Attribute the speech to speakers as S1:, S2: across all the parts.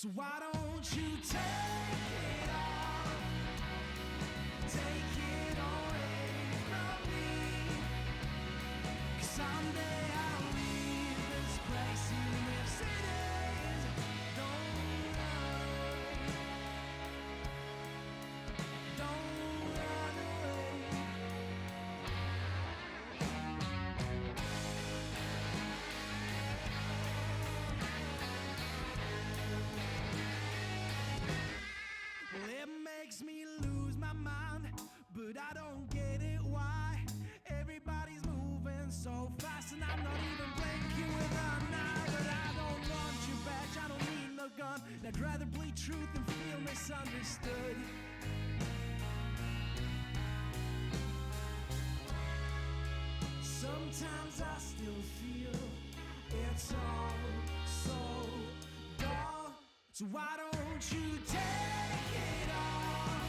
S1: So why don't you take it all? Take it away from me. 'Cause someday I'll leave this place you live cities. Don't run away. Don't run away. Well, it makes me lose my mind, but I don't get it why everybody's moving so fast, and I'm not even blinking with an eye. But I don't want your badge, I don't need no gun. I'd rather bleed truth than feel misunderstood. Sometimes I still feel it's all so dull. So why don't you take it all?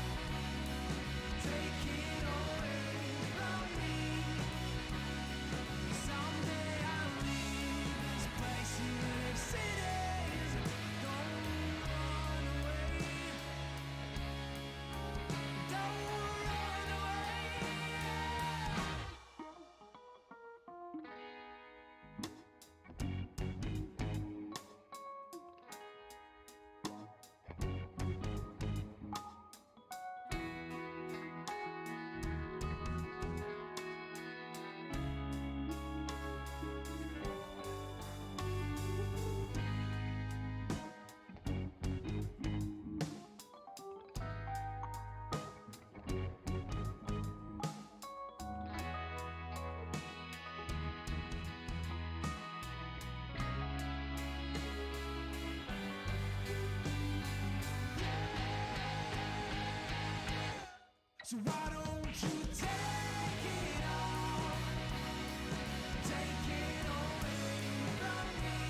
S1: Take it away from me. Someday I'll leave this place you live cities. Don't run away. Don't run away. So why don't you take it all? Take it away from me.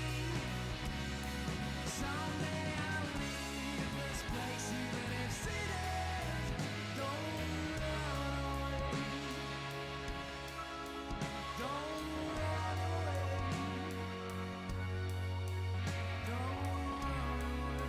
S1: Someday I'll leave this place even if cities. Don't run away. Don't run away. Don't run away.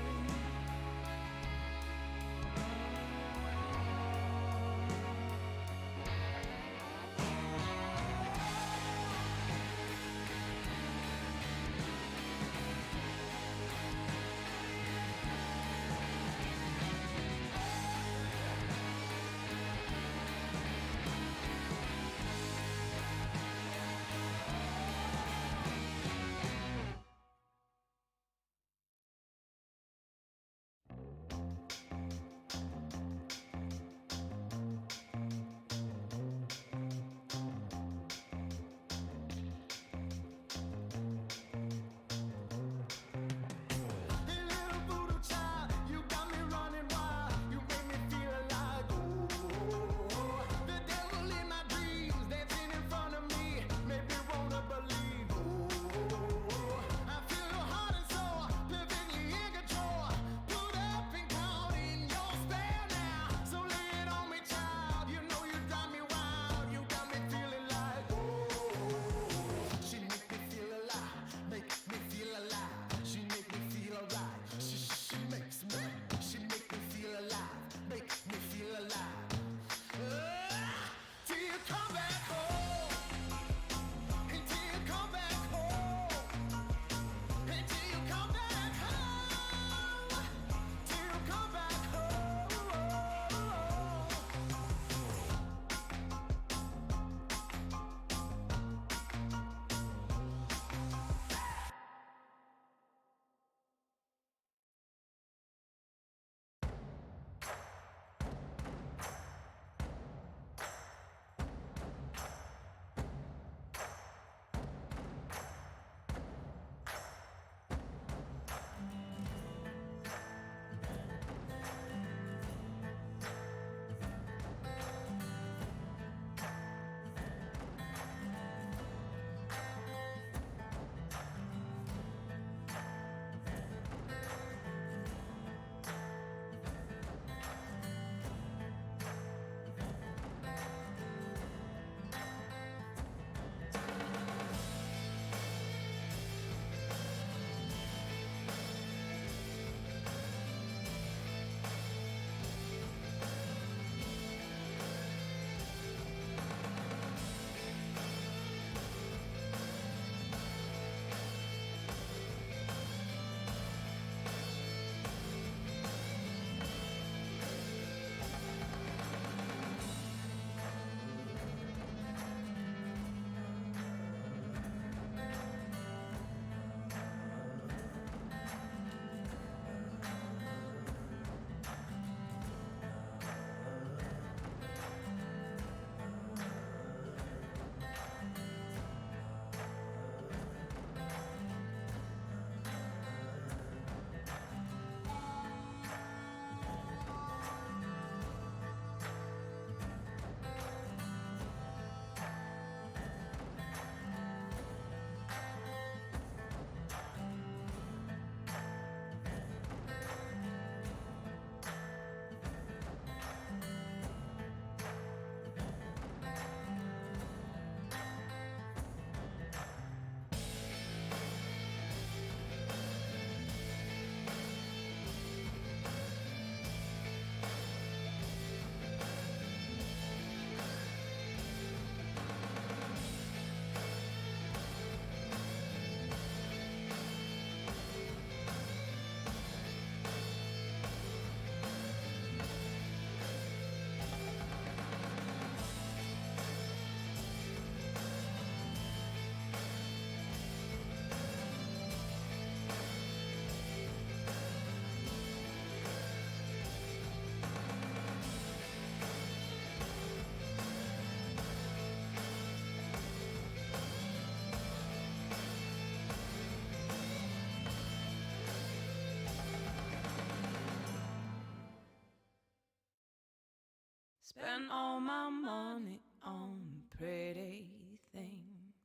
S2: Spend all my money on pretty things,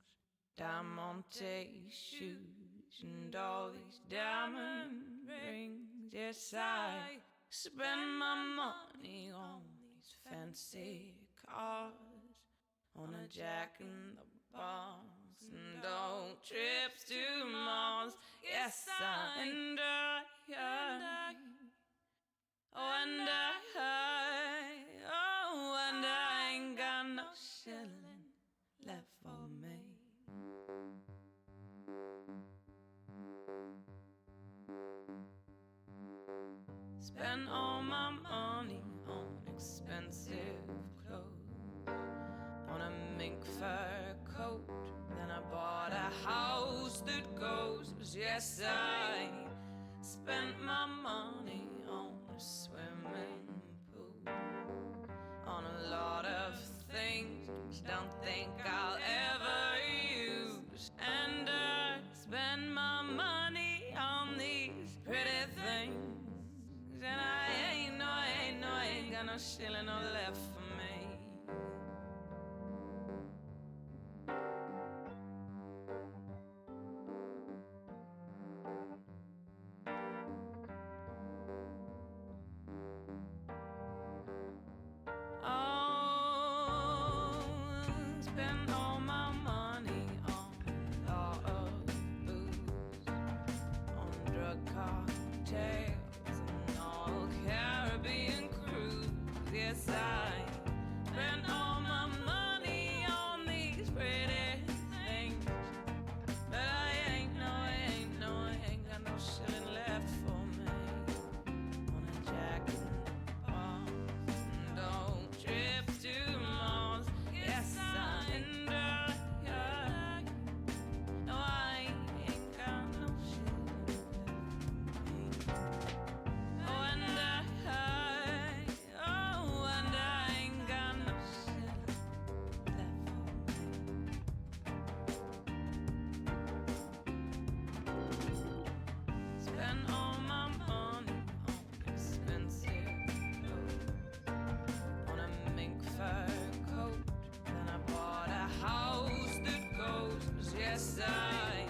S2: diamante shoes and all these diamond rings. Yes, I spend my money on these fancy cars, on a Jack in the Box and old trips to Mars. Yes, and I ain't got no shilling left for me. Spend all my money on expensive clothes, on a mink fur coat. Then I bought a house that goes. Yes, I spent my money on a swimming pool, on a lot of things don't think I'll ever use. And I spend my money on these pretty things, and I ain't got no shilling or left for me. Spend all my money on a lot of booze, on drug cocktails and all Caribbean cruise. Yes, I spend all my money on these pretty things, but I ain't got no shilling left for me. On a Jack in the Box and old trips to Mars. Yes, I ain't got no shilling left for me. And I ain't got no shilling left for me. Spend all my money on expensive clothes, on a mink fur coat. Then I bought a house that goes. Yes, I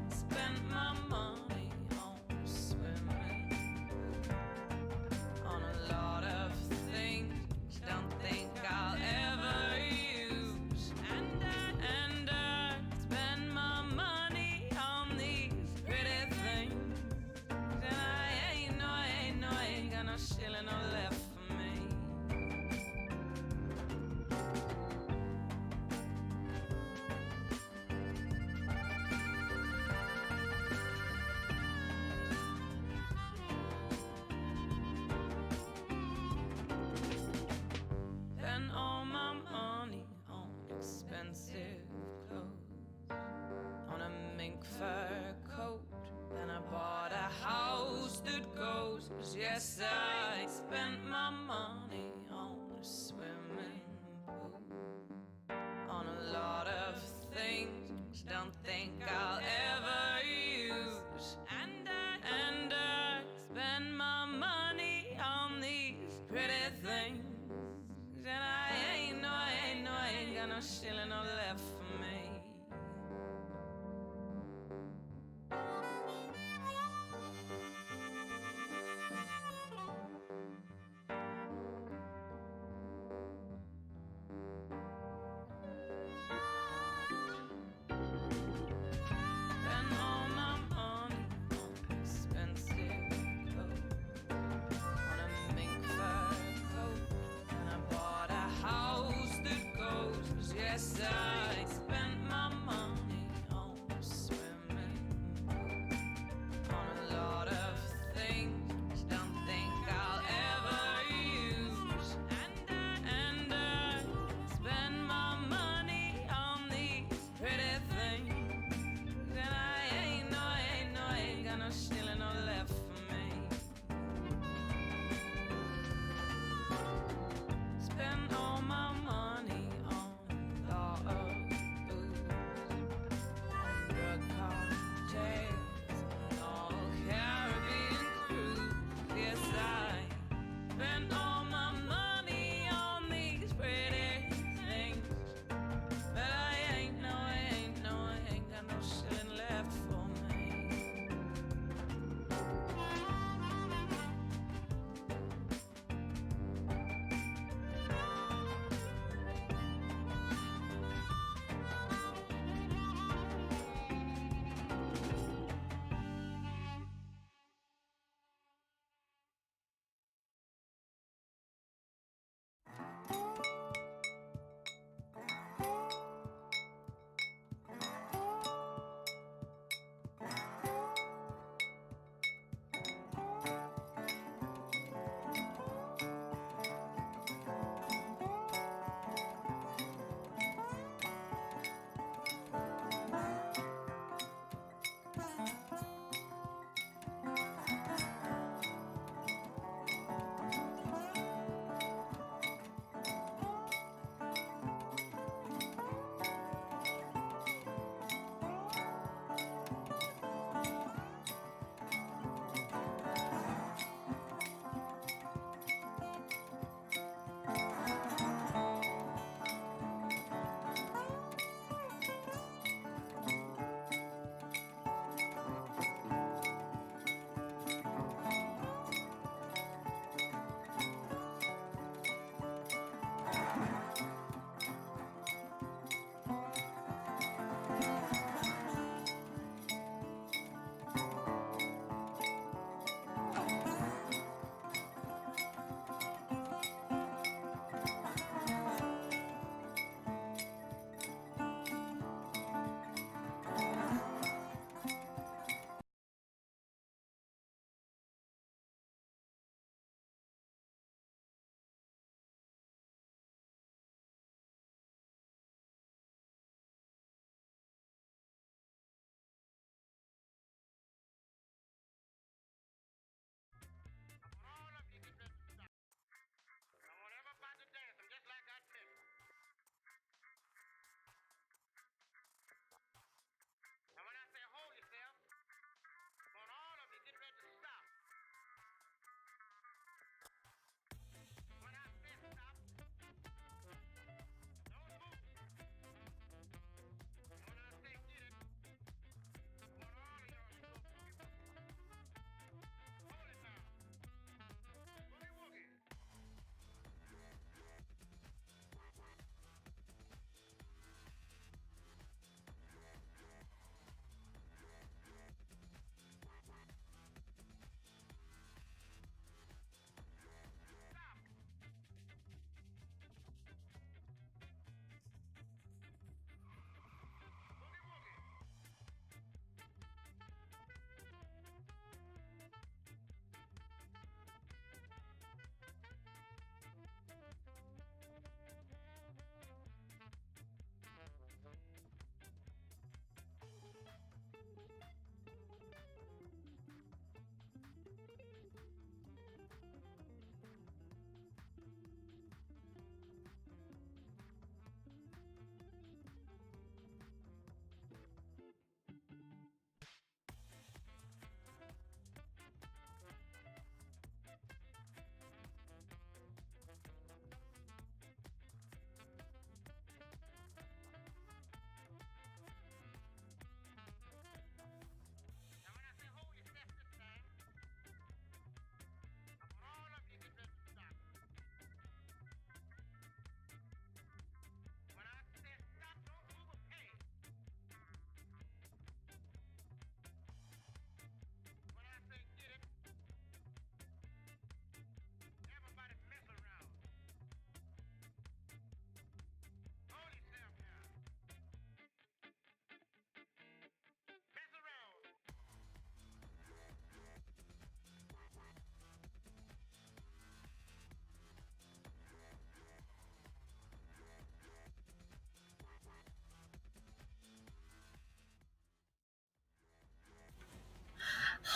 S2: spent my money on a swimming pool, on a lot of things don't think I'll ever use. And I spend my money on these pretty things, and I ain't got no shilling or left for me. Spend all my money on expensive clothes, on a mink fur coat. Then I bought a house that goes. Yes, I spent my money on a swimming pool, on a lot of things don't think I'll ever use. And I spend my money on these pretty things, and I ain't got no shilling or left for me. Spend all my money on expensive clothes, on a mink fur coat. And I bought a house that goes. Yes, I spent my money on a swimming pool, on a lot of things don't think I'll ever use. And I spend my money on these pretty things, and I ain't got no shilling or left for me. Spend all my money on a lot of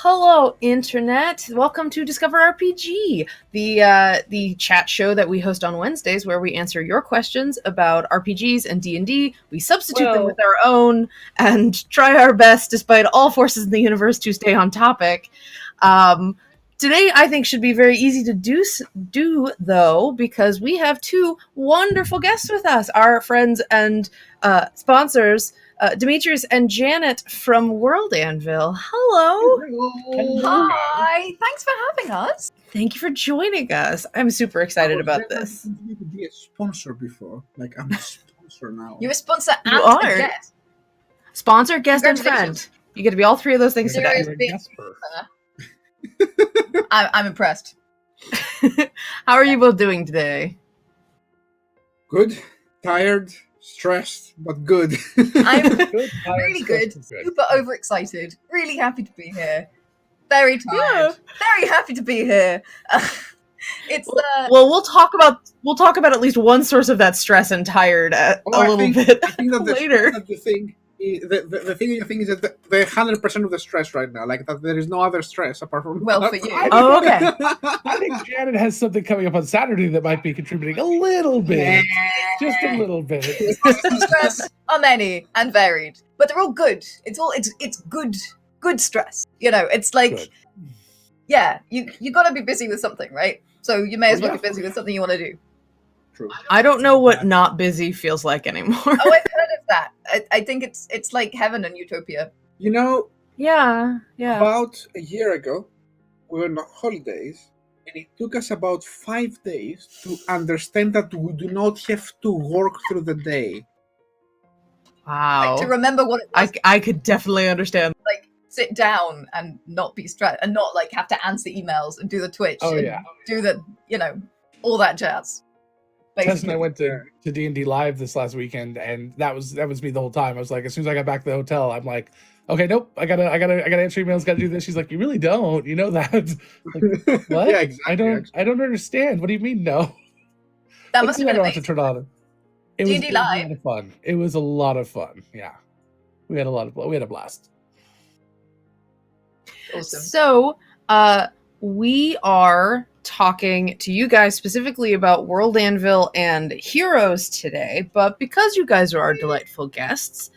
S3: Hello, Internet. Welcome to Discover RPG, the chat show that we host on Wednesdays, where we answer your questions about RPGs and D&D. We substitute them with our own and try our best, despite all forces in the universe, to stay on topic. Today, I think, should be very easy to do though, because we have two wonderful guests with us, our friends and sponsors, Demetrius and Janet from World Anvil. Hello.
S4: Hi. Thanks for having us.
S3: Thank you for joining us. I'm super excited about this.
S5: I wanted to be a sponsor before. Like, I'm a sponsor now.
S4: You're a sponsor and
S3: You
S4: a
S3: are.
S4: guest.
S3: Sponsor, guest, and friend.
S4: Congratulations.
S3: You get to be all three of those things today.
S4: Serious big I'm impressed.
S3: How are you both doing today?
S5: Good, tired, stressed, but good.
S4: I'm really good, super overexcited, really happy to be here. Very tired, very happy to be here. It's
S3: Well, we'll talk about at least one source of that stress and tired a little bit
S5: I think that
S3: later.
S5: The thing is that the 100% of the stress right now, like that, there is no other stress apart from.
S4: well for you.
S3: Oh, okay.
S6: I think Janet has something coming up on Saturday that might be contributing a little bit. Just a little bit.
S4: Stress are many and varied, but they're all good. It's good stress. You know, it's like,
S6: Good.
S4: yeah, you got to be busy with something, right? So you may as well be busy with something you want to do.
S5: True.
S3: I don't know what not busy feels like anymore.
S4: Oh, I've heard of that. I think it's like heaven and utopia.
S5: You know,
S3: Yeah.
S5: about a year ago, we were on holidays, and it took us about 5 days to understand that we do not have to work through the day.
S3: Wow.
S4: Like, to remember what it was,
S3: I could definitely understand.
S4: like sit down and not be stressed and not like have to answer emails and do the Twitch.
S6: Oh,
S4: and
S6: yeah.
S4: do the all that jazz.
S6: Tess and I went to D&D Live this last weekend, and that was me the whole time. I was like, as soon as I got back to the hotel, I'm like, okay, nope, I gotta answer emails, gotta do this. She's like, you really don't, you know that? Like, what?
S5: Yeah, exactly.
S6: I don't understand. What do you mean no?
S4: That must have been
S6: I don't have to
S4: amazing.
S6: turn on. It was
S4: D&D
S6: a
S4: Live.
S6: lot of fun. It was a lot of fun. Yeah, we had a blast.
S4: Awesome.
S3: So, we are talking to you guys specifically about World Anvil and Heroes today, but because you guys are our delightful guests,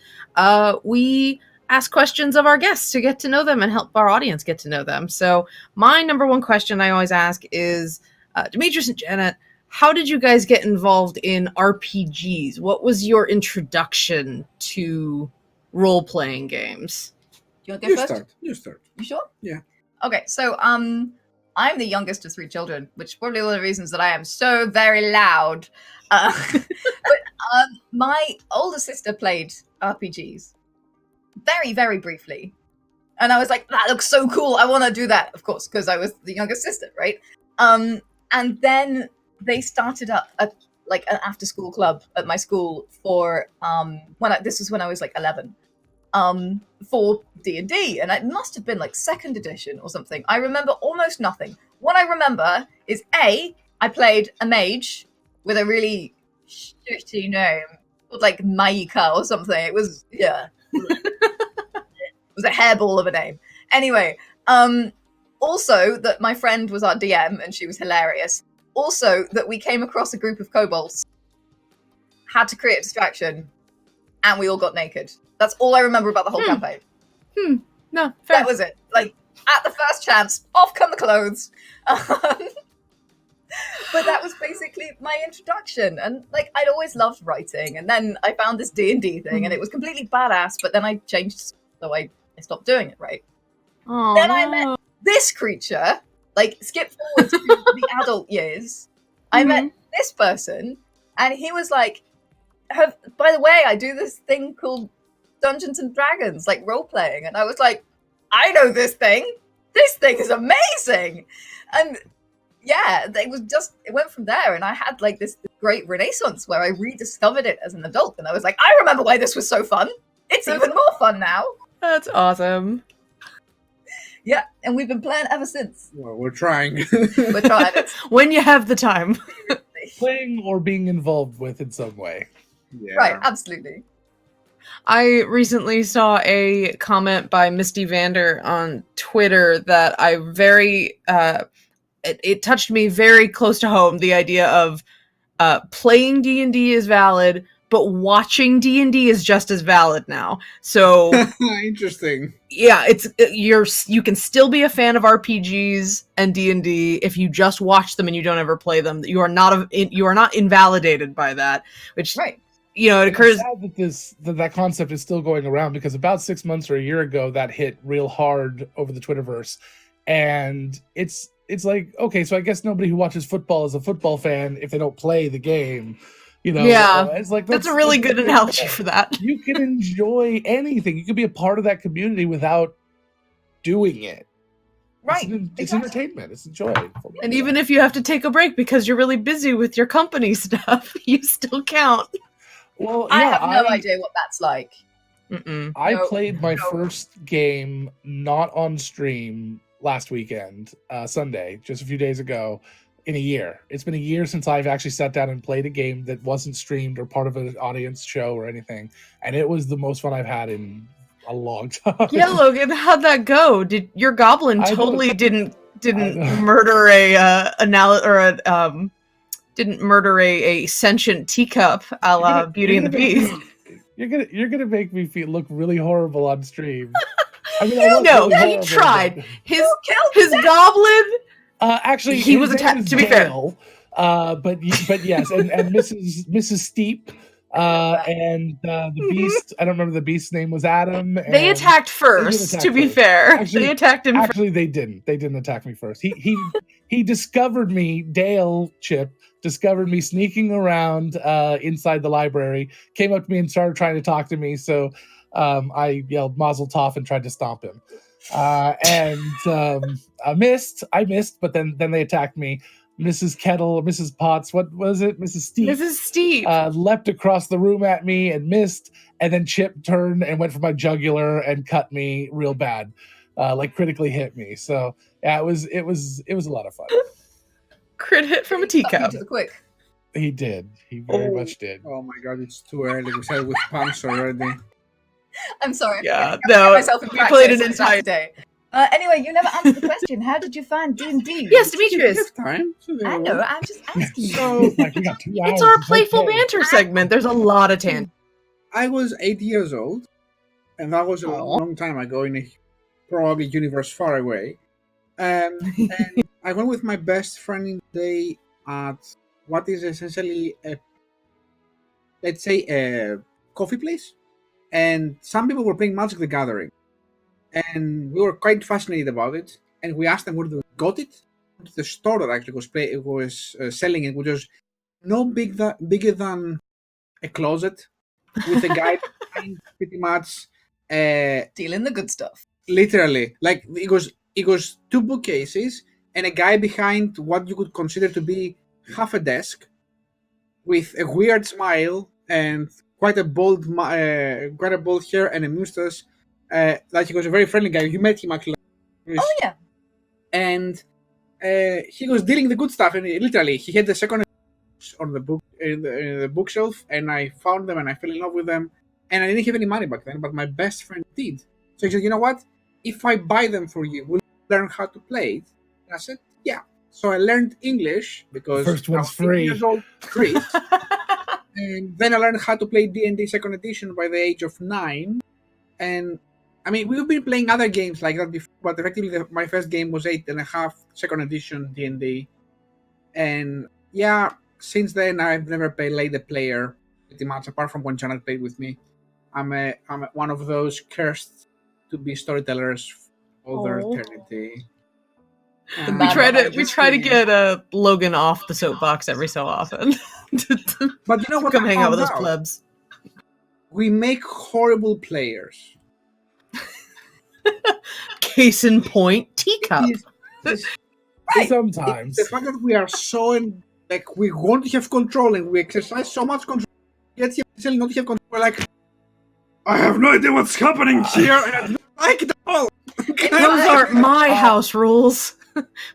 S3: we ask questions of our guests to get to know them and help our audience get to know them. So my number one question I always ask is, Demetrius and Janet, how did you guys get involved in RPGs? What was your introduction to role-playing games?
S4: Do you want to go first?
S5: You start.
S4: You sure?
S5: Yeah.
S4: Okay, so I'm the youngest of 3 children, which is probably one of the reasons that I am so very loud. But my older sister played RPGs very, very briefly. And I was like, that looks so cool. I want to do that, of course, because I was the youngest sister, right? And then they started up an after-school club at my school for this was when I was like 11. For D&D, and it must have been like 2nd edition or something. I remember almost nothing. What I remember is I played a mage with a really shitty name called like Maika or something. It was it was a hairball of a name. Anyway, also that my friend was our DM and she was hilarious. Also that we came across a group of kobolds, had to create a distraction, and we all got naked. That's all I remember about the whole campaign.
S3: No, fair.
S4: That was it. Like, at the first chance, off come the clothes. But that was basically my introduction. And, like, I'd always loved writing. And then I found this D&D thing, and it was completely badass. But then I changed, so I stopped doing it, right?
S3: Aww.
S4: Then I met this creature. Like, skip forward to the adult years. I met this person, and he was like, by the way, I do this thing called Dungeons and Dragons, like role-playing. And I was like, I know this thing. This thing is amazing. And yeah, it went from there. And I had like this great renaissance where I rediscovered it as an adult. And I was like, I remember why this was so fun. It's even more fun now.
S3: That's awesome.
S4: Yeah, and we've been playing ever since.
S5: Well, we're trying.
S4: We're trying it.
S3: When you have the time.
S6: Playing or being involved with in some way.
S5: Yeah.
S4: Right, absolutely.
S3: I recently saw a comment by Misty Vander on Twitter that I very it touched me very close to home. The idea of playing D&D is valid, but watching D&D is just as valid now. So
S5: Interesting.
S3: yeah, you can still be a fan of RPGs and D&D if you just watch them and you don't ever play them. You are not invalidated by that, which
S4: Right.
S3: it occurs.
S6: It's sad that concept is still going around, because about 6 months or a year ago that hit real hard over the Twitterverse, and it's like, okay, so I guess nobody who watches football is a football fan if they don't play the game.
S3: Yeah,
S6: it's like
S3: that's a really good analogy for that.
S6: You can enjoy anything. You can be a part of that community without doing it.
S4: Right.
S6: It's entertainment. It's enjoyable.
S3: And even if you have to take a break because you're really busy with your company stuff, you still count.
S6: Well,
S4: I have no idea what that's like.
S6: I played my first game not on stream last weekend, Sunday, just a few days ago, in a year. It's been a year since I've actually sat down and played a game that wasn't streamed or part of an audience show or anything, and it was the most fun I've had in a long time.
S3: Yeah, Logan, how'd that go? Did your goblin didn't murder didn't murder a sentient teacup a la Beauty and the Beast?
S6: You're gonna make me look really horrible on stream.
S3: No, he tried. His goblin.
S6: Actually,
S3: he was attacked. To be fair,
S6: but yes, and Mrs. Steep, and the Beast. I don't remember the Beast's name was Adam.
S3: They attacked first. To be fair, they attacked him.
S6: Actually, they didn't. They didn't attack me first. He discovered me. Dale Chip discovered me sneaking around inside the library. Came up to me and started trying to talk to me. So I yelled "Mazel Tov" and tried to stomp him. I missed, but then they attacked me. Mrs. Kettle, Mrs. Potts, what was it? Mrs. Steep leapt across the room at me and missed, and then Chip turned and went for my jugular and cut me real bad, like critically hit me. So yeah, it was a lot of fun.
S3: Crit hit from a teacup.
S6: He did. He very much did.
S5: Oh my god, it's too early. We started with pumps already.
S4: I'm sorry.
S3: Yeah, no. We played an entire
S4: day. Anyway, you never answered the question. How did you find D&D?
S3: Yes, Demetrius.
S5: Time, so
S4: I know. I'm just asking.
S5: So,
S3: it's our playful banter segment. There's a lot of tangents.
S5: I was 8 years old, and that was a long time ago in a probably universe far away. And I went with my best friend in the day at what is essentially a coffee place. And some people were playing Magic the Gathering. And we were quite fascinated about it. And we asked them where they got it. The store that actually was selling it, which was no bigger than a closet, with a guy behind pretty much
S4: dealing the good stuff.
S5: Literally, like it was two bookcases and a guy behind what you could consider to be half a desk, with a weird smile and quite a bold hair and a mustache. Like he was a very friendly guy. You met him actually.
S4: Oh yeah.
S5: And he was dealing the good stuff, and literally he had the second on the book in the bookshelf, and I found them and I fell in love with them. And I didn't have any money back then, but my best friend did. So he said, "You know what? If I buy them for you, will you learn how to play it?" And I said, "Yeah." So I learned English because
S6: first one's
S5: I was 8
S6: free.
S5: years old, free. And then I learned how to play D&D second edition by the age of 9. And I mean, we've been playing other games like that before, but effectively my first game was 8.5 second edition D&D. And yeah, since then I've never played a player pretty much, apart from when Janet played with me. I'm one of those cursed to be storytellers for their eternity.
S3: We try to get Logan off the soapbox every so often.
S5: But you know what?
S3: Come hang out with those plebs.
S5: We make horrible players.
S3: Case in point, teacup.
S5: Right.
S6: Sometimes
S5: the fact that we are so we want to have control and we exercise so much control, yet you not have control. We're like, I have no idea what's happening here, and I don't like it at all.
S3: Those aren't my house rules.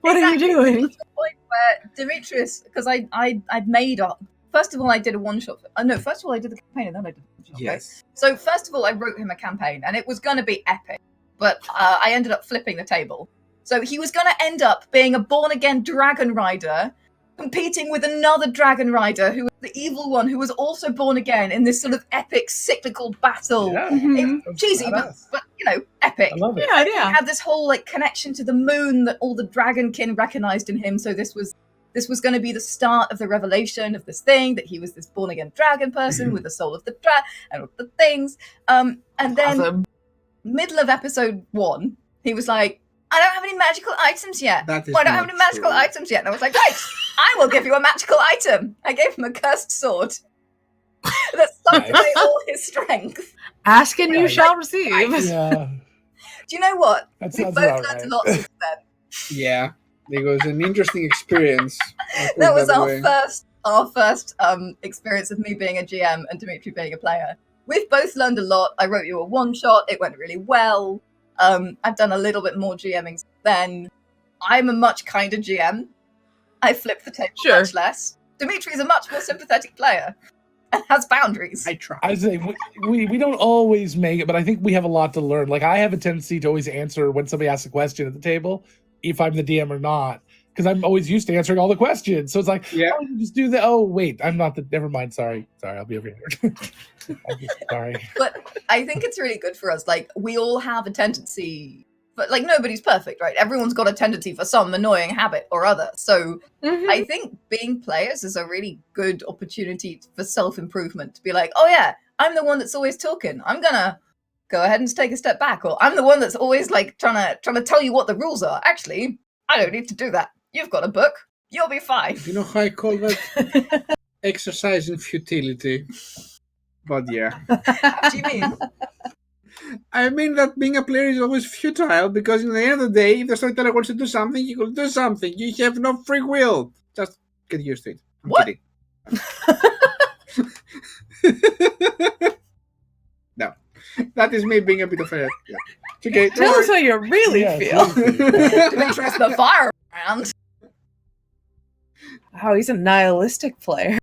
S3: What are you doing?
S4: To the point where Demetrius, because I'd made up. first of all, I did a one-shot. No, first of all, I did the campaign, and then I did the one-shot.
S5: Yes.
S4: Right? So first of all, I wrote him a campaign, and it was going to be epic, but I ended up flipping the table. So he was going to end up being a born-again dragon rider, competing with another dragon rider who was the evil one, who was also born again in this sort of epic cyclical battle.
S6: Yeah.
S3: Mhm.
S4: It's cheesy, but you know, epic.
S6: I love it.
S3: Yeah,
S4: He
S3: yeah.
S4: had this whole like connection to the moon that all the dragonkin recognized in him. So this was going to be the start of the revelation of this thing, that he was this born again dragon person with the soul of the and all the things. And then
S3: Awesome.
S4: middle of episode 1, he was like, I don't have any magical items yet.
S5: That is
S4: Well, I don't have
S5: not
S4: any magical
S5: true.
S4: items yet. And I was like, right, I will give you a magical item. I gave him a cursed sword that sucked away all his strength.
S3: Ask and you
S6: Right.
S3: shall receive.
S6: Yeah.
S4: Do you know what?
S6: That
S4: We
S6: sounds
S4: both
S6: about
S4: learned
S6: right.
S4: a lot since then.
S5: Yeah, it was an interesting experience. I'll put
S4: That
S5: it
S4: was our
S5: way.
S4: first experience of me being a GM and Dimitri being a player. We've both learned a lot. I wrote you a one-shot. It went really well. I've done a little bit more GMing since then. I'm a much kinder GM. I flip the table
S3: Sure.
S4: much less. Dimitri's a much more sympathetic player and has boundaries.
S5: I try.
S6: I say we don't always make it, but I think we have a lot to learn. Like I have a tendency to always answer when somebody asks a question at the table, if I'm the DM or not, because I'm always used to answering all the questions. So it's like,
S5: Yeah.
S6: oh, you just do that. Oh, wait, I'm not the. Never mind. Sorry, I'll be over here. I'm just sorry.
S4: But I think it's really good for us. Like, we all have a tendency, but like nobody's perfect, right? Everyone's got a tendency for some annoying habit or other. So
S3: Mhm.
S4: I think being players is a really good opportunity for self-improvement, to be like, oh yeah, I'm the one that's always talking. I'm gonna go ahead and take a step back. Or I'm the one that's always like trying to tell you what the rules are. Actually, I don't need to do that. You've got a book. You'll be fine.
S5: You know how I call that? Exercise in futility. But yeah.
S4: What do you mean?
S5: I mean that being a player is always futile because in the end of the day, if the storyteller wants to do something, he will do something. You have no free will. Just get used to it. I'm
S4: What?
S5: kidding. No. That is me being a bit of a... Yeah. It's okay.
S3: Tell us how you really
S6: Yes,
S3: feel.
S4: Dimitri's the fire around.
S3: Oh, he's a nihilistic player.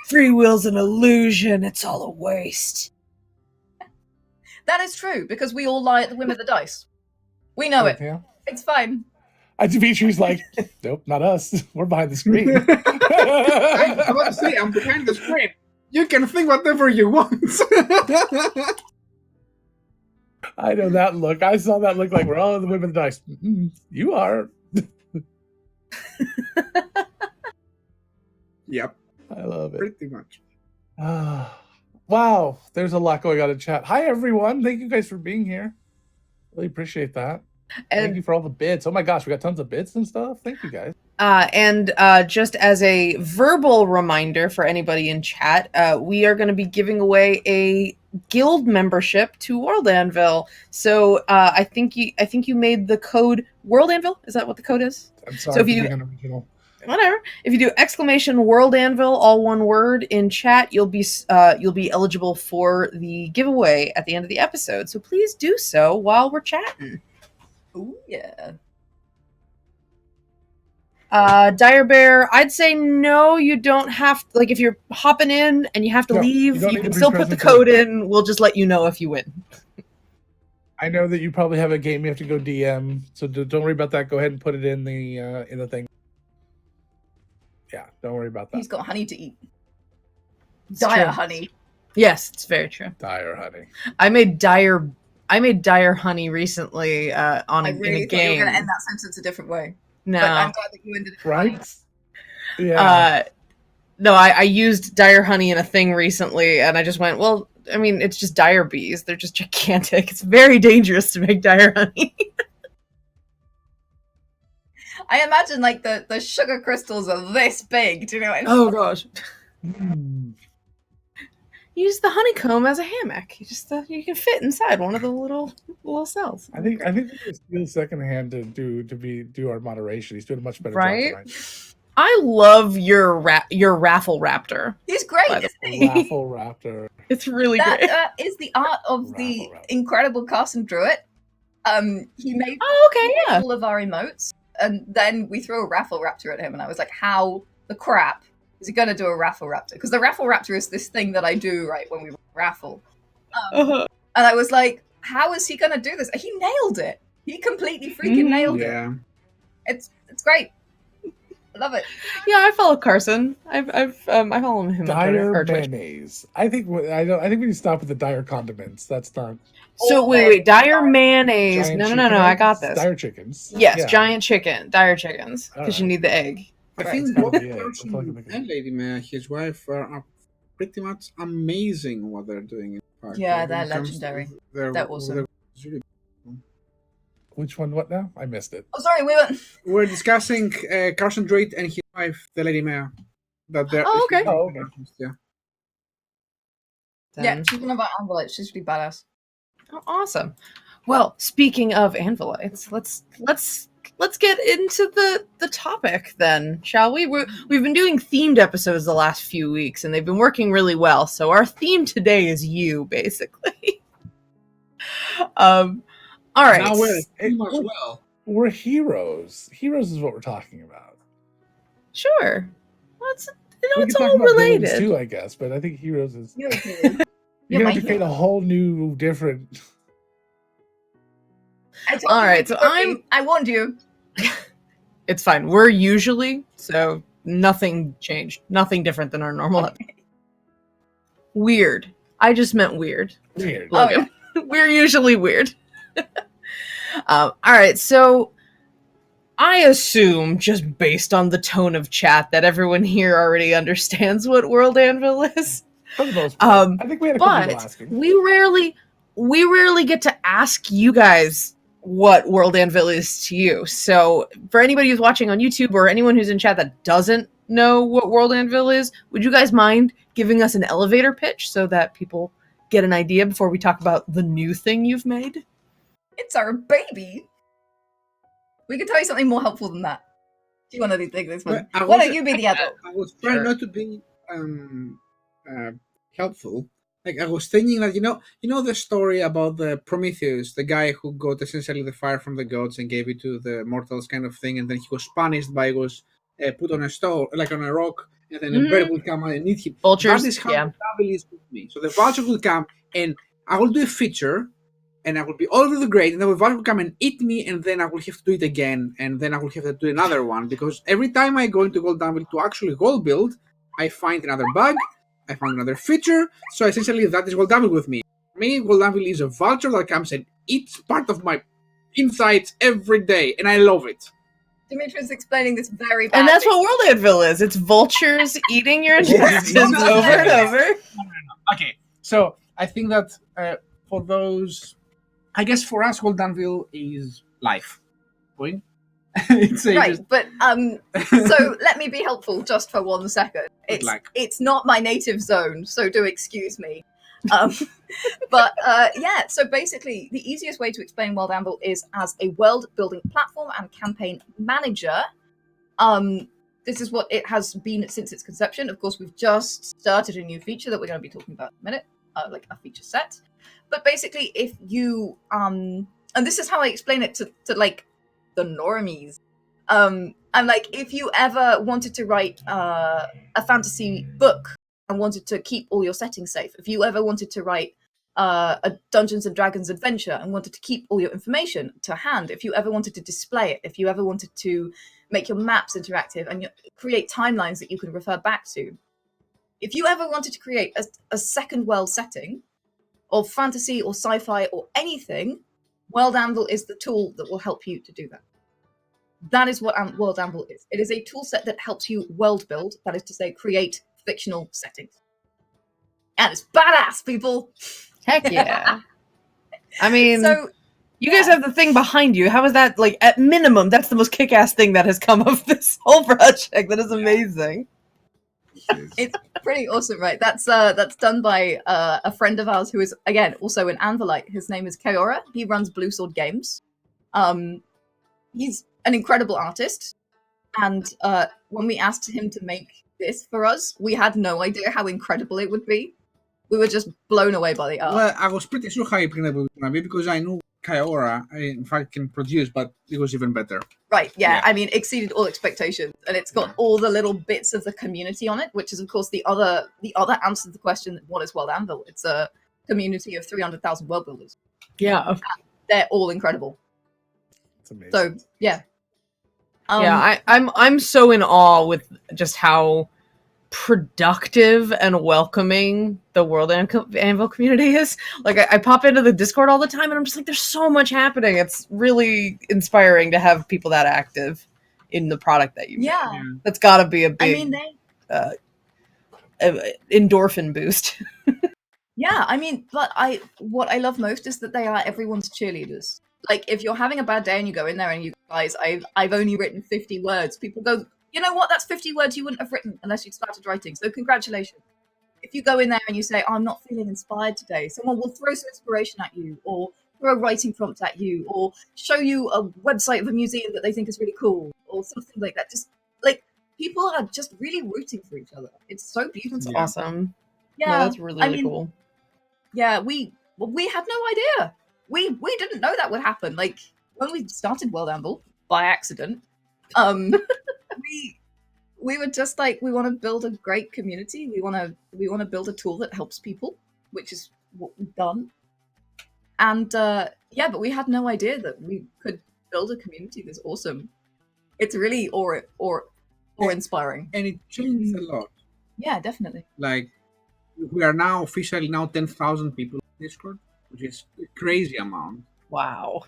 S3: Free will's an illusion. It's all a waste.
S4: That is true, because we all lie at the whim of the dice. We know it.
S6: Yeah.
S4: It's fine.
S6: Dimitri's like, nope, not us. We're behind the screen.
S5: I'm about to say, I'm behind the screen. You can think whatever you want.
S6: I know that look. I saw that look like we're all in the whim of the dice. You are.
S5: Yep,
S6: I love it.
S5: pretty much.
S6: Wow, there's a lot going on in chat. Hi, everyone. Thank you guys for being here. Really appreciate that. Thank
S3: And
S6: you for all the bits. Oh my gosh, we got tons of bits and stuff. Thank you guys.
S3: just as a verbal reminder for anybody in chat, we are going to be giving away a guild membership to World Anvil. So I think you made the code World Anvil. Is that what the code is?
S6: I'm sorry
S3: So if
S6: for
S3: you-
S6: being unoriginal.
S3: Whatever. If you do exclamation World Anvil, all one word in chat, you'll be eligible for the giveaway at the end of the episode. So please do so while we're chatting.
S4: Ooh, yeah.
S3: Dire Bear, I'd say no, you don't have like if you're hopping in and you have to
S6: No,
S3: leave,
S6: you don't
S3: you
S6: need
S3: can
S6: to be
S3: still put the
S6: present
S3: code in. We'll just let you know if you win.
S6: I know that you probably have a game you have to go DM, so don't worry about that. Go ahead and put it in the thing. Yeah, don't worry about that.
S4: He's got honey to eat.
S3: It's
S4: Dire
S3: true.
S4: honey.
S3: Yes, it's very true.
S6: Dire honey.
S3: I made dire honey recently on
S4: I
S3: in
S4: really
S3: a
S4: thought you were
S3: game.
S4: going to end that sentence a different way.
S3: No,
S4: But I'm glad that you ended it
S6: Right? Yeah.
S3: no, I used dire honey in a thing recently, and I just went, well, I mean, it's just dire bees. They're just gigantic. It's very dangerous to make dire honey.
S4: I imagine like the sugar crystals are this big. Do you know what I mean?
S3: Oh gosh.
S6: Mm.
S3: Use the honeycomb as a hammock. You just you can fit inside one of the little cells.
S6: I think it's Steele secondhand to do our moderation. He's doing a much better
S3: Right?
S6: job tonight.
S3: I love your raffle raptor.
S4: He's great,
S3: By the
S4: isn't he?
S6: Raffle Raptor.
S3: It's really great.
S4: That is the art of the
S6: Raffle.
S4: incredible Carson Druitt. He made
S3: Oh, okay, yeah.
S4: all of our emotes, and then we throw a raffle raptor at him, and I was like, "How the crap is he going to do a raffle raptor? Because the raffle raptor is this thing that I do right when we raffle. And I was like, how is he going to do this? He nailed it. He completely freaking nailed it.
S5: Yeah.
S4: It's great. I love it.
S3: Yeah, I follow Carson. I follow him on
S6: Dire
S3: Twitter.
S6: mayonnaise. I think we need to stop with the dire condiments. That's not
S3: So wait, dire mayonnaise.
S6: giant
S3: No,
S6: chicken
S3: I got
S6: eggs,
S3: this.
S6: Dire chickens.
S3: Yes,
S6: Yeah.
S3: giant chicken, dire chickens, because you
S6: Alright.
S3: need the egg.
S5: I
S4: Right.
S5: think
S6: It's
S5: both
S6: gotta be it.
S5: Carson
S6: That's all I can think of.
S5: and Lady Maya, his wife, are pretty much amazing what they're doing. In fact.
S4: Yeah,
S5: When
S4: they're
S5: it comes to
S4: legendary.
S5: their-
S4: They're awesome.
S5: it's really-
S6: Which one? What now? I missed it.
S4: Oh, sorry, we were.
S5: We're discussing Carson Druid and his wife, the Lady Maya. That they're
S3: Oh, okay.
S6: Oh, okay.
S5: Yeah.
S4: Yeah,
S3: Then-
S4: she's one of our Anvil. She's really badass.
S3: Oh, awesome. Well, speaking of Anvilites, let's get into the topic then, shall we? We've been doing themed episodes the last few weeks, and they've been working really well. So our theme today is you, basically. All right.
S5: Now we're pretty much well.
S6: We're heroes. Heroes is what we're talking about.
S3: Sure. Well, it's
S6: We
S3: it's
S6: can talk
S3: all
S6: about villains
S3: related.
S6: too, I guess. But I think heroes is
S4: You're
S6: you're
S4: You're
S6: gonna
S4: my
S6: have to create a
S4: hero.
S6: whole new, different.
S3: All right, so
S4: I warned you.
S3: It's fine. We're usually so nothing changed, nothing different than our normal. Weird. I just meant weird.
S6: Weird.
S4: Oh,
S3: Logan. We're usually weird. All right, so I assume, just based on the tone of chat, that everyone here already understands what World Anvil is.
S6: For the most part. I think we had a couple people
S3: But
S6: asking.
S3: we rarely get to ask you guys what World Anvil is to you. So for anybody who's watching on YouTube or anyone who's in chat that doesn't know what World Anvil is, would you guys mind giving us an elevator pitch so that people get an idea before we talk about the new thing you've made?
S4: It's our baby. We can tell you something more helpful than that. Do you want to take this one?
S5: But I
S4: Why
S5: was-
S4: don't you be the adult?
S5: I was trying
S3: Sure.
S5: not to be helpful. Like I was thinking that you know the story about the Prometheus, the guy who got essentially the fire from the gods and gave it to the mortals, kind of thing, and then he was punished by was put on a stone, like on a rock, and then a bird would come out and eat him.
S3: Vultures,
S5: That is how
S3: yeah.
S5: the devil is with me. So the vulture will come and I will do a feature, and I will be all over the grade, and then the vulture will come and eat me, and then I will have to do it again, and then I will have to do another one because every time I go into Gold Anvil to actually gold build, I find another bug. I found another feature, so essentially that is Gold Anvil with me. For me, Gold Anvil is a vulture that comes and eats part of my insides every day, and I love it.
S4: Dimitri's explaining this very badly.
S3: And that's what World Anvil is. It's vultures eating your intestines
S5: No, no, no,
S3: over and
S5: no.
S3: over.
S5: Okay, so I think that for those, I guess for us, Gold Anvil is life. Going? It's a
S4: Right,
S5: just-
S4: but so let me be helpful just for 1 second.
S5: Good luck.
S4: It's not my native zone, so do excuse me. But yeah, so basically, the easiest way to explain World Anvil is as a world-building platform and campaign manager. This is what it has been since its conception. Of course, we've just started a new feature that we're going to be talking about in a minute, like a feature set. But basically, if you and this is how I explain it to like the normies. And like, if you ever wanted to write a fantasy book and wanted to keep all your settings safe, if you ever wanted to write a Dungeons and Dragons adventure and wanted to keep all your information to hand, if you ever wanted to display it, if you ever wanted to make your maps interactive and create timelines that you can refer back to, if you ever wanted to create a second world setting of fantasy or sci-fi or anything, World Anvil is the tool that will help you to do that. That is what World Anvil is. It is a tool set that helps you world build, that is to say, create fictional settings. And it's badass, people!
S3: Heck yeah. I mean,
S4: So,
S3: you guys have the thing behind you. How is that, like, at minimum, that's the most kick-ass thing that has come of this whole project. That is amazing.
S4: it's pretty awesome, right? That's done by a friend of ours who is, again, also an Anvilite. His name is Kaora. He runs Blue Sword Games. He's an incredible artist. And when we asked him to make this for us, we had no idea how incredible it would be. We were just blown away by the art.
S5: Well, I was pretty sure how incredible it was going to be because I knew Kyora, in fact, can produce, but it was even better.
S4: Right, yeah.
S5: Yeah.
S4: I mean, exceeded all expectations, and it's got all the little bits of the community on it, which is, of course, the other answer to the question, what is World Anvil? It's a community of 300,000 world builders.
S3: Yeah.
S4: They're all incredible.
S6: It's amazing.
S4: So, yeah.
S3: I'm so in awe with just how productive and welcoming the World Anvil community is. Like, I pop into the Discord all the time, and I'm just like, there's so much happening. It's really inspiring to have people that active in the product that you make.
S4: Yeah.
S3: That's got to be a big
S4: I mean,
S3: endorphin boost.
S4: yeah, I mean, but what I love most is that they are everyone's cheerleaders. Like, if you're having a bad day and you go in there and you guys, I've only written 50 words, people go, you know what, that's 50 words you wouldn't have written unless you'd started writing, so congratulations. If you go in there and you say, I'm not feeling inspired today, someone will throw some inspiration at you, or throw a writing prompt at you, or show you a website of a museum that they think is really cool, or something like that. Just, like, people are just really rooting for each other. It's so beautiful.
S3: That's awesome.
S4: Yeah,
S3: No, that's really cool.
S4: Yeah, we had no idea. We didn't know that would happen. Like, when we started World Anvil by accident, we were just like, we want to build a great community. We want to build a tool that helps people, which is what we've done. And yeah, but we had no idea that we could build a community that's awesome. It's really or inspiring,
S5: and it changed a lot.
S4: Yeah, definitely.
S5: Like, we are now officially 10,000 people in Discord, which is a crazy amount.
S3: Wow.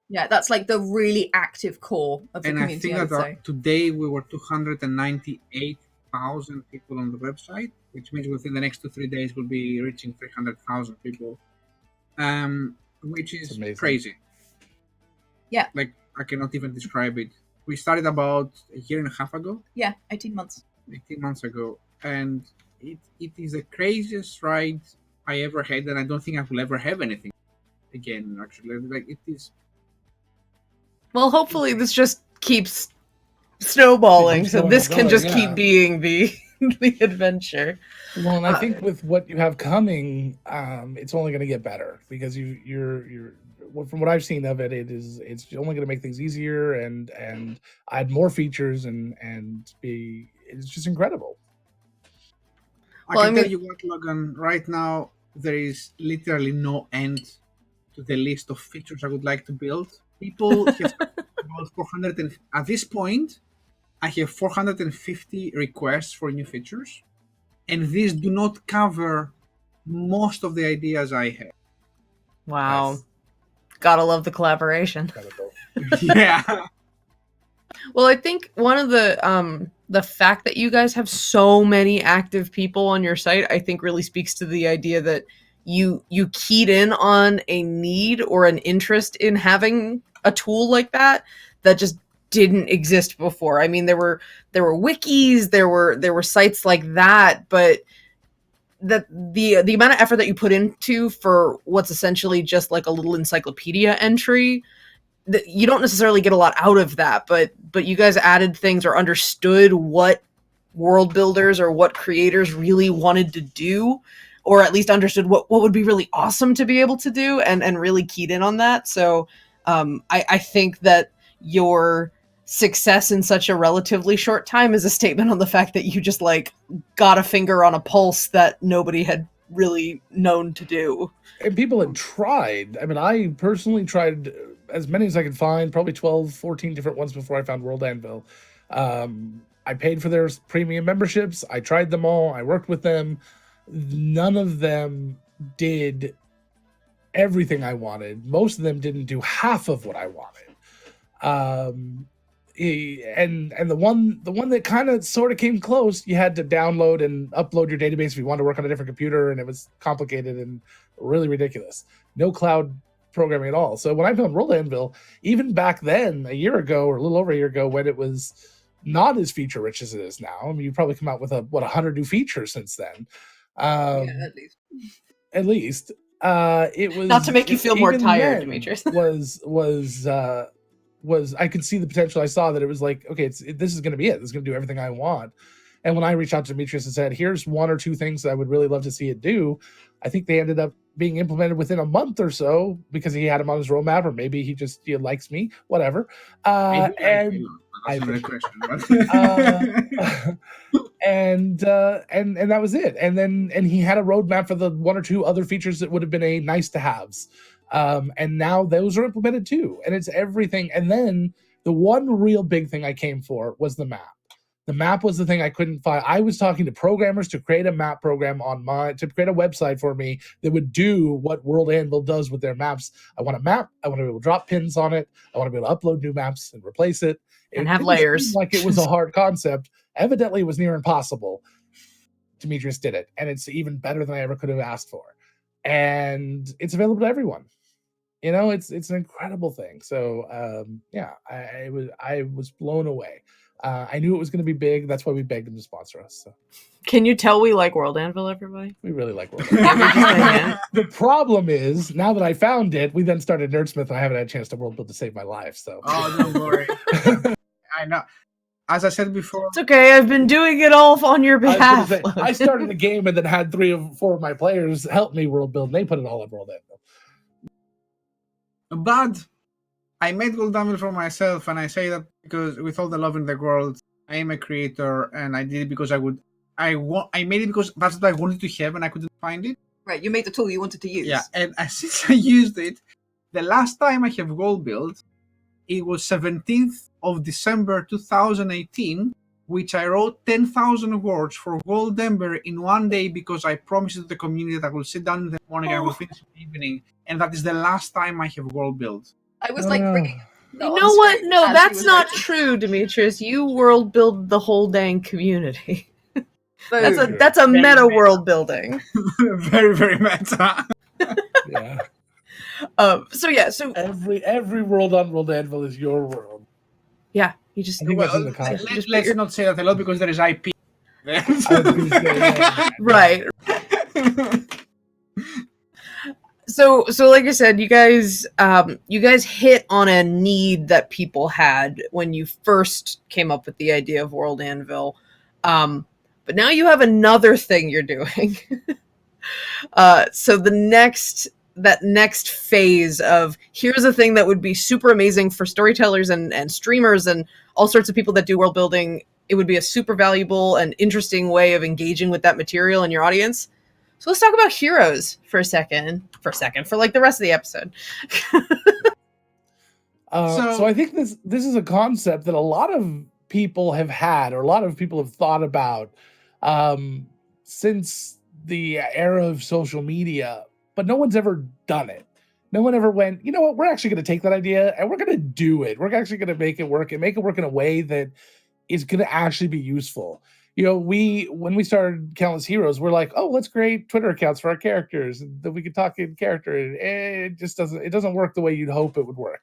S4: Yeah, that's like the really active core of the
S5: And
S4: community.
S5: I think that today we were 298,000 people on the website, which means within the next 2-3 days we'll be reaching 300,000 people, which is crazy.
S4: Yeah.
S5: Like, I cannot even describe it. We started about a year and a half ago.
S4: Yeah, 18 months.
S5: 18 months ago. And it is the craziest ride I ever had, and I don't think I will ever have anything again, actually. Like, it is...
S3: Well, hopefully this just keeps snowballing, so this can just keep being the adventure.
S6: Well, and I think with what you have coming, it's only going to get better, because you're from what I've seen of it, it's only going to make things easier and add more features and it's just incredible.
S5: I can tell you what, Logan, right now there is literally no end to the list of features I would like to build. People have about 400, and at this point, I have 450 requests for new features, and these do not cover most of the ideas I have.
S3: Wow.
S6: Nice.
S3: Gotta love the collaboration.
S5: Yeah.
S3: Well, I think one of the fact that you guys have so many active people on your site, I think really speaks to the idea that you keyed in on a need or an interest in having a tool like that just didn't exist before. I mean, there were wikis, there were sites like that, but that the amount of effort that you put into for what's essentially just like a little encyclopedia entry, that you don't necessarily get a lot out of that, but you guys added things or understood what world builders or what creators really wanted to do, or at least understood what would be really awesome to be able to do, and really keyed in on that. So I think that your success in such a relatively short time is a statement on the fact that you just like got a finger on a pulse that nobody had really known to do.
S6: And people had tried. I mean, I personally tried as many as I could find, probably 12, 14 different ones before I found World Anvil. I paid for their premium memberships. I tried them all. I worked with them. None of them did everything I wanted. Most of them didn't do half of what I wanted. And the one that kind of sort of came close, you had to download and upload your database if you wanted to work on a different computer, and it was complicated and really ridiculous. No cloud programming at all. So when I found World Anvil, even back then, a year ago or a little over a year ago, when it was not as feature rich as it is now, I mean, you've probably come out with 100 new features since then.
S4: Yeah, at least.
S6: It was
S3: not to make you feel more tired, Demetrius.
S6: was I could see the potential. I saw that it was like, okay, this is going to be it. This is going to do everything I want. And when I reached out to Demetrius and said, here's one or two things that I would really love to see it do, I think they ended up being implemented within a month or so because he had him on his roadmap, or maybe he just likes me, whatever. And
S5: that's another question.
S6: and that was it. And he had a roadmap for the one or two other features that would have been a nice to haves. And now those are implemented too, and it's everything. And then the one real big thing I came for was the map. The map was the thing I couldn't find. I was talking to programmers to create a map program to create a website for me that would do what World Anvil does with their maps. I want a map. I want to be able to drop pins on it. I want to be able to upload new maps and replace it.
S3: And have layers.
S6: Like it was a hard concept. Evidently, it was near impossible. Demetrius did it, and it's even better than I ever could have asked for. And it's available to everyone. It's an incredible thing. So I was blown away. I knew it was going to be big. That's why we begged him to sponsor us. So.
S3: Can you tell we like World Anvil, everybody?
S6: We really like World Anvil. The problem is, now that I found it, we then started Nerdsmith, and I haven't had a chance to world build to save my life. So.
S5: Oh, don't worry. I know. As I said before,
S3: it's okay. I've been doing it all on your behalf.
S6: I started a game and then had 3 or 4 of my players help me world build, and they put it all on World Anvil.
S5: But I made World Anvil for myself, and I say that because with all the love in the world, I am a creator, and I did it because I made it because that's what I wanted to have, and I couldn't find it.
S4: Right, you made the tool you wanted to use.
S5: Yeah, and since I used it, the last time I have world built, it was 17th of December 2018, which I wrote 10,000 words for World Ember in one day because I promised to the community that I will sit down in the morning and I will finish in the evening, and that is the last time I have world built.
S4: I was bringing.
S3: You know what? No, that's not true, Demetrius. You world build the whole dang community. That's a meta world building.
S5: Very, very meta.
S6: Yeah.
S3: So
S6: every world on World Anvil is your world.
S3: Yeah, you just.
S6: I think that's in the concept.
S5: Let's not say that a lot because there is IP.
S3: Right. So like I said, you guys hit on a need that people had when you first came up with the idea of World Anvil. But now you have another thing you're doing. So that next phase of here's a thing that would be super amazing for storytellers and streamers and all sorts of people that do world building. It would be a super valuable and interesting way of engaging with that material in your audience. So let's talk about heroes for like the rest of the episode.
S6: So I think this is a concept that a lot of people have had, or a lot of people have thought about since the era of social media, but no one's ever done it. No one ever went, you know what, we're actually going to take that idea and we're going to do it. We're actually going to make it work and make it work in a way that is going to actually be useful. When we started Countless Heroes, we're like, oh, let's create Twitter accounts for our characters that we could talk in character. And it just doesn't work the way you'd hope it would work.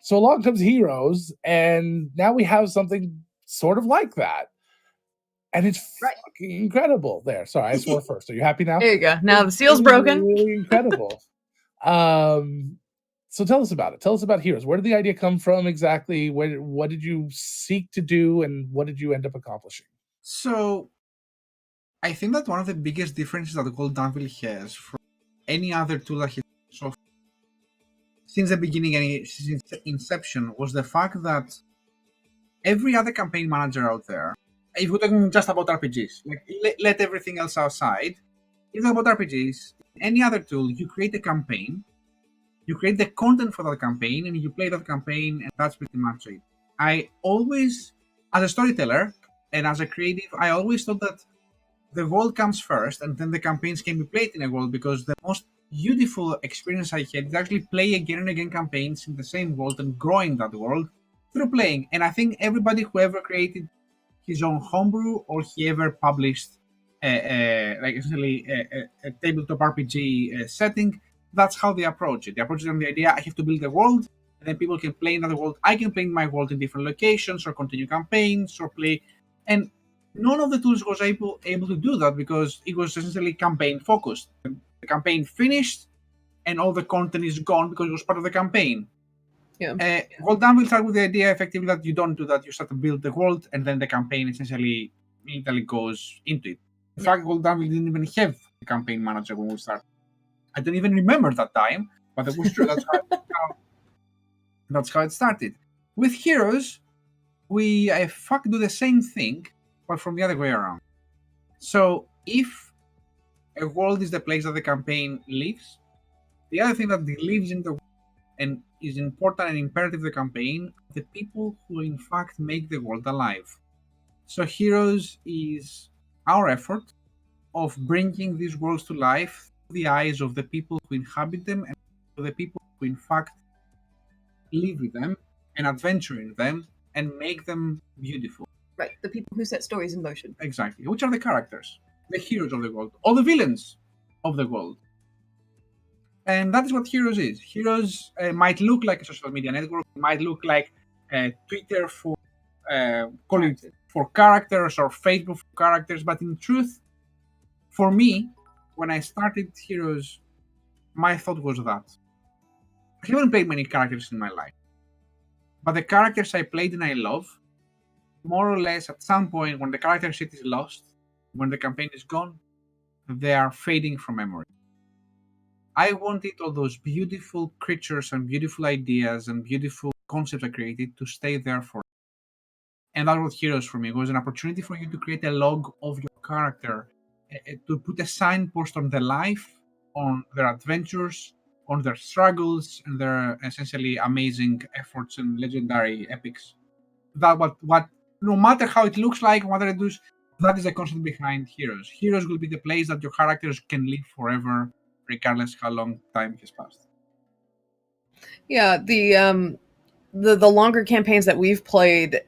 S6: So along comes Heroes, and now we have something sort of like that. And it's fucking incredible. There. Sorry, I swore first. Are you happy now?
S3: There you go. Now the seal's broken.
S6: Really incredible. So tell us about it. Tell us about Heroes. Where did the idea come from exactly? What did you seek to do, and what did you end up accomplishing?
S5: So, I think that one of the biggest differences that World Anvil has from any other tool that has so far, since the beginning and since inception, was the fact that every other campaign manager out there, if we're talking just about RPGs, let everything else outside, if you're about RPGs, any other tool, you create a campaign, you create the content for that campaign, and you play that campaign, and that's pretty much it. I always, as a storyteller, and as a creative, I always thought that the world comes first, and then the campaigns can be played in a world, because the most beautiful experience I had is actually play again and again campaigns in the same world and growing that world through playing. And I think everybody who ever created his own homebrew or he ever published essentially a tabletop RPG setting, that's how they approach it. They approach it on the idea, I have to build a world, and then people can play in that world. I can play in my world in different locations, or continue campaigns, or play. And none of the tools was able to do that because it was essentially campaign focused. The campaign finished and all the content is gone because it was part of the campaign.
S3: Yeah.
S5: World Anvil started with the idea effectively that you don't do that. You start to build the world and then the campaign essentially immediately goes into it. In fact, World Anvil didn't even have a campaign manager when we started. I don't even remember that time, but it was true. That's how it started. With Heroes, we do the same thing, but from the other way around. So if a world is the place that the campaign lives, the other thing that lives in the world and is important and imperative to the campaign, the people who in fact make the world alive. So Heroes is our effort of bringing these worlds to life through the eyes of the people who inhabit them and the people who in fact live with them and adventure in them and make them beautiful.
S4: Right, the people who set stories in motion.
S5: Exactly. Which are the characters, the heroes of the world, or the villains of the world. And that is what Heroes is. Heroes might look like a social media network, might look like Twitter for characters or Facebook for characters, but in truth, for me, when I started Heroes, my thought was that I haven't played many characters in my life, but the characters I played and I love, more or less at some point when the character sheet is lost, when the campaign is gone, they are fading from memory. I wanted all those beautiful creatures and beautiful ideas and beautiful concepts I created to stay there for. And that was Heroes for me. It was an opportunity for you to create a log of your character, to put a signpost on their life, on their adventures, on their struggles, and their essentially amazing efforts and legendary epics. That what no matter how it looks like, what it does, that is the concept behind Heroes. Heroes will be the place that your characters can live forever, regardless how long time has passed.
S3: Yeah, the longer campaigns that we've played,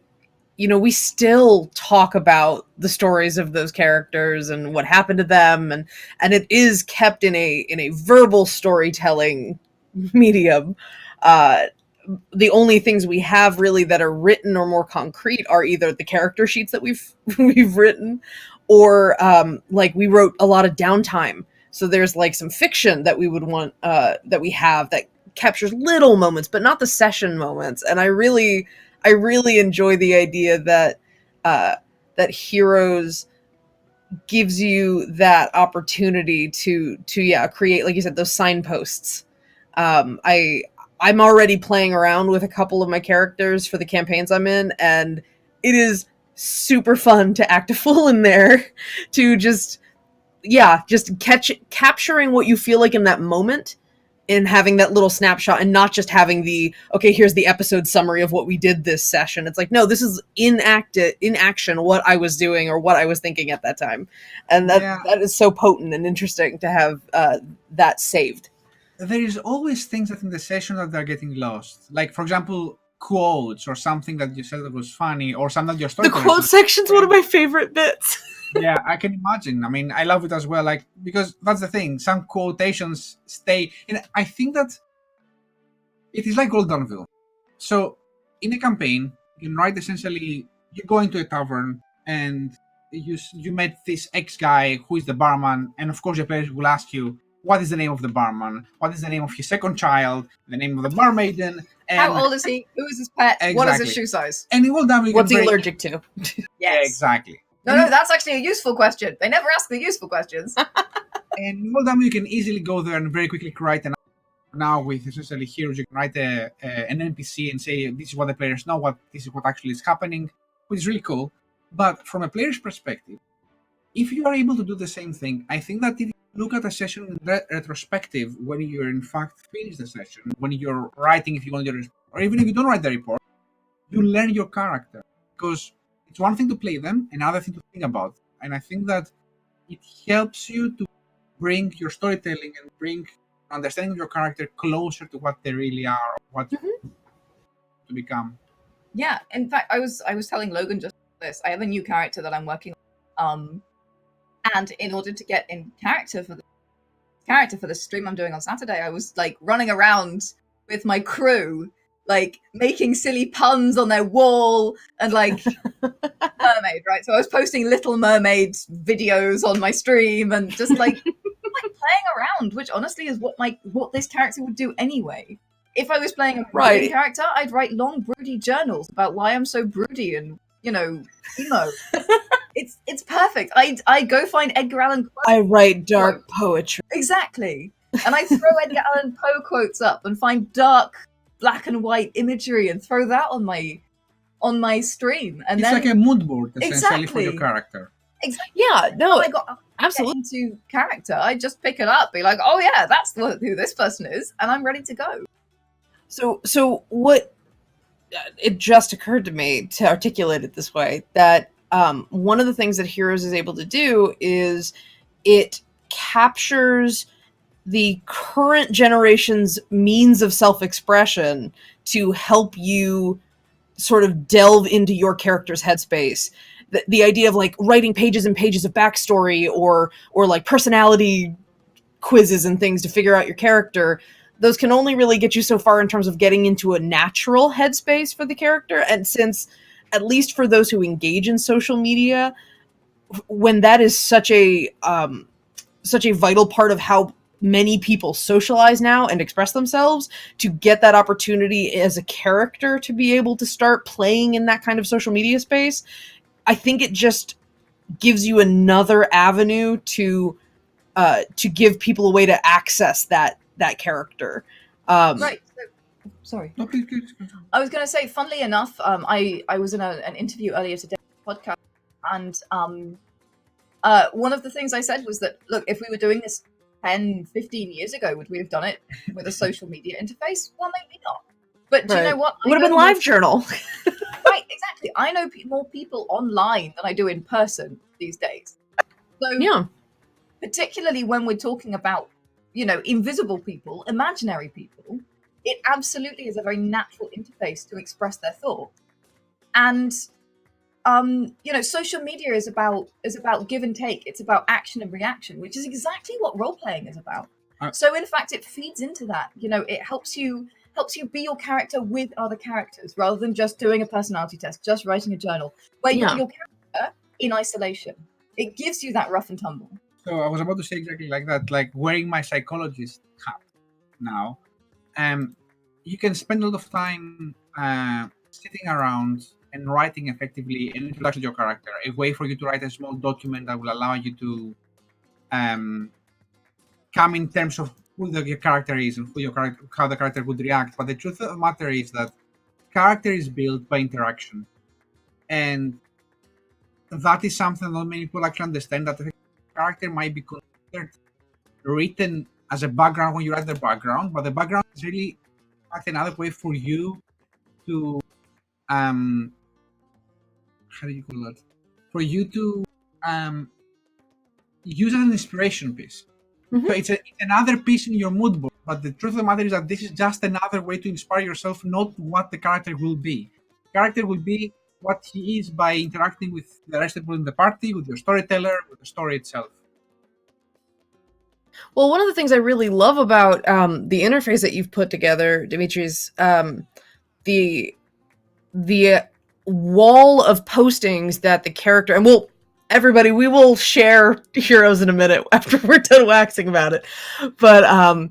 S3: we still talk about the stories of those characters and what happened to them, and it is kept in a verbal storytelling medium. The only things we have really that are written or more concrete are either the character sheets that we've written, or like we wrote a lot of downtime. So there's like some fiction that we would want that we have that captures little moments, but not the session moments. And I really enjoy the idea that that Heroes gives you that opportunity to create, like you said, those signposts. I'm already playing around with a couple of my characters for the campaigns I'm in, and it is super fun to act a fool in there, to just capturing what you feel like in that moment, and having that little snapshot, and not just having here's the episode summary of what we did this session. It's like, no, this is in action what I was doing or what I was thinking at that time. And that is so potent and interesting to have that saved.
S5: There is always things that in the session that are getting lost. Like, for example, quotes or something that you said that was funny, or something that your story.
S3: The quote section's one of my favorite bits.
S5: Yeah, I can imagine. I mean, I love it as well. Like, because that's the thing. Some quotations stay. And I think that it is like old Anvil. So, in a campaign, you write essentially, you go into a tavern and you met this ex guy who is the barman, and of course, your players will ask you, what is the name of the barman? What is the name of his second child? The name of the barmaiden? And
S4: how old is he? Who is his pet?
S5: Exactly.
S4: What is his shoe size?
S5: And in Old Anvil,
S3: what's he allergic to?
S4: Yes.
S5: Yeah, exactly.
S4: No, that's actually a useful question. They never ask the useful questions.
S5: And in Old Anvil, you can easily go there and very quickly write now with essentially Heroes, you can write an NPC and say, this is what the players know, this is what actually is happening, which is really cool. But from a player's perspective, if you are able to do the same thing, I think that if you look at a session in retrospective, when you're in fact finished the session, when you're writing, if you want your, or even if you don't write the report, you learn your character. Because it's one thing to play them, another thing to think about. And I think that it helps you to bring your storytelling and bring understanding of your character closer to what they really are, what to become.
S4: Yeah, in fact, I was telling Logan just this. I have a new character that I'm working on. And in order to get in character for the stream I'm doing on Saturday, I was like running around with my crew, like making silly puns on their wall and like mermaid, right? So I was posting Little Mermaid videos on my stream and just like playing around, which honestly is what this character would do anyway. If I was playing a brooding character, I'd write long broody journals about why I'm so broody and emo. It's perfect. I go find Edgar Allan Poe.
S3: I write dark poetry.
S4: Exactly. and I throw Edgar Allan Poe quotes up and find dark black and white imagery and throw that on my stream. And
S5: it's
S4: then
S5: like a mood board essentially for your
S4: Exactly.
S5: character.
S4: exactly
S3: Yeah, no,
S4: when I got
S3: absolutely.
S4: into character, I just pick it up, be like, oh yeah, that's who this person is, and I'm ready to go.
S3: So what? It just occurred to me to articulate it this way that one of the things that Heroes is able to do is it captures the current generation's means of self-expression to help you sort of delve into your character's headspace. The idea of like writing pages and pages of backstory or like personality quizzes and things to figure out your character, those can only really get you so far in terms of getting into a natural headspace for the character. And since, at least for those who engage in social media, when that is such a vital part of how many people socialize now and express themselves, to get that opportunity as a character to be able to start playing in that kind of social media space, I think it just gives you another avenue to give people a way to access that character.
S4: Right. So, sorry.
S5: No, please.
S4: I was going to say, funnily enough, I was in an interview earlier today on the podcast, and one of the things I said was that, look, if we were doing this 10, 15 years ago, would we have done it with a social media interface? Well, maybe not. But do you know what?
S3: It would have been LiveJournal.
S4: Right, exactly. I know more people online than I do in person these days. So,
S3: Yeah.
S4: particularly when we're talking about, invisible people, imaginary people, it absolutely is a very natural interface to express their thoughts. And social media is about give and take. It's about action and reaction, which is exactly what role playing is about. So in fact, it feeds into that. It helps you be your character with other characters rather than just doing a personality test, just writing a journal, where you're your character in isolation. It gives you that rough and tumble.
S5: So I was about to say exactly like that, like wearing my psychologist hat now. You can spend a lot of time sitting around and writing effectively an introduction to your character, a way for you to write a small document that will allow you to come in terms of who your character is and how the character would react. But the truth of the matter is that character is built by interaction, and that is something that not many people actually understand, that the character might be considered written as a background when you write the background, but the background is really another way for you to how do you call that? For you to use an inspiration piece.
S3: Mm-hmm.
S5: So it's another piece in your mood board. But the truth of the matter is that this is just another way to inspire yourself, not what the character will be. Character will be what he is by interacting with the rest of people in the party, with your storyteller, with the story itself.
S3: Well, one of the things I really love about the interface that you've put together, Dimitri, is the wall of postings that the character, and we will share Heroes in a minute after we're done waxing about it, but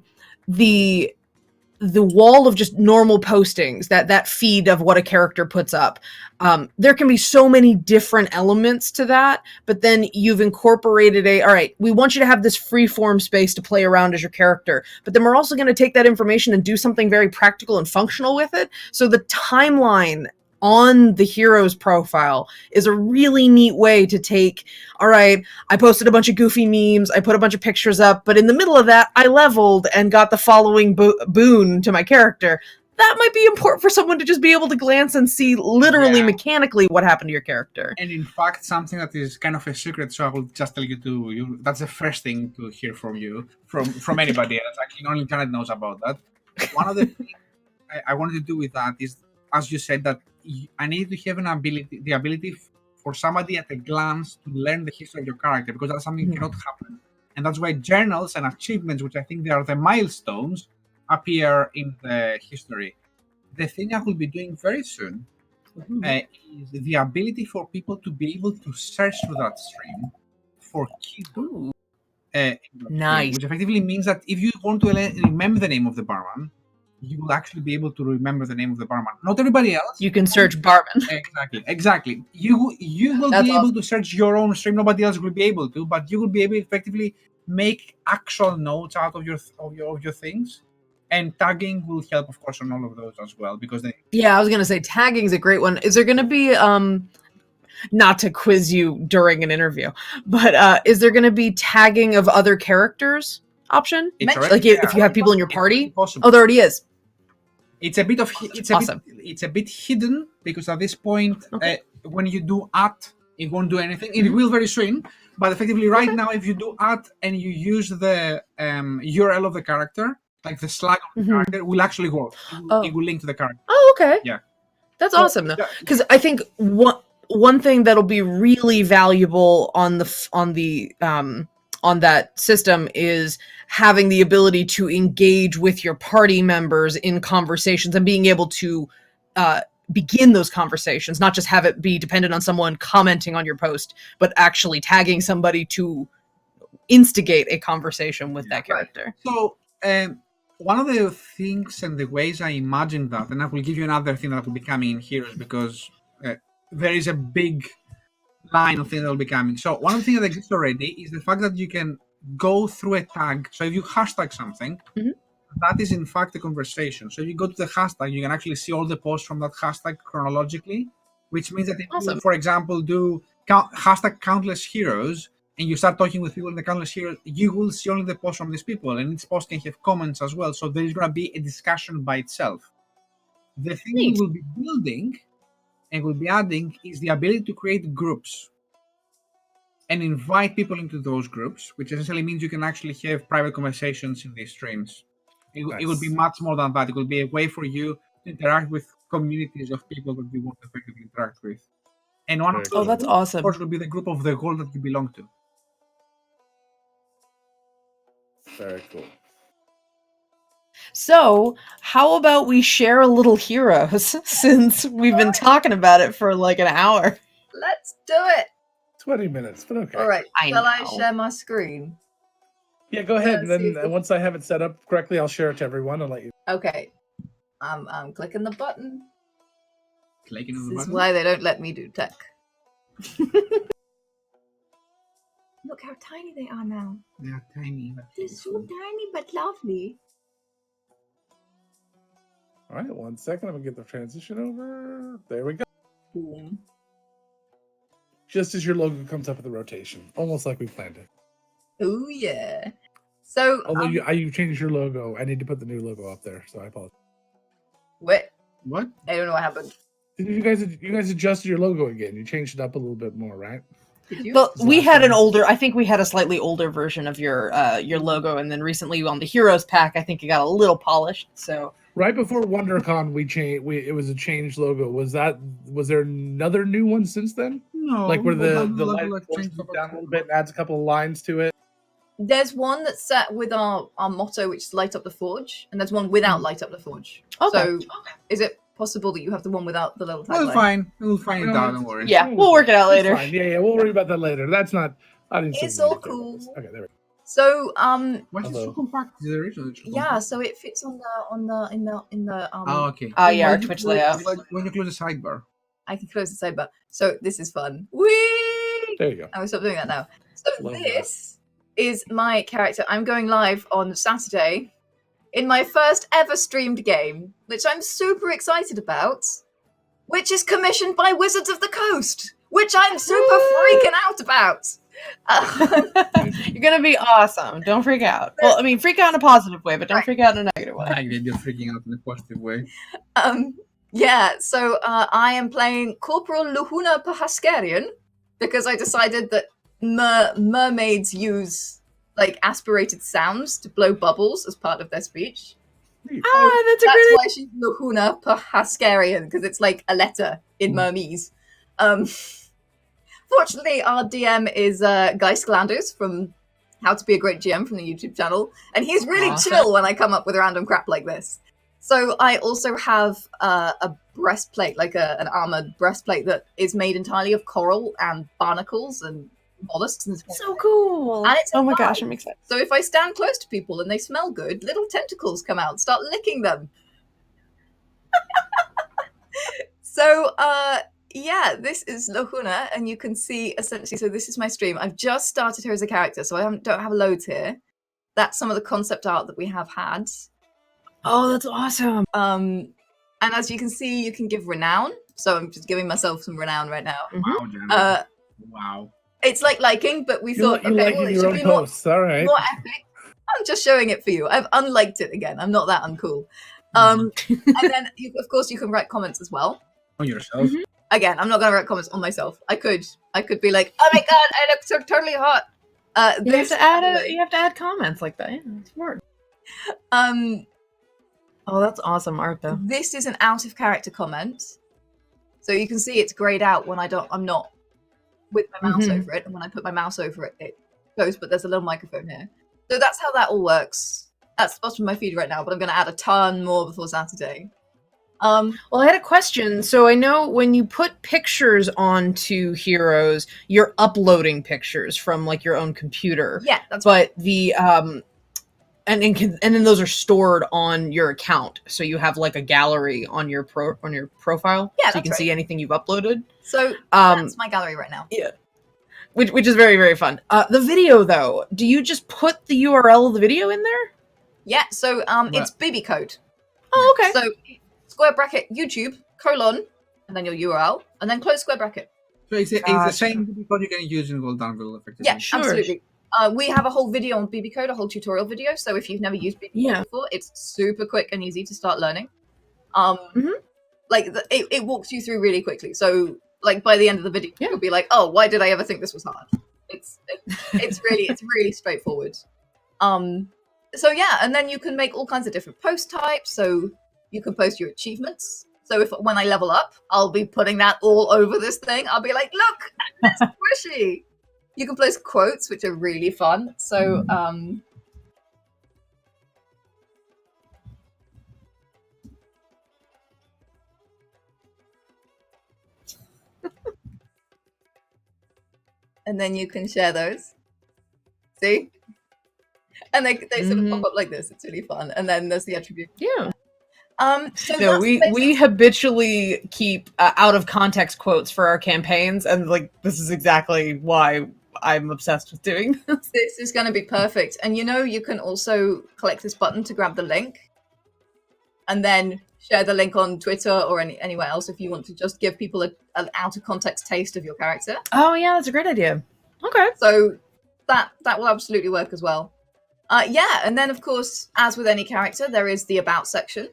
S3: the wall of just normal postings, that feed of what a character puts up, there can be so many different elements to that, but then you've incorporated all right, we want you to have this free form space to play around as your character, but then we're also going to take that information and do something very practical and functional with it. So the timeline on the hero's profile is a really neat way to take, all right, I posted a bunch of goofy memes, I put a bunch of pictures up, but in the middle of that, I leveled and got the following boon to my character. That might be important for someone to just be able to glance and see literally mechanically what happened to your character.
S5: And in fact, something that is kind of a secret, so I will just tell you that's the first thing to hear from you, from anybody else. Actually, only Janet knows about that. One of the things I wanted to do with that is, as you said, that I need to have the ability for somebody at a glance to learn the history of your character, because that's something that cannot happen. And that's why journals and achievements, which I think they are the milestones, appear in the history. The thing I will be doing very soon is the ability for people to be able to search through that stream for keywords.
S3: Nice.
S5: Which effectively means that if you want to remember the name of the barman, you will actually be able to remember the name of the barman. Not everybody else.
S3: You can search barman.
S5: Exactly. You will be able to search your own stream. Nobody else will be able to, but you will be able effectively make actual notes out of your things, and tagging will help, of course, on all of those as well, because they
S3: Yeah, I was gonna say tagging is a great one. Is there gonna be not to quiz you during an interview, but is there gonna be tagging of other characters option?
S5: it's
S3: Like
S5: already
S3: if you have people in your party?
S5: possible.
S3: Oh, there already is.
S5: It's a bit of
S3: Awesome.
S5: it's a bit hidden, because at this point,
S3: Okay.
S5: when you do @ it won't do anything. It will very soon, but effectively right now, if you do @ and you use the URL of the character, like the Slack of the character, it will actually work. It will link to the character.
S3: Oh, okay.
S5: Yeah.
S3: That's
S5: So,
S3: awesome though,
S5: yeah.
S3: because I think one thing that'll be really valuable on that system is having the ability to engage with your party members in conversations and being able to begin those conversations, not just have it be dependent on someone commenting on your post, but actually tagging somebody to instigate a conversation with that character.
S5: So one of the things and the ways I imagine that, and I will give you another thing that will be coming in here, is because there is a big line of things that will be coming. So one of the things that exists already is the fact that you can go through a tag. So if you hashtag something, that is in fact a conversation. So if you go to the hashtag, you can actually see all the posts from that hashtag chronologically, which means that if you, for example, do hashtag countless heroes, and you start talking with people in the countless heroes, you will see only the posts from these people, and each post can have comments as well. So there is going to be a discussion by itself. The thing we will be building and will be adding is the ability to create groups and invite people into those groups, which essentially means you can actually have private conversations in these streams. It will be much more than that. It will be a way for you to interact with communities of people that you want to effectively interact with. And one of those,
S3: that's awesome.
S5: of course, will be the group of the goal that you belong to.
S6: Very cool.
S3: So, how about we share a little heroes since we've been talking about it for like an hour?
S4: Let's do it.
S6: 20 minutes, but okay.
S4: All right.
S3: I
S4: Shall I
S3: know.
S4: share my screen?
S6: Yeah, go ahead, and
S4: Let's see
S6: then
S4: if-
S6: once I have it set up correctly, I'll share it to everyone and let you.
S4: Okay. I'm clicking the button.
S5: Clicking on the
S4: This is
S5: button.
S4: why they don't let me do tech. Look how tiny they are now.
S5: They are tiny. But
S4: They're so tiny but lovely.
S6: All right, 1 second. I'm gonna get the transition over. There we go.
S4: Boom.
S6: Just as your logo comes up with the rotation, almost like we planned it.
S4: Oh yeah. So
S6: Although you changed your logo, I need to put the new logo up there, so I apologize.
S4: wait,
S5: What?
S4: I don't know what happened.
S6: Did you guys adjusted your logo again? You changed it up a little bit more, right?
S4: Did you?
S3: But we
S6: last
S3: had an
S6: time.
S3: older. I think we had a slightly older version of your logo, and then recently on the Heroes pack, I think it got a little polished. So
S6: Right before WonderCon, it was a changed logo. Was there another new one since then?
S5: No.
S6: Like where
S5: we'll
S6: the
S5: have
S6: light
S5: like
S6: goes
S5: change the
S6: down a little bit and adds a couple of lines to it.
S4: There's one that's set with our motto, which is Light Up the Forge, and there's one without Light Up the Forge.
S3: Okay.
S4: So is it possible that you have the one without the little
S5: We'll
S4: tagline?
S5: find it out. Don't worry.
S3: yeah, we'll work it out
S6: It's
S3: later.
S6: fine. Yeah, we'll worry about that later. That's not. I didn't.
S4: It's
S6: see the
S4: all
S6: need to
S4: cool.
S6: this. Okay, there we go.
S4: So
S5: Why is it so
S6: Hello.
S5: compact? Is it original?
S4: yeah, so it fits on the
S5: Oh, okay.
S3: Oh, yeah, our
S5: When you
S3: Twitch
S5: close-
S3: layout.
S5: like when you close the sidebar.
S4: I can close the sidebar. So this is fun. Whee!
S6: There you go.
S4: I will stop doing that now. So
S6: Love that.
S4: this is my character. I'm going live on Saturday in my first ever streamed game, which I'm super excited about, which is commissioned by Wizards of the Coast, which I'm super freaking out about.
S3: You're gonna be awesome. Don't freak out. Well, I mean, freak out in a positive way, but don't
S4: Right.
S3: freak out in a negative way.
S5: I like that you're freaking out in a positive way.
S4: Yeah, so I am playing Corporal Luhuna Pahaskarian because I decided that mermaids use like aspirated sounds to blow bubbles as part of their speech.
S3: Ah, that's a
S4: That's
S3: great.
S4: why she's Luhuna Pahaskarian, because it's like a letter in Mermese. Fortunately, our DM is Guy Sklanders from How to Be a Great GM from the YouTube channel, and he's really
S3: Awesome.
S4: chill when I come up with random crap like this. So I also have a breastplate, like an armored breastplate that is made entirely of coral and barnacles and mollusks. And
S3: So cool.
S4: And it's
S3: Oh my
S4: alive.
S3: gosh, I'm excited.
S4: So if I stand close to people and they smell good, little tentacles come out and start licking them. So yeah, this is Lohuna, and you can see essentially. So this is my stream. I've just started her as a character, so don't have loads here. That's some of the concept art that we have had.
S3: Oh, that's awesome.
S4: And as you can see, you can give renown. So I'm just giving myself some renown right now.
S5: Wow, Jenna. Wow.
S4: It's like liking, but we thought,
S6: you
S4: okay,
S6: like
S4: well, it
S6: your
S4: should
S6: own
S4: be more
S6: posts, all right.
S4: epic. I'm just showing it for you. I've unliked it again. I'm not that uncool. And then, of course, you can write comments as well.
S5: On yourself.
S4: Again, I'm not going to write comments on myself. I could be like, oh my god, I look so totally hot.
S3: You have to add comments like that. Yeah, it's smart. Oh, that's awesome art, though.
S4: This is an out of character comment, so you can see it's grayed out when I'm not with my mouse over it, and when I put my mouse over it, it goes. But there's a little microphone here, so that's how that all works. That's the bottom of my feed right now, but I'm going to add a ton more before Saturday.
S3: Well, I had a question. So I know when you put pictures onto Heroes, you're uploading pictures from like your own computer.
S4: Yeah, that's
S3: but the and then those are stored on your account, so you have like a gallery on your profile.
S4: Yeah,
S3: so you can see anything you've uploaded.
S4: So that's my gallery right now.
S3: Yeah, which is very, very fun. The video though, do you just put the URL of the video in there?
S4: Yeah, so it's BB code.
S3: Oh, okay.
S4: So square bracket YouTube : and then your URL, and then close square bracket.
S5: So it's the same code you can use in Gold Anvil, effectively.
S4: Yeah, sure. Absolutely. We have a whole video on BB code, a whole tutorial video. So if you've never used BB code before, it's super quick and easy to start learning. Like it walks you through really quickly. So like by the end of the video, you'll be like, oh, why did I ever think this was hard? It's really straightforward. So yeah, and then you can make all kinds of different post types. So you can post your achievements. So when I level up, I'll be putting that all over this thing. I'll be like, look, it's squishy. You can post quotes, which are really fun. So and then you can share those. See? And they sort of pop up like this. It's really fun. And then there's the attribute.
S3: Yeah.
S4: So
S3: no, we habitually keep out of context quotes for our campaigns, and like this is exactly why I'm obsessed with doing this.
S4: This is going to be perfect. And you can also click this button to grab the link, and then share the link on Twitter or anywhere else if you want to just give people an out of context taste of your character.
S3: Oh yeah, that's a great idea. Okay.
S4: So that will absolutely work as well. Yeah, and then of course, as with any character, there is the about section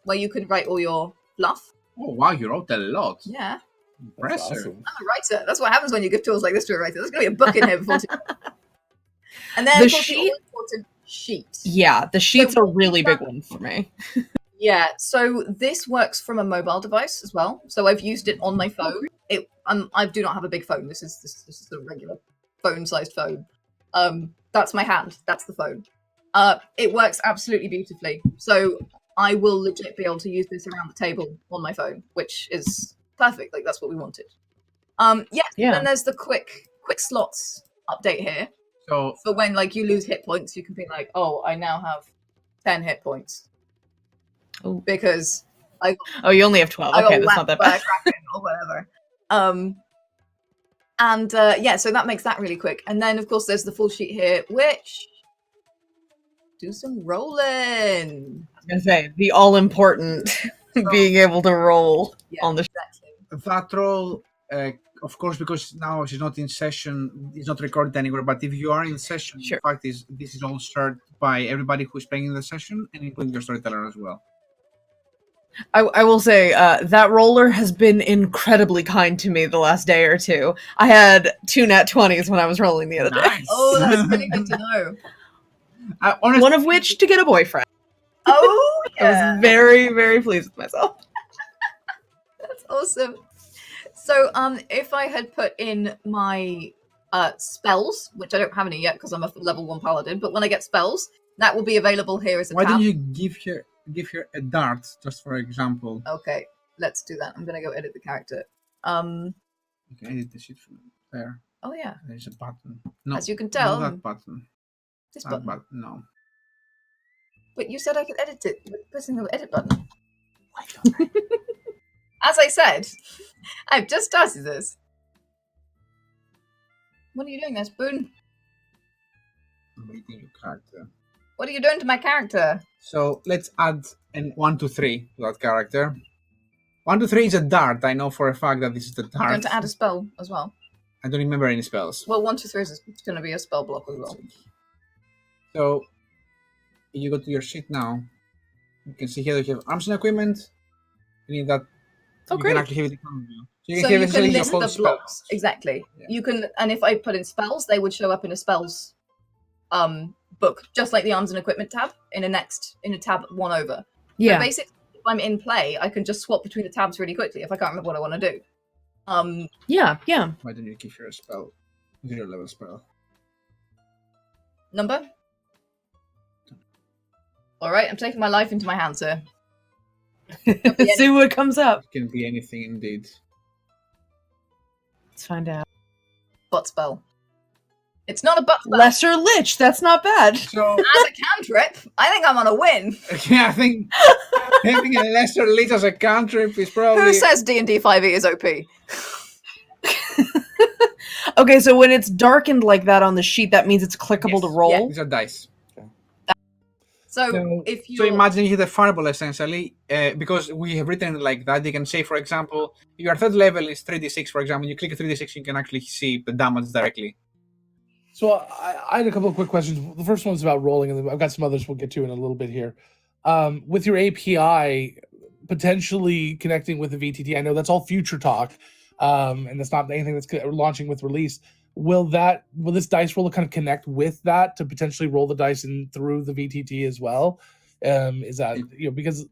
S4: where you can write all your fluff.
S5: Oh wow, you wrote a lot.
S4: Yeah.
S5: Impressive.
S6: Awesome.
S4: I'm a writer. That's what happens when you give tools like this to a writer. There's going to be a book in here before. And then
S3: the
S4: of course,
S3: sheet.
S4: the all-important sheet.
S3: Yeah, the sheets are a really big one for me.
S4: Yeah, so this works from a mobile device as well. So I've used it on my phone. I do not have a big phone. This is a regular phone-sized phone. That's my hand. That's the phone. It works absolutely beautifully. So I will legit be able to use this around the table on my phone, which is perfect. Like that's what we wanted. Yeah. And then there's the quick slots update here.
S5: So
S4: for when like you lose hit points, you can be like, oh, I now have 10 hit points.
S3: Oh.
S4: Because
S3: you only have 12. Okay, that's not that bad.
S4: Or whatever. So that makes that really quick. And then of course there's the full sheet here, which do some rolling.
S3: I was gonna say the all important being able to roll on the
S4: exactly.
S5: That roll, of course, because now she's not in session, it's not recorded anywhere. But if you are in session,
S3: Sure.
S5: the fact is this is all shared by everybody who's playing in the session, and including your storyteller as well.
S3: I will say that roller has been incredibly kind to me the last day or two. I had 2 nat 20s when I was rolling the other day.
S5: Nice.
S4: Oh, that's really good to know.
S5: Honestly,
S3: One of which to get a boyfriend.
S4: Oh, yeah.
S3: I was very, very pleased with myself.
S4: That's awesome. So, if I had put in my spells, which I don't have any yet because I'm a level 1 paladin, but when I get spells, that will be available here as a
S5: why
S4: tab.
S5: don't you give her a dart, just for example?
S4: Okay, let's do that. I'm gonna go edit the character.
S5: You can edit the shit from there.
S4: Oh yeah.
S5: There's a button. No,
S4: As you can tell,
S5: not that button.
S4: this
S5: That
S4: button.
S5: no.
S4: But you said I could edit it with pressing the edit button. As I said, I've just started this. What are you doing there, Spoon?
S5: I'm reading your character.
S4: What are you doing to my character?
S5: So let's add an 1 to 3 to that character. 1 to 3 is a dart. I know for a fact that this is the
S4: I'm
S5: dart.
S4: going to add a spell as well.
S5: I don't remember any spells.
S4: Well, 1, 2, 3 is going to be a spell block as well.
S5: So you go to your sheet now. You can see here that you have arms and equipment. Meaning that
S3: Oh,
S5: you
S3: great.
S5: can actually have it in front of you.
S4: So
S5: have
S4: you can
S5: essentially your
S4: list
S5: whole
S4: the
S5: spell
S4: blocks.
S5: box.
S4: Exactly.
S5: Yeah.
S4: You can, and if I put in spells, they would show up in a spells book, just like the arms and equipment tab in a tab one over.
S3: Yeah.
S4: But basically, if I'm in play, I can just swap between the tabs really quickly if I can't remember what I want to do.
S3: Yeah.
S5: Why don't you give her a spell? 0 level spell.
S4: Number? Alright, I'm taking my life into my hands here.
S3: See what comes up.
S5: It can be anything indeed.
S3: Let's find out.
S4: Butt spell. It's not a butt spell.
S3: Lesser Lich. That's not bad.
S5: So
S4: As a cantrip, I think I'm on a win.
S5: yeah, I think having a lesser lich as a cantrip is probably.
S4: Who says D&D 5e is OP?
S3: Okay, so when it's darkened like that on the sheet, that means it's clickable to
S5: Yes.
S3: roll.
S4: Yeah.
S5: These are dice.
S4: So
S6: No.
S4: if you
S5: So imagine you hit a fireball essentially, because we have written it like that. You can say, for example, your third level is 3d6. For example, you click a 3d6, you can actually see the damage directly.
S6: So I had a couple of quick questions. The first one's about rolling, and then I've got some others we'll get to in a little bit here. With your API potentially connecting with the VTT, I know that's all future talk, and that's not anything that's launching with release. Will this dice roller kind of connect with that to potentially roll the dice in through the VTT as well? Is that because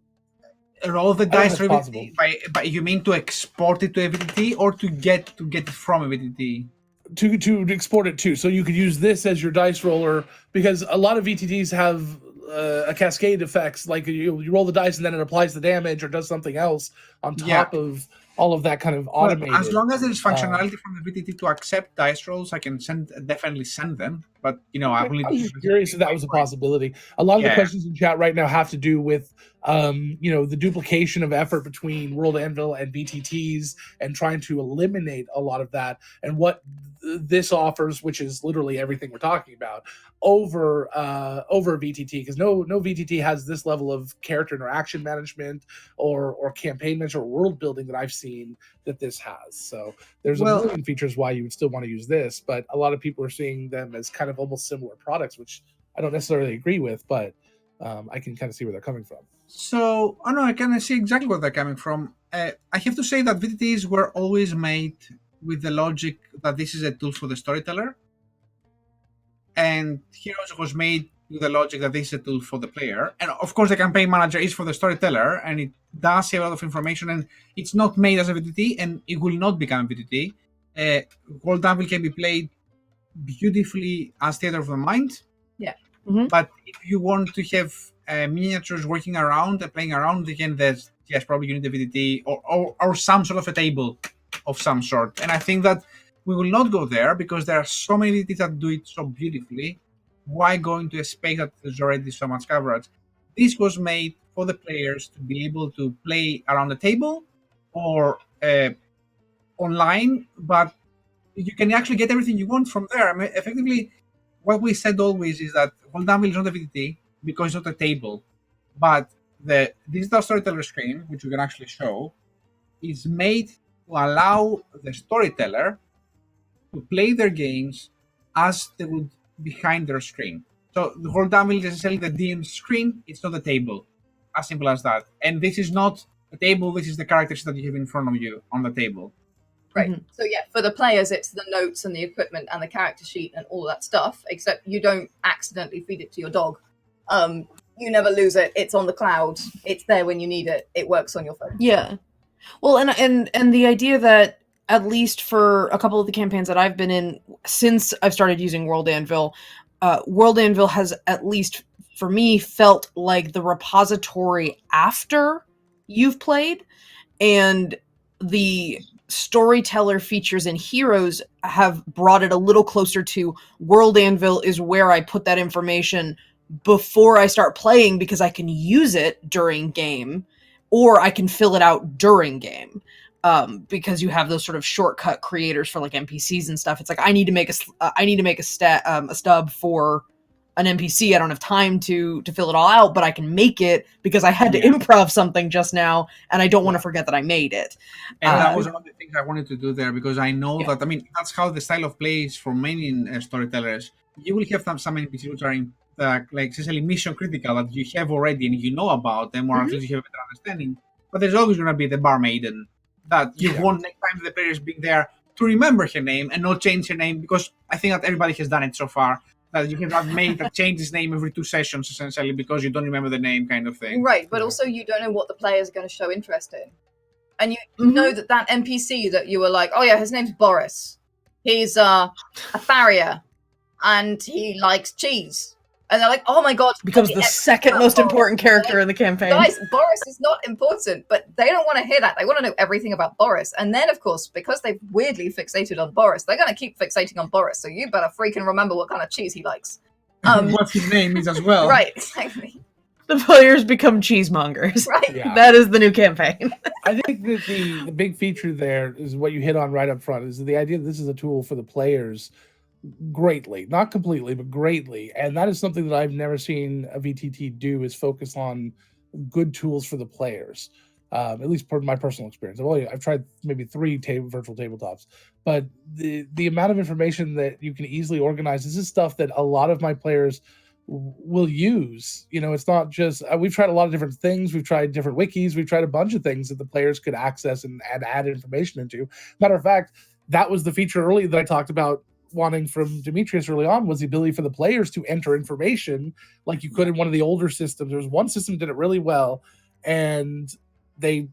S5: Roll the
S6: I don't know
S5: dice
S6: if
S5: for
S6: it's
S5: VTT. By you mean to export it to a VTT or to get it from a VTT?
S6: to export it too, so you could use this as your dice roller, because a lot of VTTs have a cascade effects, like you roll the dice and then it applies the damage or does something else on top of all of that kind of automated.
S5: As long as there is functionality from the VTT to accept dice rolls, I can definitely send them. But I will need
S6: I was
S5: to
S6: just curious if that was a possibility. A lot of the questions in chat right now have to do with the duplication of effort between World Anvil and VTTs and trying to eliminate a lot of that, and what this offers, which is literally everything we're talking about, over VTT, because no VTT has this level of character interaction management or campaign management or world building that I've seen that this has. So there's a million features why you would still want to use this, but a lot of people are seeing them as kind of almost similar products, which I don't necessarily agree with, but I can kind of see where they're coming from.
S5: So, I can see exactly where they're coming from. I have to say that VTTs were always made with the logic that this is a tool for the storyteller, and Heroes was made with the logic that this is a tool for the player. And of course, the campaign manager is for the storyteller, and it does have a lot of information, and it's not made as a VTT, and it will not become a VTT. World Anvil can be played beautifully as theater of the mind.
S4: Yeah.
S3: Mm-hmm.
S5: But if you want to have miniatures working around and playing around, again, probably you need a VTT or some sort of a table of some sort. And I think that we will not go there because there are so many VTTs that do it so beautifully. Why going to a space that there's already so much coverage? This was made for the players to be able to play around the table or online, but you can actually get everything you want from there. I mean, effectively, what we said always is that World Anvil is not a VTT because it's not a table, but the digital storyteller screen, which we can actually show, is made to allow the storyteller to play their games as they would behind their screen. So the World Anvil is essentially the DM's screen, it's not a table. As simple as that. And this is not a table, this is the characters that you have in front of you on the table.
S4: Right.
S3: Mhm.
S4: So yeah, for the players, it's the notes and the equipment and the character sheet and all that stuff, except you don't accidentally feed it to your dog. You never lose it. It's on the cloud. It's there when you need it. It works on your phone.
S3: Yeah. Well, and the idea that, at least for a couple of the campaigns that I've been in since I've started using World Anvil has, at least for me, felt like the repository after you've played, and the storyteller features in Heroes have brought it a little closer to World Anvil is where I put that information before I start playing because I can use it during game. or I can fill it out during game. Because you have those sort of shortcut creators for like NPCs and stuff. It's like I need to make a stub for an NPC. I don't have time to fill it all out, but I can make it because I had to improv something just now, and I don't want to forget that I made it.
S5: And that was one of the things I wanted to do there, because I know that, I mean, that's how the style of play is for many storytellers. You will have some NPCs which are like essentially mission critical that you have already and you know about them, or at least you have a better understanding. But there's always going to be the barmaiden that you want next time the players being there to remember her name and not change her name, because I think that everybody has done it so far. That you have that maid that changes name every 2 sessions, essentially, because you don't remember the name, kind of thing.
S4: Right, but also you don't know what the players are going to show interest in. And you know that NPC that you were like, oh yeah, his name's Boris. He's a farrier, and he likes cheese. And they're like, oh my god.
S3: Becomes the second most important character in the campaign.
S4: Guys, Boris is not important, but they don't want to hear that. They want to know everything about Boris. And then, of course, because they've weirdly fixated on Boris, they're going to keep fixating on Boris. So you better freaking remember what kind of cheese he likes.
S5: What his name is as well.
S4: Right, exactly.
S3: The players become cheesemongers.
S4: Right.
S6: Yeah.
S3: That is the new campaign.
S6: I think that the big feature there is what you hit on right up front, is the idea that this is a tool for the players greatly, not completely, but greatly. And that is something that I've never seen a VTT do, is focus on good tools for the players. At least per my personal experience. I've tried maybe 3 virtual tabletops, but the amount of information that you can easily organize, this is stuff that a lot of my players will use. You know, it's not just, we've tried a lot of different things. We've tried different wikis. We've tried a bunch of things that the players could access and add information into. Matter of fact, that was the feature early that I talked about wanting from Demetrius early on, was the ability for the players to enter information like you could in one of the older systems. There was one system that did it really well, and they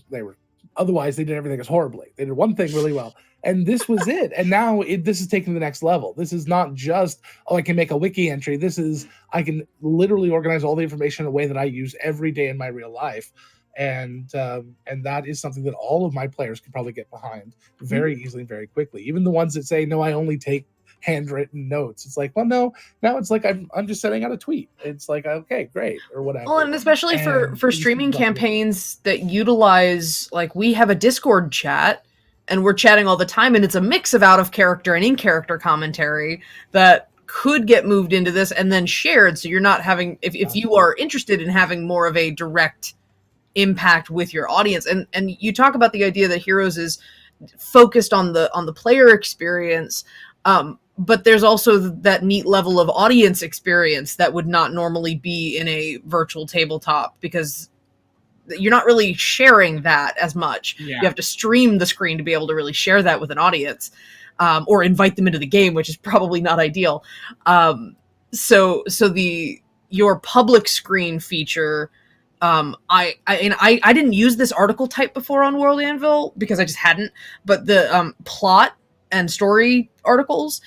S6: were, otherwise they did everything as horribly. They did one thing really well, and this was it. And now this is taken to the next level. This is not just, oh, I can make a wiki entry. This is, I can literally organize all the information in a way that I use every day in my real life. And that is something that all of my players can probably get behind very easily, very quickly. Even the ones that say, no, I only take handwritten notes. It's like, well, no, now it's like I'm just sending out a tweet. It's like, okay, great, or whatever.
S3: Well, and especially for streaming campaigns that utilize, like, we have a Discord chat and we're chatting all the time, and it's a mix of out of character and in character commentary that could get moved into this and then shared. So you're not having, if you are interested in having more of a direct impact with your audience, and you talk about the idea that Heroes is focused on the player experience, but there's also that neat level of audience experience that would not normally be in a virtual tabletop, because you're not really sharing that as much. You have to stream the screen to be able to really share that with an audience, or invite them into the game, which is probably not ideal. So your public screen feature, I didn't use this article type before on World Anvil because I just hadn't, but the plot and story articles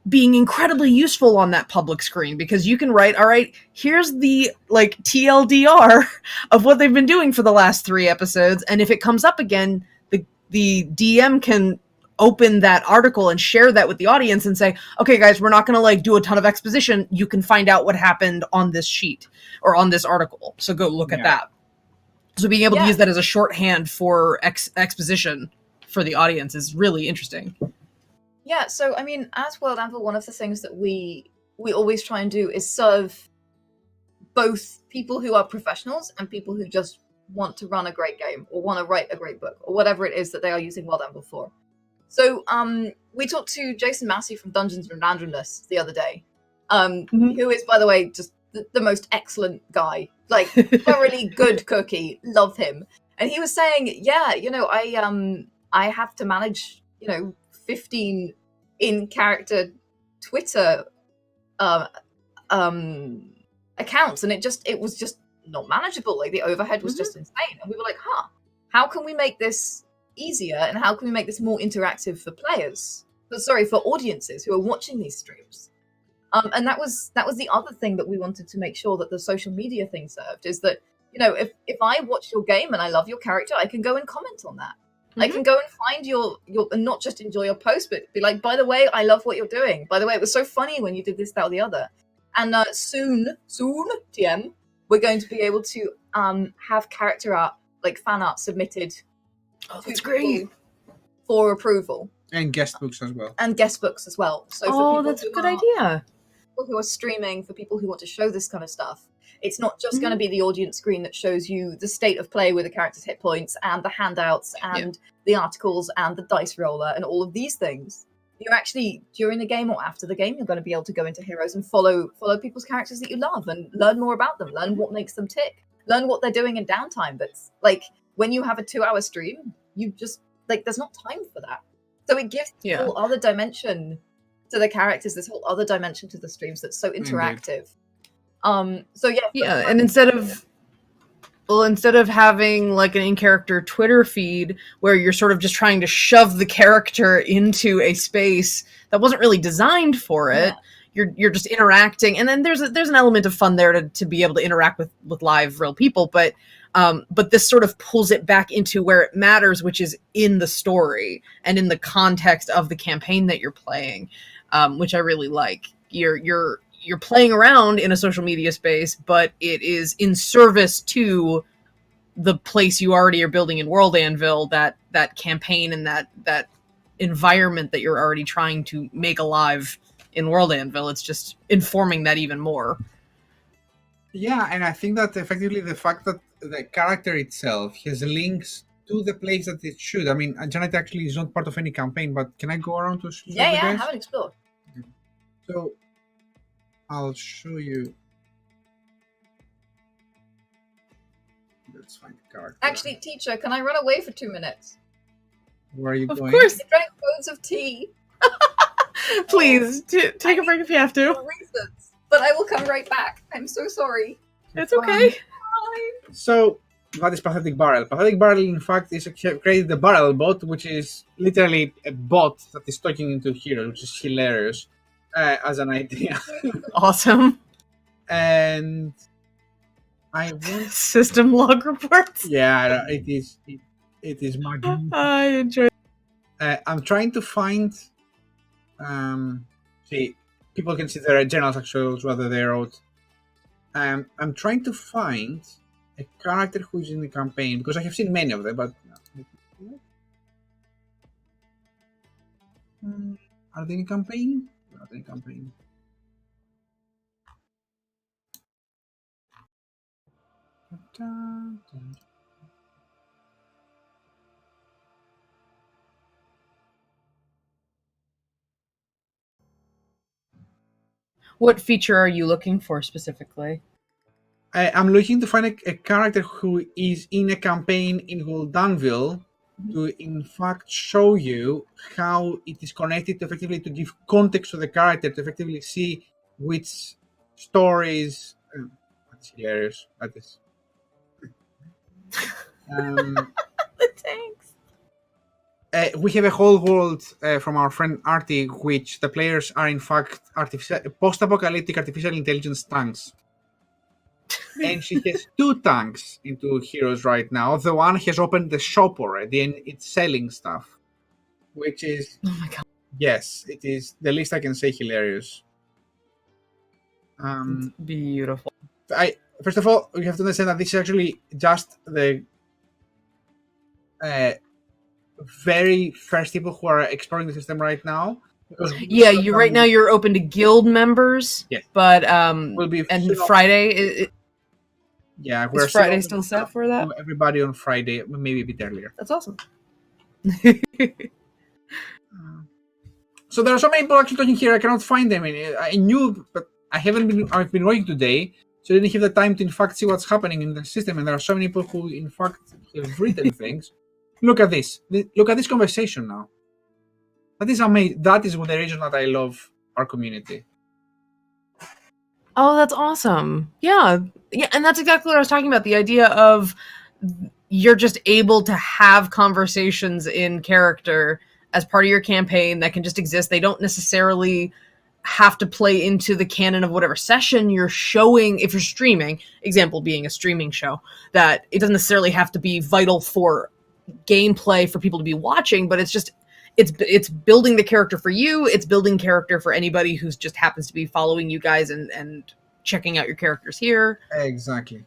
S3: being incredibly useful on that public screen, because you can write, all right, here's the like TLDR of what they've been doing for the last 3 episodes, and if it comes up again, the DM can open that article and share that with the audience and say, okay guys, we're not going to like do a ton of exposition, you can find out what happened on this sheet or on this article, so go look at that. So being able to use that as a shorthand for exposition for the audience is really interesting.
S4: Yeah, so I mean, as World Anvil, one of the things that we always try and do is serve both people who are professionals and people who just want to run a great game or want to write a great book or whatever it is that they are using World Anvil for. So we talked to Jason Massey from Dungeons and Randomness the other day, who is, by the way, just the most excellent guy, like thoroughly good cookie, love him. And he was saying, yeah, you know, I have to manage, 15 in-character Twitter accounts, and it was just not manageable. Like the overhead was just insane. And we were like, how can we make this easier, and how can we make this more interactive for players? For audiences who are watching these streams. And that was the other thing that we wanted to make sure that the social media thing served, is that, if I watch your game and I love your character, I can go and comment on that. I can go and find your and not just enjoy your post, but be like, by the way, I love what you're doing. By the way, it was so funny when you did this, that, or the other. And soon, TM, we're going to be able to have character art like fan art submitted
S3: Oh,
S4: to
S3: that's
S4: people
S3: great.
S4: for approval,
S5: And guest books as well.
S4: and guest books as well. So for
S3: Oh,
S4: people
S3: that's a
S4: who
S3: good
S4: are-
S3: idea.
S4: people who are streaming, for people who want to show this kind of stuff, it's not just
S3: Mm-hmm.
S4: going to be the audience screen that shows you the state of play with the character's hit points and the handouts and the articles and the dice roller and all of these things. You're actually, during the game or after the game, you're going to be able to go into Heroes and follow people's characters that you love and learn more about them, learn what makes them tick, learn what they're doing in downtime. That's like when you have a 2-hour stream, you just like there's not time for that. So it gives this whole other dimension to the characters, this whole other dimension to the streams that's so interactive. So
S3: Yeah, and instead of having like an in-character Twitter feed where you're sort of just trying to shove the character into a space that wasn't really designed for it, you're just interacting, and then there's an element of fun there to be able to interact with live real people, but this sort of pulls it back into where it matters, which is in the story and in the context of the campaign that you're playing, which I really like. You're playing around in a social media space, but it is in service to the place you already are building in World Anvil, that campaign and that environment that you're already trying to make alive in World Anvil. It's just informing that even more.
S5: Yeah, and I think that effectively the fact that the character itself has links to the place that it should. I mean, Janet actually is not part of any campaign, but can I go around to show
S4: yeah,
S5: you
S4: I
S5: guys?
S4: haven't explored.
S5: So I'll show you. Let's find the character.
S4: Actually, teacher, can I run away for 2 minutes?
S5: Where are you
S3: Of
S5: going?
S3: course.
S4: I drank loads of tea
S3: Please take a break if you have to.
S4: for reasons, but I will come right back. I'm so sorry.
S3: It's okay.
S4: Bye.
S5: So that is Pathetic Barrel. Pathetic Barrel, in fact, is created the Barrel bot, which is literally a bot that is talking into Heroes, which is hilarious as an idea.
S3: Awesome.
S5: And I want,
S3: System log reports.
S5: yeah, it is magic.
S3: I enjoy.
S5: I'm trying to find. See, people can see their journals actually, whether they wrote. I'm trying to find a character who is in the campaign because I have seen many of them, but are they in campaign? Not in campaign.
S3: What feature are you looking for specifically?
S5: I'm looking to find a character who is in a campaign in World Anvil to, in fact, show you how it is connected to effectively to give context to the character, to effectively see which stories. That's hilarious. That is.
S3: Thanks.
S5: We have a whole world from our friend Artie, which the players are in fact post-apocalyptic artificial intelligence tanks. And she has 2 tanks into Heroes right now. The one has opened the shop already and it's selling stuff, which is,
S3: Oh my god.
S5: yes, it is the least I can say hilarious.
S3: Beautiful.
S5: First of all, you have to understand that this is actually just the very first people who are exploring the system right now. Because
S3: Yeah, you right now you're open to guild members.
S5: Yes.
S3: But
S5: Will be
S3: and
S5: soon off- Friday
S3: is Friday still set for that?
S5: Everybody on Friday, maybe a bit earlier.
S3: That's awesome.
S5: So there are so many people actually talking here. I cannot find them. I knew, but I've been working today, so I didn't have the time to in fact see what's happening in the system. And there are so many people who in fact have written things. Look at this. Look at this conversation now. That is amazing. That is the reason that I love our community.
S3: Oh, that's awesome. Yeah, and that's exactly what I was talking about. The idea of you're just able to have conversations in character as part of your campaign that can just exist. They don't necessarily have to play into the canon of whatever session you're showing. If you're streaming, example being a streaming show, that it doesn't necessarily have to be vital for gameplay for people to be watching, but it's building the character for you. It's building character for anybody who's just happens to be following you guys and checking out your characters here.
S5: Exactly.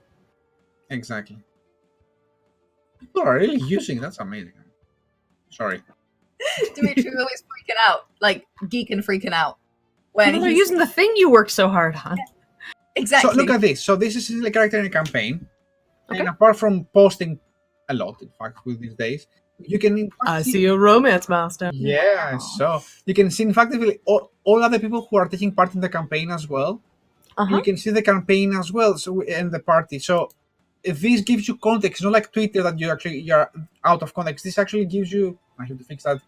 S5: People are really using that's amazing. Sorry.
S4: Dimitri was always freaking out, like geeking freaking out. When
S3: People are
S4: he's
S3: using the thing you worked so hard on.
S4: exactly.
S5: So look at this. So this is a character in a campaign.
S3: Okay.
S5: And apart from posting a lot, in fact, with these days, you can in fact
S3: I see a romance milestone.
S5: Yeah, so you can see in fact all other people who are taking part in the campaign as well.
S3: Uh-huh.
S5: You can see the campaign as well, so and the party. So if this gives you context, not like Twitter that you're out of context. This actually gives you. I have to fix that.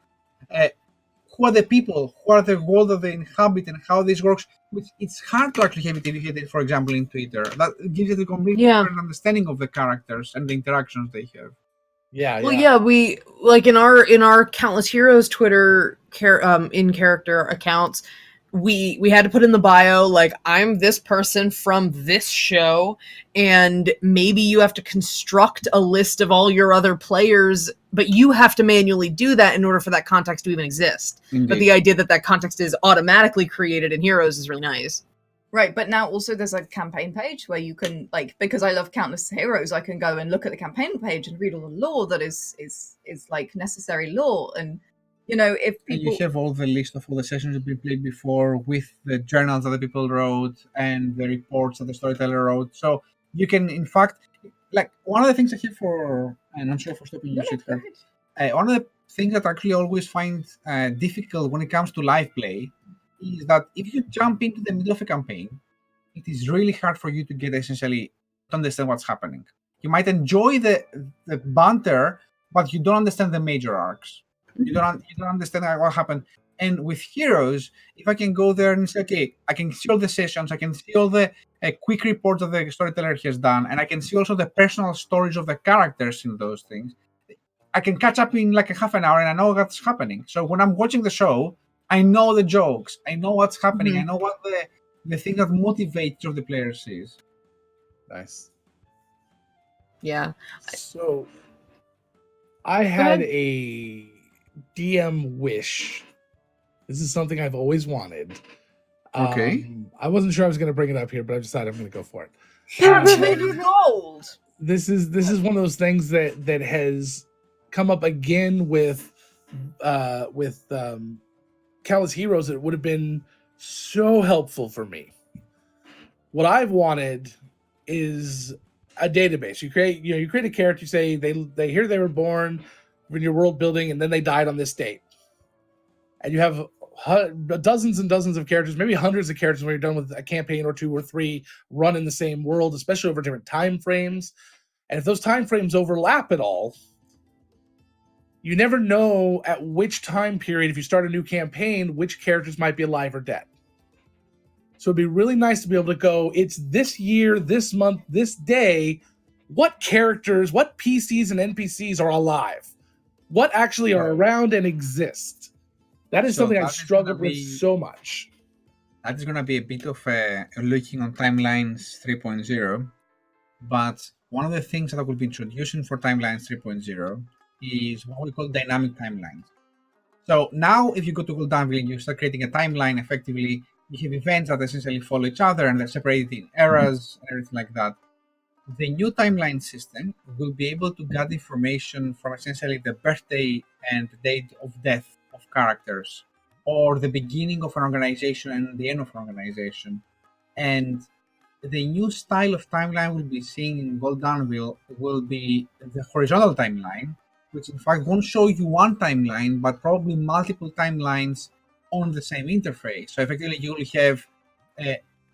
S5: Who are the people? Who are the world that they inhabit, and how this works? Which it's hard to actually have it educated, for example, in Twitter. That gives you the complete different understanding of the characters and the interactions they have.
S6: Yeah.
S3: Well, yeah, we like in our Countless Heroes Twitter in character accounts, we had to put in the bio like I'm this person from this show, and maybe you have to construct a list of all your other players, but you have to manually do that in order for that context to even exist.
S5: Indeed.
S3: But the idea that context is automatically created in Heroes is really nice.
S4: Right, but now also there's a campaign page where you can, like, because I love Countless Heroes, I can go and look at the campaign page and read all the lore that is like necessary lore. And if people,
S5: and you have all the list of all the sessions that have been played before with the journals that the people wrote and the reports that the storyteller wrote. So you can, in fact, like one of the things I have and I'm sorry for stopping you, Sitka. One of the things that I actually always find difficult when it comes to live play is that if you jump into the middle of a campaign, it is really hard for you to get essentially to understand what's happening. You might enjoy the banter, but you don't understand the major arcs. You don't understand what happened. And with Heroes, if I can go there and say, okay, I can see all the sessions, I can see all the quick reports that the storyteller has done, and I can see also the personal stories of the characters in those things, I can catch up in like a half an hour and I know what's happening. So when I'm watching the show, I know the jokes, I know what's happening, I know what the thing that motivates of the players is.
S6: Nice.
S3: Yeah.
S6: So I had a DM wish. This is something I've always wanted.
S5: Okay.
S6: I wasn't sure I was going to bring it up here, but I decided I'm going to go for it.
S4: Pyramid gold.
S6: This is one of those things that has come up again with Countless Heroes. It would have been so helpful for me. What I've wanted is a database. You create a character. You say they here they were born in your world building, and then they died on this date. And you have dozens and dozens of characters, maybe hundreds of characters when you're done with a campaign or two or three run in the same world, especially over different time frames. And if those time frames overlap at all, you never know at which time period, if you start a new campaign, which characters might be alive or dead. So it'd be really nice to be able to go, it's this year, this month, this day, what characters, what PCs and NPCs are alive? What actually are around and exist? That is something I struggled with so much.
S5: That is going to be a bit of looking on Timelines 3.0. But one of the things that I will be introducing for Timelines 3.0 is what we call dynamic timelines. So now if you go to Gold Anvil and you start creating a timeline, effectively, you have events that essentially follow each other and they're separated in eras and everything like that. The new timeline system will be able to gather information from essentially the birthday and the date of death of characters, or the beginning of an organization and the end of an organization. And the new style of timeline we'll be seeing in Gold Anvil will be the horizontal timeline, which in fact won't show you one timeline, but probably multiple timelines on the same interface. So effectively you will have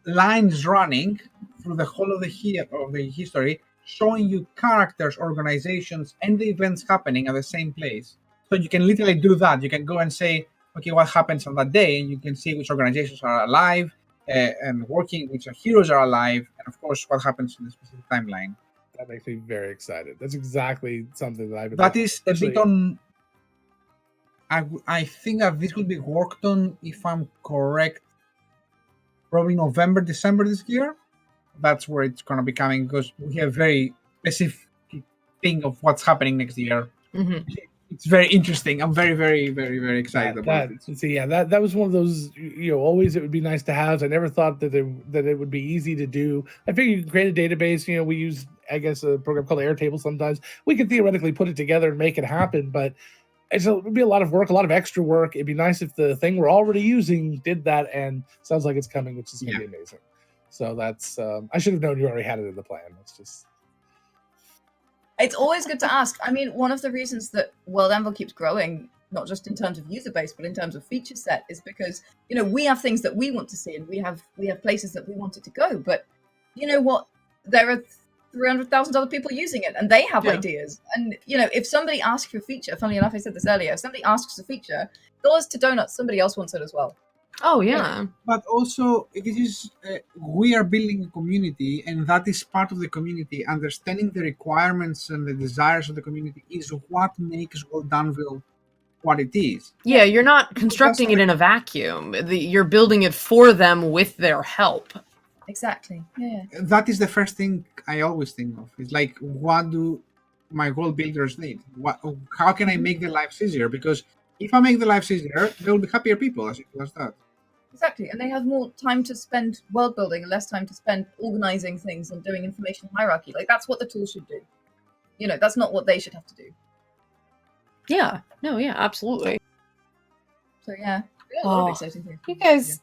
S5: lines running through the whole of the history, showing you characters, organizations, and the events happening at the same place. So you can literally do that. You can go and say, okay, what happens on that day? And you can see which organizations are alive and working, which heroes are alive, and of course, what happens in the specific timeline.
S6: That makes me very excited. That's exactly something that I've been.
S5: That is a bit on. I think that this will be worked on, if I'm correct, probably November, December this year. That's where it's going to be coming, because we have very specific thing of what's happening next year. Mm-hmm. It's very interesting. I'm very, very, very, very excited about it.
S6: See, that was one of those, always it would be nice to have. I never thought that it would be easy to do. I figured you can create a database. We use I guess, a program called Airtable sometimes. We could theoretically put it together and make it happen, but it would be a lot of work, a lot of extra work. It'd be nice if the thing we're already using did that, and sounds like it's coming, which is going to be amazing. So that's, I should have known you already had it in the plan.
S4: It's always good to ask. I mean, one of the reasons that World Anvil keeps growing, not just in terms of user base, but in terms of feature set, is because, we have things that we want to see, and we have places that we want it to go. But you know what? There are 300,000 other people using it, and they have ideas. And if somebody asks for a feature, funnily enough, I said this earlier, if somebody asks a feature, dollars to donuts, somebody else wants it as well.
S3: Oh yeah.
S5: But also, this is we are building a community, and that is part of the community. Understanding the requirements and the desires of the community is what makes World Anvil what it is.
S3: Yeah, you're not constructing it in a vacuum. You're building it for them with their help.
S4: Exactly. Yeah.
S5: That is the first thing I always think of. It's like, what do my world builders need? How can I make their lives easier? Because if I make the lives easier, there will be happier people, as simple as that.
S4: Exactly, and they have more time to spend world building and less time to spend organizing things and doing information hierarchy. Like, that's what the tool should do. That's not what they should have to do.
S3: Yeah. No, yeah, absolutely.
S4: So yeah, a lot of exciting things.
S3: You guys,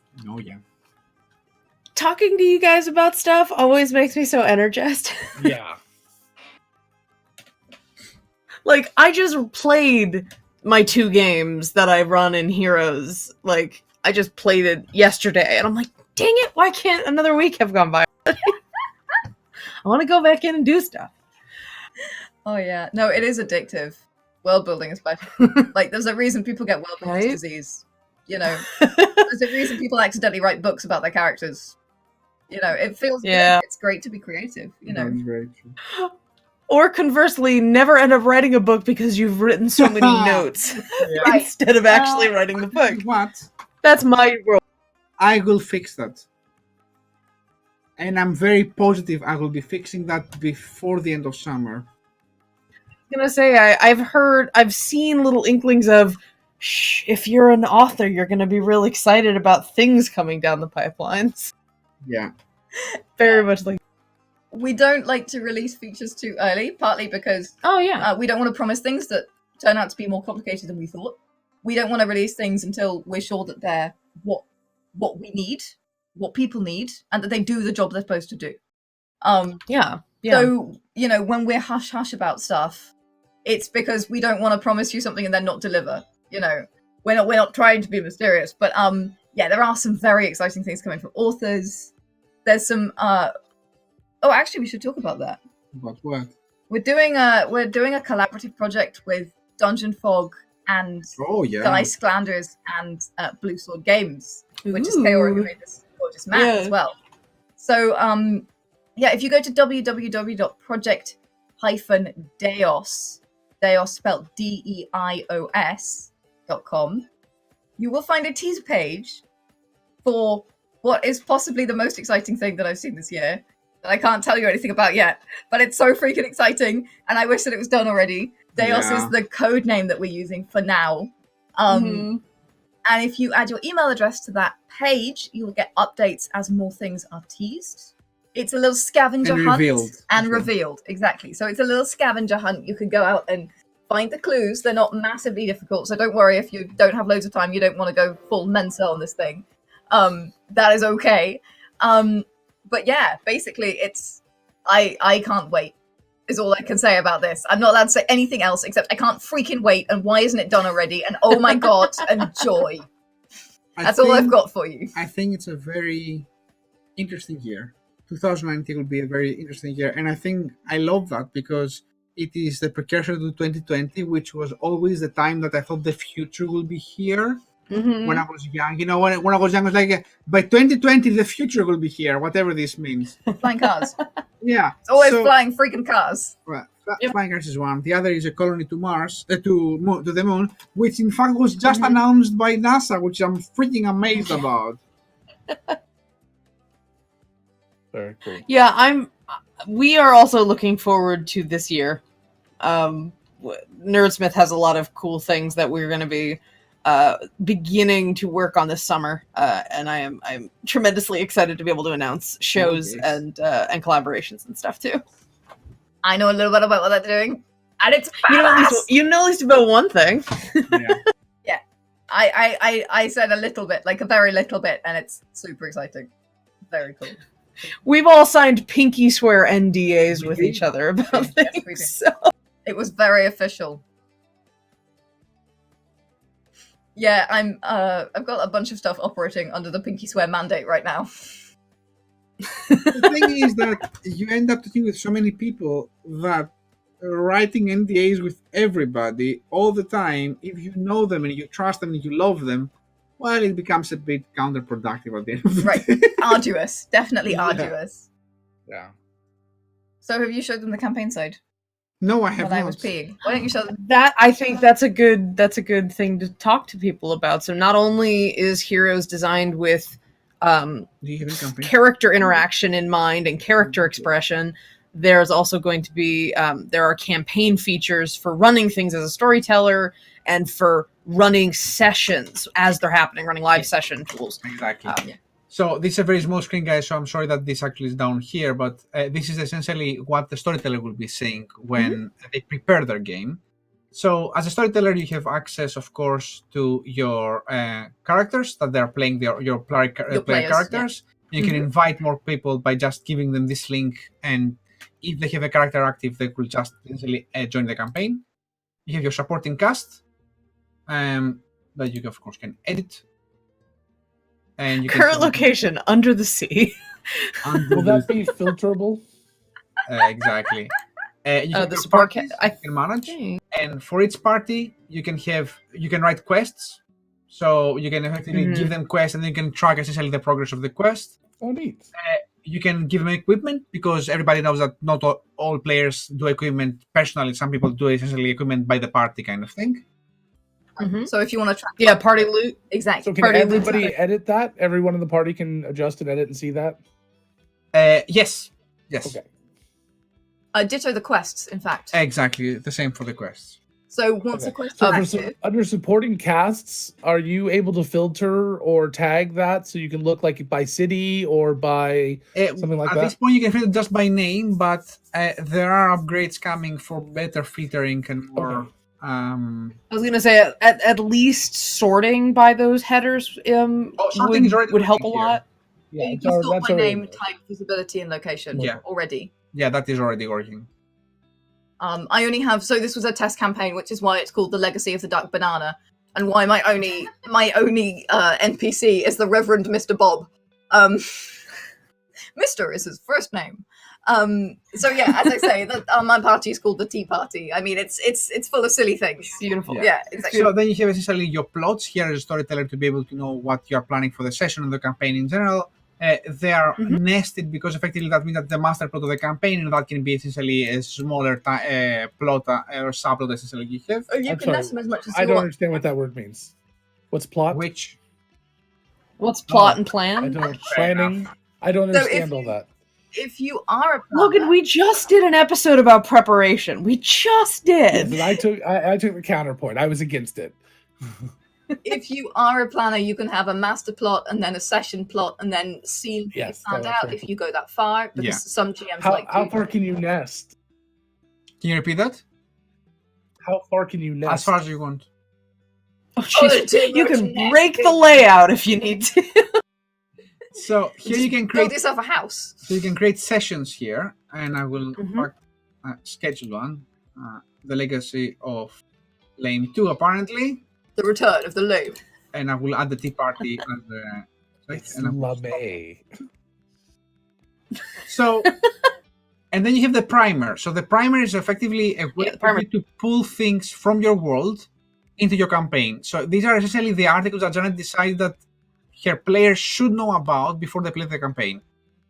S3: talking to you guys about stuff always makes me so energized.
S6: Yeah.
S3: Like, I just played my 2 games that I run in Heroes. Like, I just played it yesterday, and I'm like, dang it, why can't another week have gone by? I want to go back in and do stuff.
S4: Oh yeah, no, it is addictive. World building, especially. Like, there's a reason people get world building disease. There's a reason people accidentally write books about their characters. It feels good. It's great to be creative.
S5: That's very true.
S3: Or conversely, never end up writing a book because you've written so many notes instead of actually writing the book.
S5: What?
S3: That's my world.
S5: I will fix that. And I'm very positive I will be fixing that before the end of summer.
S3: I'm gonna say I've seen little inklings of, if you're an author, you're gonna be real excited about things coming down the pipelines.
S5: Yeah.
S3: Very much like.
S4: We don't like to release features too early, partly because we don't want to promise things that turn out to be more complicated than we thought. We don't want to release things until we're sure that they're what we need, what people need, and that they do the job they're supposed to do. So, when we're hush-hush about stuff, it's because we don't want to promise you something and then not deliver. We're not trying to be mysterious, but there are some very exciting things coming from authors. There's some actually, we should talk about that.
S5: About what?
S4: We're doing a collaborative project with Dungeon Fog and Guy Sklanders and Blue Sword Games, which is Kaora who made this gorgeous map as well. So if you go to www.project-deos, Deos spelled DEIOS.com, you will find a teaser page for what is possibly the most exciting thing that I've seen this year, that I can't tell you anything about yet, but it's so freaking exciting, and I wish that it was done already. Deos is the code name that we're using for now. And if you add your email address to that page, you will get updates as more things are teased. It's a little scavenger hunt. Revealed. Exactly. So it's a little scavenger hunt. You can go out and find the clues. They're not massively difficult, so don't worry if you don't have loads of time, you don't want to go full Mensa on this thing. That is okay. But yeah, basically it's I can't wait is all I can say about this. I'm not allowed to say anything else except I can't freaking wait, and why isn't it done already? And oh my god, and joy. That's all I've got for you.
S5: I think it's a very interesting year. 2019 will be a very interesting year, and I think I love that because it is the precursor to 2020, which was always the time that I thought the future will be here. When I was young, when I was young, I was like, by 2020, the future will be here, whatever this means.
S4: Flying cars.
S5: Yeah.
S4: It's always flying freaking cars.
S5: Right. Flying cars is one. The other is a colony to Mars, to the moon, which in fact was just announced by NASA, which I'm freaking amazed about.
S6: Very cool.
S3: Yeah, we are also looking forward to this year. Nerdsmith has a lot of cool things that we're going to be beginning to work on this summer, and I'm tremendously excited to be able to announce shows and collaborations and stuff too.
S4: I know a little bit about what they're doing, and it's fast.
S3: You know at least about one thing.
S5: Yeah.
S4: I said a little bit, like a very little bit, and it's super exciting. Very cool.
S3: We've all signed pinky swear NDAs with each other about
S4: Yes, we
S3: things.
S4: did.
S3: So.
S4: It was very official. Yeah, I've got a bunch of stuff operating under the pinky swear mandate right now.
S5: The thing is that you end up talking with so many people that writing NDAs with everybody all the time, if you know them and you trust them and you love them, well, it becomes a bit counterproductive at the end of the
S4: Right.
S5: day.
S4: Arduous. Definitely
S5: Yeah.
S4: arduous.
S6: Yeah.
S4: So have you showed them the campaign side?
S5: No, I have
S4: While I
S5: not.
S4: was peeing. Why don't you show them?
S3: That I think that's a good thing to talk to people about. So not only is Heroes designed with
S5: Do you have any campaign?
S3: character interaction in mind and character expression, there's also going to be there are campaign features for running things as a storyteller and for running sessions as they're happening, running live session tools.
S5: Exactly.
S4: Yeah.
S5: So this is a very small screen, guys, so I'm sorry that this actually is down here, but this is essentially what the storyteller will be seeing when they prepare their game. So as a storyteller, you have access, of course, to your characters that they're playing, your player
S4: players,
S5: characters. You can invite more people by just giving them this link, and if they have a character active, they will just essentially join the campaign. You have your supporting cast that you, of course, can edit. And you
S3: Current location under the sea.
S6: Will that be filterable?
S5: Exactly. You have
S3: The
S5: your
S3: support
S5: parties
S3: I
S5: you can manage,
S3: think.
S5: and for each party, you can write quests. So you can effectively give them quests, and then you can track essentially the progress of the quest.
S6: Oh, neat.
S5: You can give them equipment because everybody knows that not all players do equipment personally. Some people do essentially equipment by the party kind of thing.
S4: So if you want to track
S3: Yeah, party loot.
S4: exactly.
S6: So can
S3: Party
S6: everybody edit that? Everyone in the party can adjust and edit and see that?
S5: Yes.
S6: Okay.
S4: Ditto the quests, in fact.
S5: Exactly. The same for the quests.
S4: So once
S6: Okay.
S4: a quest
S6: So
S4: is
S6: for
S4: active,
S6: under supporting casts, are you able to filter or tag that so you can look like by city or by something like
S5: At
S6: that?
S5: this point, you can filter just by name, but there are upgrades coming for better filtering and more.
S6: Okay.
S3: I was gonna say at least sorting by those headers
S5: sorting is already
S3: would help a
S5: working here.
S3: lot.
S6: Yeah,
S4: you
S6: it's
S4: can
S6: already-
S4: sort
S6: that's
S4: by
S6: already
S4: name,
S6: there.
S4: type, visibility, and location
S5: Yeah.
S4: already.
S5: Yeah, that is already working.
S4: I only have this was a test campaign, which is why it's called the Legacy of the Duck Banana, and why my only NPC is the Reverend Mr. Bob. Mr. is his first name. So yeah, as I say, my party is called the Tea Party. I mean, it's full of silly things.
S3: Beautiful.
S4: Yeah, exactly.
S5: So then you have essentially your plots here as a storyteller to be able to know what you are planning for the session and the campaign in general. They are nested because effectively that means that the master plot of the campaign, and that can be essentially a smaller plot or subplot essentially you have.
S4: You
S6: I'm
S4: can
S6: sorry,
S4: nest them as much as
S6: I
S4: you
S6: don't
S4: want.
S6: understand what that word means. What's plot?
S5: Which
S3: What's plot and
S6: I
S3: plan?
S6: don't planning. I don't
S4: So if
S6: understand all
S4: you-
S6: that.
S4: If you are a planner,
S3: Logan, we just did an episode about preparation. We just
S6: Yes,
S3: did.
S6: and I took the counterpoint. I was against it.
S4: if you are a planner, you can have a master plot and then a session plot and then scene
S6: Yes,
S4: planned
S6: that's
S4: out
S6: right.
S4: if you go that far. Because
S5: Yeah.
S4: some GMs
S6: How
S4: like
S6: how
S4: to.
S6: far can you nest?
S5: can you repeat that?
S6: How far can you nest?
S5: As far as you want.
S3: Oh, jeez.
S4: too
S3: You
S4: much
S3: can
S4: nesting.
S3: break the layout if you need to.
S5: So here you can
S4: Build
S5: create.
S4: yourself a house.
S5: So you can create sessions here, and I will
S3: Mhm.
S5: in fact, schedule one. The Legacy of Lane 2, apparently,
S4: The return of the loom.
S5: and I will add the Tea Party and the.
S6: It's
S5: and I will stop.
S6: LaMay.
S5: So, and then you have the primer. So the primer is effectively a way
S3: Yeah, the primer.
S5: for you to pull things from your world into your campaign. So these are essentially the articles that Janet decided that her players should know about before they play the campaign,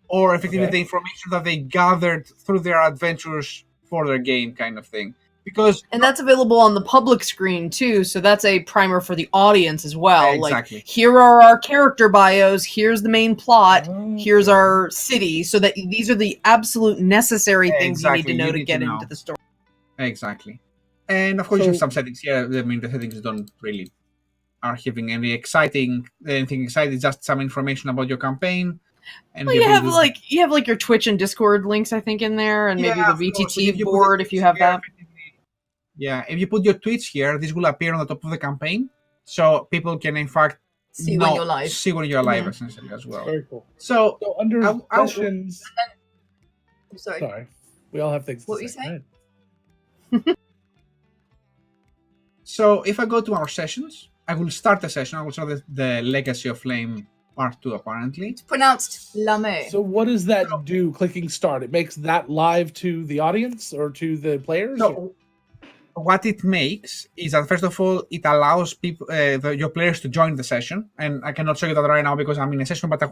S5: or effectively
S6: Okay.
S5: the information that they gathered through their adventures for their game, kind of thing. Because
S3: And that's available on the public screen too, so that's a primer for the audience as well.
S5: Exactly.
S3: Like, here are our character bios, here's the main plot,
S6: Oh,
S3: here's our city, so that these are the absolute necessary things you need
S5: Exactly,
S3: to know
S5: you
S3: to
S5: need
S3: get
S5: to know.
S3: into the story.
S5: exactly, and of course you have
S6: So-
S5: some settings here. I mean, the settings don't really are having anything exciting. Just some information about your campaign. And
S3: Well,
S5: the ability to-
S3: you have like your Twitch and Discord links, I think, in there, and maybe
S5: Yeah,
S3: the
S5: of course. So
S3: VTT
S5: you put
S3: board
S5: the
S3: if you
S5: Twitch
S3: have
S5: here,
S3: that.
S5: effectively- Yeah, if you put your tweets here, this will appear on the top of the campaign, so people can in fact
S4: See when you're live.
S5: see when you're live
S3: Mhm.
S5: essentially as well.
S6: Very cool.
S5: So
S6: So under
S5: I-
S6: sessions,
S4: I'm sorry.
S6: sorry, we all have things to
S4: What were you
S6: say.
S4: saying?
S6: Go ahead.
S5: So if I go to our sessions, I will start the session. I will start the Legacy of Flame Part 2, apparently.
S4: It's pronounced lame.
S6: So what does that do? Clicking start, it makes that live to the audience or to the players. or-
S5: So what it makes is that, first of all, it allows people, your players to join the session. And I cannot show you that right now because I'm in a session, but I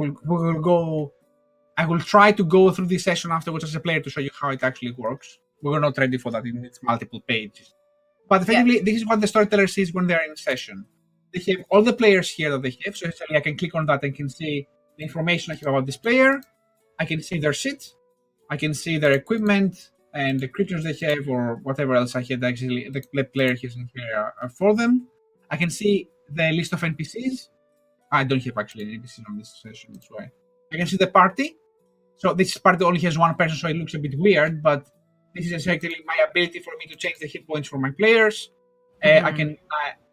S5: will try to go through this session afterwards as a player to show you how it actually works. We're not ready for that. It's multiple pages. But effectively, this is what the storyteller sees when they're in session. They have all the players here that they have. So essentially, I can click on that and can see the information I have about this player. I can see their seat. I can see their equipment and the creatures they have, or whatever else I had actually the player has in here for them. I can see the list of NPCs. I don't have actually any NPCs on this session, that's why. I can see the party. So this party only has one person, so it looks a bit weird, but this is essentially my ability for me to change the hit points for my players. I can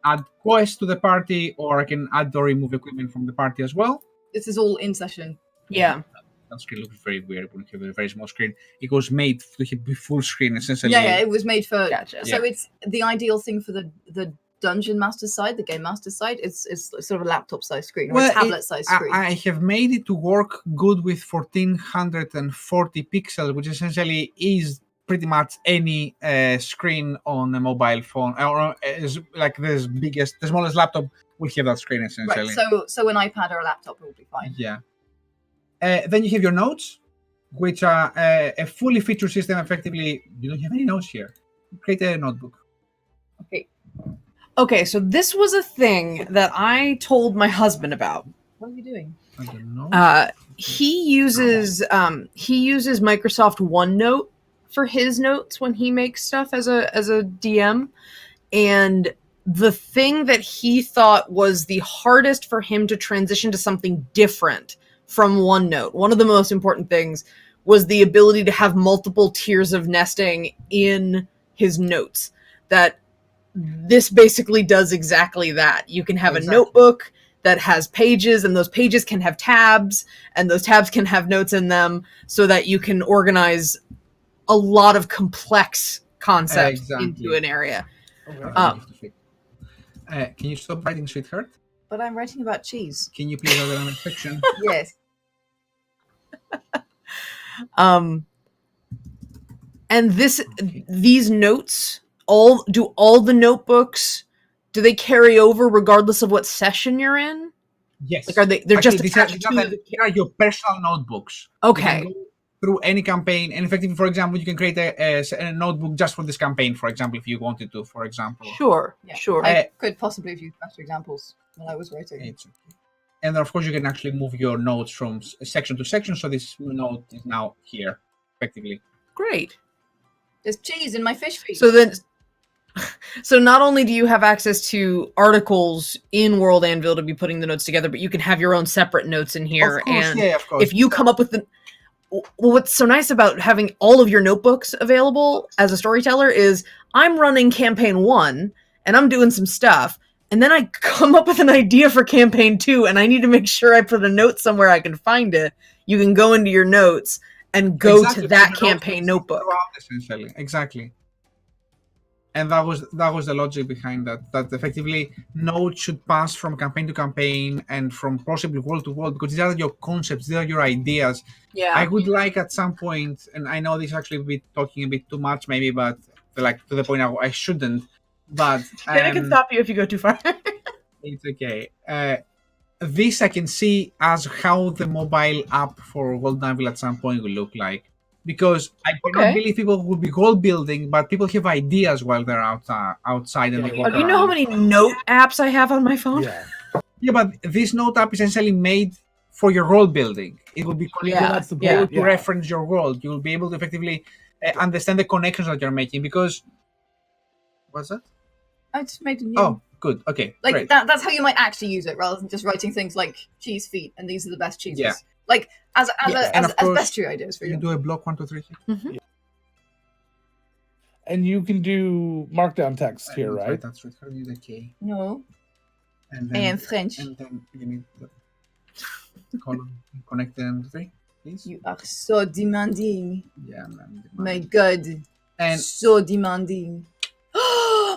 S5: add quests to the party, or I can add or remove equipment from the party as well.
S4: This is all in session.
S3: Yeah.
S5: That screen looks very weird when you have a very small screen. It was made to be full screen, essentially.
S4: Yeah, it was made for.
S3: Gotcha.
S4: So it's the ideal thing for the dungeon master side, the game master side. It's sort of a laptop size screen or a tablet size screen.
S5: I have made it to work good with 1440 pixels, which essentially is pretty much any screen on a mobile phone, or like the smallest laptop will have that screen essentially.
S4: Right. So an iPad or a laptop will be fine.
S5: Yeah. Then you have your notes, which are a fully featured system. Effectively, you don't have any notes here. Create a notebook.
S4: Okay.
S3: Okay, so this was a thing that I told my husband about.
S4: What are you doing?
S5: I don't know.
S3: He uses Microsoft OneNote for his notes when he makes stuff as a DM, and the thing that he thought was the hardest for him to transition to something different from OneNote, one of the most important things, was the ability to have multiple tiers of nesting in his notes. That this basically does exactly that. You can have a notebook that has pages, and those pages can have tabs, and those tabs can have notes in them, so that you can organize a lot of complex concepts into an area.
S5: Can you stop writing, sweetheart?
S4: But I'm writing about cheese.
S5: Can you please order an section?
S4: Yes.
S3: And these notes, all the notebooks, do they carry over regardless of what session you're in?
S5: Yes.
S3: Like they're just
S5: Actually,
S3: attached to
S5: these are your personal notebooks.
S3: Okay.
S5: You can go through any campaign, and effectively, for example, you can create a notebook just for this campaign, for example, if you wanted to, for example.
S3: Sure.
S4: Yeah.
S3: Sure.
S4: I could possibly have used better examples when I was writing.
S5: It's okay. And then, of course, you can actually move your notes from section to section, so this note is now here, effectively.
S3: Great.
S4: There's cheese in my fish feet.
S3: So not only do you have access to articles in World Anvil to be putting the notes together, but you can have your own separate notes in here.
S5: Of course,
S3: and
S5: yeah, of course.
S3: if you come up with what's so nice about having all of your notebooks available as a storyteller is I'm running campaign 1 and I'm doing some stuff, and then I come up with an idea for campaign 2 and I need to make sure I put a note somewhere I can find it. You can go into your notes and go to that campaign notebook.
S5: Essentially, exactly. And that was the logic behind that. That effectively notes should pass from campaign to campaign and from possibly world to world, because these are your concepts, these are your ideas.
S3: Yeah.
S5: I would like at some point, and I know this actually talking a bit too much maybe, but like to the point I shouldn't. But
S3: I can stop you if you go too far.
S5: It's okay. This I can see as how the mobile app for World Anvil at some point will look like. Because I cannot believe people will be goal building, but people have ideas while they're outside and they walk
S3: Do you know how many note apps I have on my phone?
S5: Yeah, but this note app is essentially made for your role building. It will be to reference your world. You will be able to effectively understand the connections that you're making. Because what's that?
S4: I just made a new.
S5: Oh, good. Okay,
S4: like
S5: great.
S4: that's how you might actually use it, rather than just writing things like cheese feet and these are the best cheeses.
S5: Yeah.
S4: like as
S3: Yeah.
S5: And of course,
S4: bestiary ideas for
S5: You
S4: you.
S5: do a block 1, 2, 3. 6.
S6: And you can do markdown text here, right?
S5: That's right. How do you do the K?
S4: No,
S5: And
S4: I
S5: then,
S4: am French.
S5: and then you need the column connect them to 3, please.
S4: You are so demanding.
S5: Yeah, man.
S4: My God,
S5: And
S4: so demanding.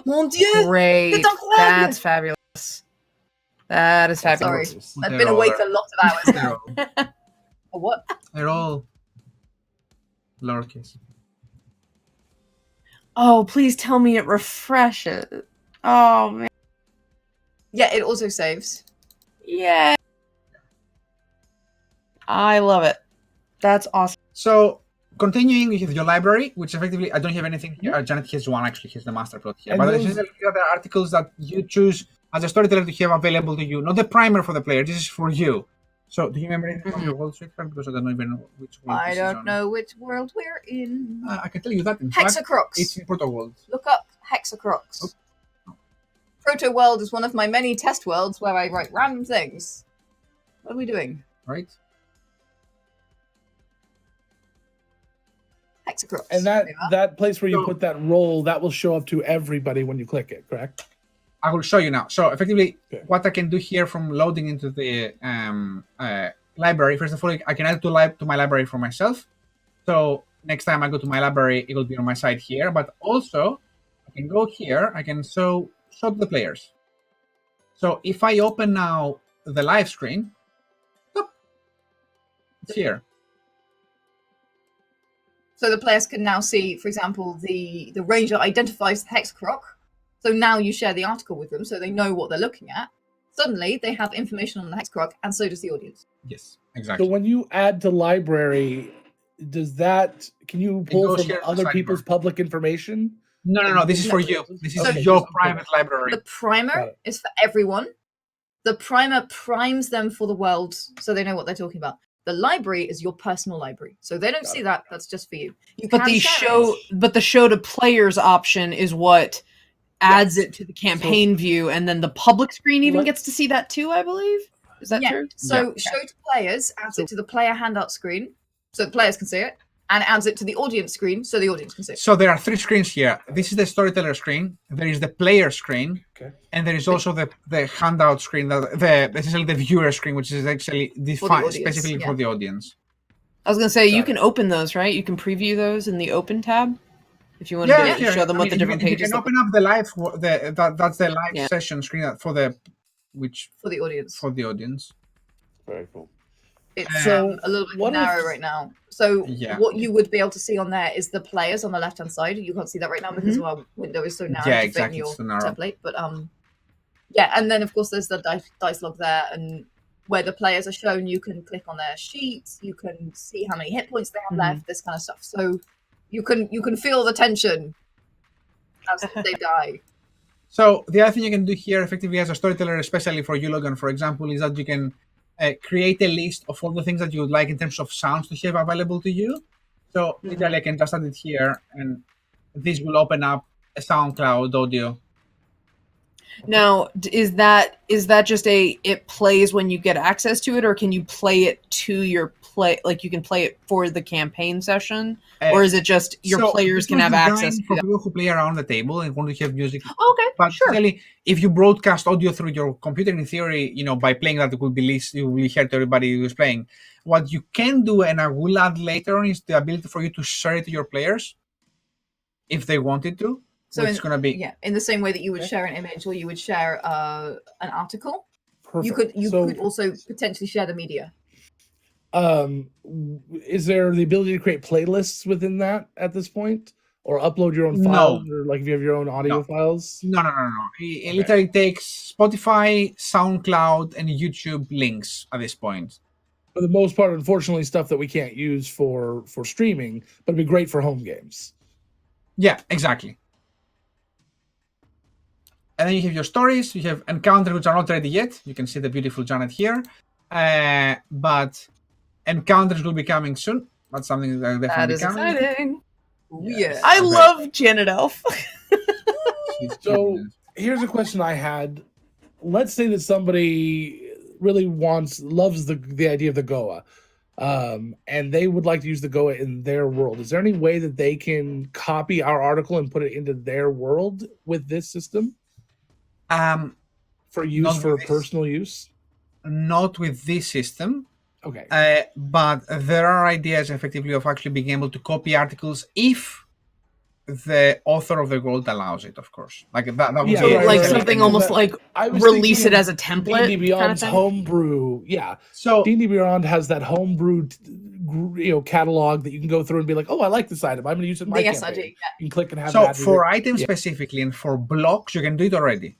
S4: Mon Dieu!
S3: Great.
S4: C'est incroyable!
S3: That's fabulous. That is fabulous.
S4: Sorry, I've been awake a lot of hours now. A what?
S5: They're all lowercase.
S3: Oh, please tell me it refreshes. Oh man.
S4: Yeah, it also saves.
S3: Yeah. I love it. That's awesome.
S5: So, continuing with your library, which effectively, I don't have anything here. Janet has one, actually. Here's the master plot here.
S6: And
S5: But
S6: those-
S5: essentially, here are the articles that you choose as a storyteller to have available to you. Not the primer for the player. This is for you. So, do you remember anything from your world street card? Because I don't even know which world
S4: I
S5: this is
S4: don't
S5: on.
S4: know which world we're in.
S5: I can tell you that, in fact.
S4: Hexacrocs.
S5: It's in Proto World.
S4: Look up Hexacrocs. Proto World is one of my many test worlds where I write random things. What are we doing?
S5: Right?
S4: Hexacrocs.
S6: And
S4: There we are.
S6: that place where you
S5: So-
S6: put that roll, that will show up to everybody when you click it, correct?
S5: I will show you now. So effectively,
S6: Okay.
S5: what I can do here from loading into the library, first of all, I can add to my library for myself. So next time I go to my library, it will be on my side here. But also, I can go here. I can show to the players. So if I open now the live screen, oh, it's here.
S4: So the players can now see, for example, the ranger identifies the hexacroc. So now you share the article with them so they know what they're looking at. Suddenly they have information on the hexacroc, and so does the audience.
S5: Yes,
S6: So
S5: exactly.
S6: when you add to library, can you pull
S5: goes
S6: from
S5: here in the
S6: other
S5: sidebar.
S6: people's public information?
S5: No. This is for you. This is
S6: Okay,
S5: your
S6: just-
S5: private library.
S4: The
S6: Got
S4: primer
S6: it.
S4: is for everyone. The primer primes them for the world so they know what they're talking about. The library is your personal library. So they don't
S6: Got
S4: see
S6: it.
S4: that. That's just for you. You
S3: But
S4: can
S3: the
S4: share it.
S3: show to players option is what adds it to the campaign view, and then the public screen even
S6: Let-
S3: gets to see that too, I believe. Is that
S4: Yeah.
S3: true?
S4: So show to players adds it to the player handout screen so the players can see it, and adds it to the audience screen so the audience can see it.
S5: So there are 3 screens here. This is the storyteller screen. There is the player screen,
S6: Okay.
S5: and there is also the handout screen, essentially the viewer screen, which is actually defined
S4: audience,
S5: specifically
S4: yeah.
S5: for the audience.
S3: I was gonna say you
S6: Got
S3: can open those, right? You can preview those in the open tab if you want
S5: Yeah,
S3: to
S5: here.
S3: show them
S5: I
S3: what
S5: mean,
S3: the
S5: if
S3: different
S5: you
S3: pages
S5: can
S3: look
S5: open up the live, that's the live
S3: Yeah.
S5: session screen for the
S4: For the audience.
S6: Very cool.
S4: It's
S6: So,
S4: a little bit
S6: what
S4: narrow
S6: if-
S4: right now. So
S5: Yeah.
S4: what you would be able to see on there is the players on the left hand side. You can't see that right now because our window is so narrow
S5: Yeah,
S4: to fit
S5: exactly,
S4: in your
S5: it's so narrow.
S4: template. But yeah, and then of course there's the dice log there, and where the players are shown, you can click on their sheets, you can see how many hit points they have left, this kind of stuff. So you can feel the tension as they die.
S5: So the other thing you can do here, effectively as a storyteller, especially for you, Logan, for example, is that you can create a list of all the things that you would like in terms of sounds to have available to you. So literally, I can just add it here, and this will open up a SoundCloud audio.
S3: Now, is that just it plays when you get access to it, or can you play it to your play? Like you can play it for the campaign session, or is it just your
S5: So
S3: players
S5: this
S3: can
S5: was
S3: have
S5: designed
S3: access to
S5: for
S3: that?
S5: people who play around the table and want to have music.
S3: Okay,
S5: But
S3: sure.
S5: really, if you broadcast audio through your computer, in theory, by playing that, it will be heard to everybody who's playing. What you can do, and I will add later on, is the ability for you to share it to your players if they wanted to.
S4: So
S5: it's going to be
S4: in the same way that you would share an image or you would share an article, you
S6: Perfect.
S4: could also potentially share the media.
S6: Is there the ability to create playlists within that at this point, or upload your own
S5: No.
S6: files, or like if you have your own audio
S5: No.
S6: files?
S5: No. It
S6: Okay.
S5: literally takes Spotify, SoundCloud, and YouTube links at this point.
S6: For the most part, unfortunately, stuff that we can't use for streaming, but it'd be great for home games.
S5: Yeah, exactly. And then you have your stories. You have encounters which are not ready yet. You can see the beautiful Janet here. But encounters will be coming soon. That's something that
S3: That
S5: definitely
S3: is
S5: coming.
S3: exciting.
S5: Yes.
S3: I
S5: Okay.
S3: love Janet Elf.
S6: So here's a question I had. Let's say that somebody really loves the idea of the Goa. and they would like to use the Goa in their world. Is there any way that they can copy our article and put it into their world with this system for use for personal use?
S5: Not with this system.
S6: Okay.
S5: But there are ideas effectively of actually being able to copy articles if the author of the world allows it, of course. Like that would
S6: Yeah,
S5: be
S6: right,
S3: like
S6: right.
S3: something almost like
S6: I was
S3: release it
S6: thinking
S3: as a template.
S6: D&D Beyond's homebrew. Yeah.
S5: So
S6: D&D Beyond has that homebrew catalog that you can go through and be like, oh, I like this item. I'm going to use it in my
S4: The
S6: campaign.
S4: SRD,
S6: You can click and have
S5: so
S6: that.
S5: for items specifically and for blocks, you can do it already.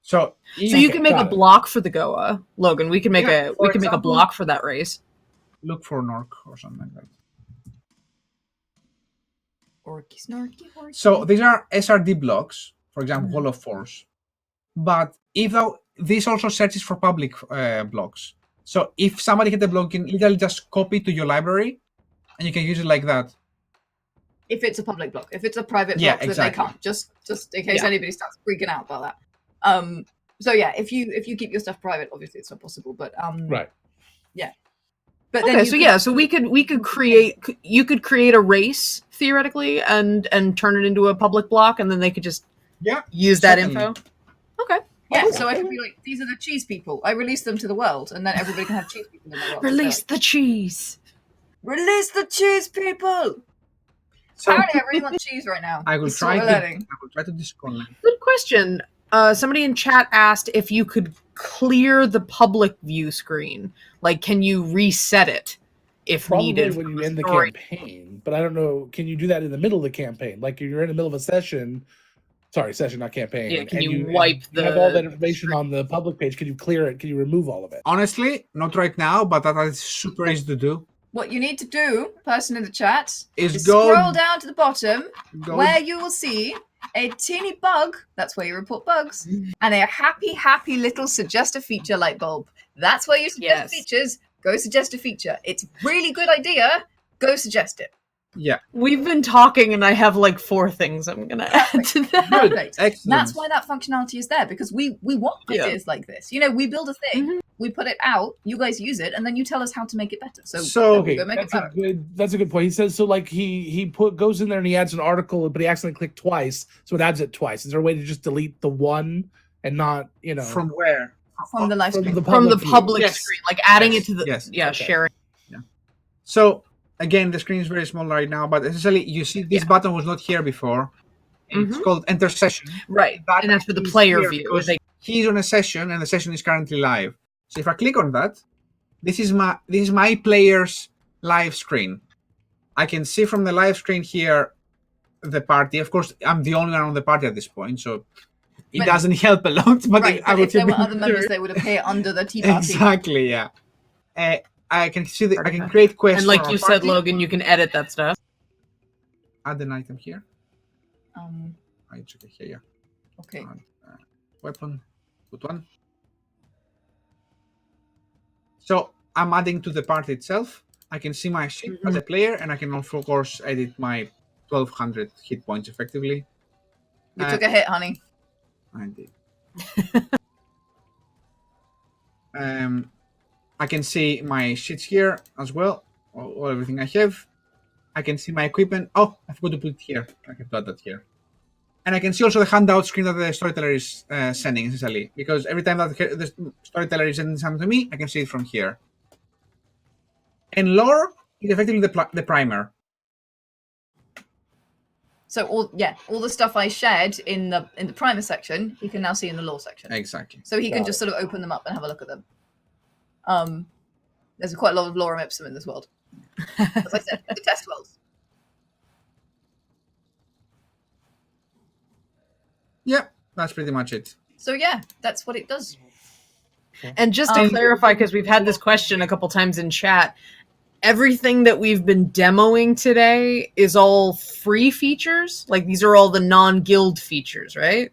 S5: So
S3: you can make a block for the Goa, Logan. We can make make a
S5: example,
S3: block for that race.
S5: Look for an orc or something like that.
S4: Orky snorky horky.
S5: So these are SRD blocks, for example, Hall of Force. But this also searches for public blocks. So if somebody hit a block, you can literally just copy it to your library, and you can use it like that.
S4: If it's a public block, if it's a private
S5: Yeah,
S4: block,
S5: exactly.
S4: then they can't. Just in case anybody starts freaking out about that. So yeah, if you keep your stuff private, obviously it's not possible. But
S6: Right.
S4: yeah. But
S3: Okay,
S4: then
S3: so we could create. You could create a race theoretically and turn it into a public block, and then they could just use that
S5: certainly.
S3: info. Okay.
S4: Yeah, so I could be like, these are the cheese people. I release them to the world, and then everybody can have cheese people in the world.
S3: Release the cheese.
S4: Release the cheese people.
S5: So
S4: Apparently, I really want cheese right now.
S5: I will
S4: That's
S5: try
S4: what
S5: to
S4: we're learning.
S5: disconnect.
S3: Good question. Somebody in chat asked if you could clear the public view screen. Like, can you reset it if
S6: Probably
S3: needed?
S6: when
S3: for
S6: you
S3: the
S6: end the
S3: story?
S6: campaign, but I don't know. Can you do that in the middle of the campaign? Like if you're in the middle of a session. Sorry, session, not campaign.
S3: Yeah, can
S6: and
S3: you wipe
S6: you have all that
S3: the
S6: information on the public page? Can you clear it? Can you remove all of it?
S5: Honestly, not right now, but that is super easy to do.
S4: What you need to do, person in the chat,
S5: Is go-
S4: scroll down to the bottom
S5: Go-
S4: where you will see a teeny bug. That's where you report bugs, and a happy little suggest a feature light bulb. That's where you suggest
S3: Yes.
S4: features. Go suggest a feature. It's a really good idea. Go suggest it.
S5: Yeah,
S3: We've been talking, and I have like 4 things I'm gonna add to that.
S5: good,
S4: Perfect.
S5: excellent.
S4: That's why that functionality is there, because we want
S3: Yeah.
S4: ideas like this. You know, we build a thing, we put it out, you guys use it, and then you tell us how to make it better. So
S6: Okay,
S4: go make it
S6: that's
S4: better.
S6: a good point. He says so. Like he goes in there and he adds an article, but he accidentally clicked twice, so it adds it twice. Is there a way to just delete the one and not
S5: From where?
S4: From the live stream.
S3: From the
S6: view?
S3: public
S5: Yes.
S3: screen, like adding
S5: Yes.
S3: it to the
S5: Yes.
S3: yeah,
S6: Okay.
S3: sharing.
S5: So again, the screen is very small right now, but essentially, you see this button was not here before. It's called Enter Session.
S3: Right,
S5: That
S3: and that's for the
S5: is
S3: player
S5: here
S3: view.
S5: because
S3: They-
S5: he's on a session, and the session is currently live. So if I click on that, this is my player's live screen. I can see from the live screen here the party. Of course, I'm the only one on the party at this point, so it
S4: But-
S5: doesn't help a lot. But
S4: Right,
S5: I
S4: but
S5: would
S4: if there were
S5: have
S4: other
S5: been
S4: members,
S5: there.
S4: they would appear under the tea party.
S5: Exactly, yeah. I can see I can create quests.
S3: and like
S5: for
S3: you
S5: our
S3: said,
S5: party.
S3: Logan, you can edit that stuff.
S5: Add an item here.
S4: Um,
S5: It's okay here, yeah.
S4: okay.
S5: Weapon, put one. So I'm adding to the party itself. I can see my sheet as a player, and I can also, of course, edit my 1200 hit points effectively.
S4: You took a hit, honey.
S5: I did. I can see my sheets here as well, or everything I have. I can see my equipment. Oh, I forgot to put it here. I can put that here. And I can see also the handout screen that the storyteller is sending, essentially. Because every time that the storyteller is sending something to me, I can see it from here. And lore is effectively the primer.
S4: So all the stuff I shared in the primer section, he can now see in the lore section.
S5: Exactly.
S4: So he can
S6: Got
S4: just sort of open them up and have a look at them. There's quite a lot of lorem ipsum in this world. As I said, the test worlds.
S5: Yeah, that's pretty much it.
S4: So yeah, that's what it does.
S3: And just to clarify, because we've had this question a couple times in chat, everything that we've been demoing today is all free features. Like these are all the non-guild features, right?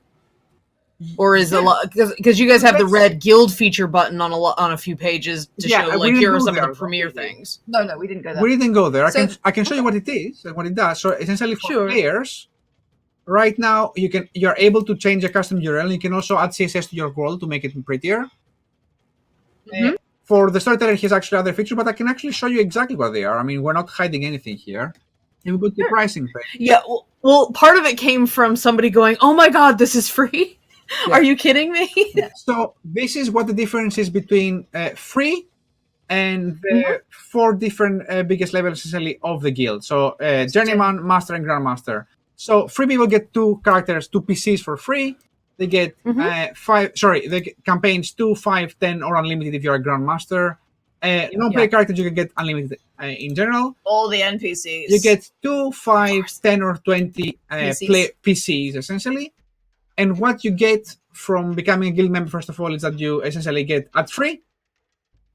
S3: Or is a lot because you guys have the red guild feature button on a few pages to
S5: Yeah,
S3: show
S5: we
S3: like
S5: didn't
S3: here are
S5: go
S3: some of
S5: there.
S3: the premiere things.
S4: No, we didn't go there.
S5: We didn't go there.
S4: So-
S5: I can show you what it is and what it does. So essentially for
S3: Sure.
S5: players, right now you're able to change a custom URL. You can also add CSS to your world to make it prettier.
S3: Mhm.
S5: For the storyteller, here's actually other features, but I can actually show you exactly what they are. I mean, we're not hiding anything here. And we go to the pricing page.
S3: Yeah, well, part of it came from somebody going, "Oh my god, this is free!
S5: Yeah.
S3: Are you kidding me?"
S5: So this is what the difference is between free and the 4 different biggest levels essentially of the guild. So Journeyman, Master, and Grandmaster. So free people get 2 characters, 2 PCs for free. They get 5. Sorry, they get campaigns 2, 5, 10, or unlimited if you're a Grandmaster. Non-player characters you can get unlimited in general.
S4: All the NPCs.
S5: You get 2, 5, 10, or 20 PCs essentially. And what you get from becoming a guild member, first of all, is that you essentially get ad free.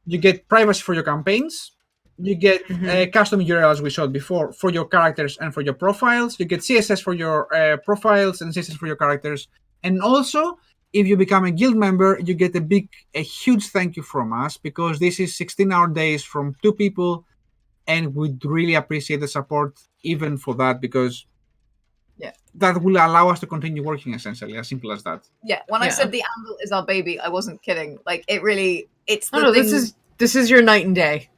S5: You get privacy for your campaigns. You get custom URLs we showed before for your characters and for your profiles. You get CSS for your profiles and CSS for your characters. And also, if you become a guild member, you get a huge thank you from us, because this is 16-hour days from 2 people, and we'd really appreciate the support even for that, because that will allow us to continue working, essentially. As simple as that.
S4: Yeah, when I said the Anvil is our baby, I wasn't kidding. Like, it really, it's the thing.
S3: This is your night and day.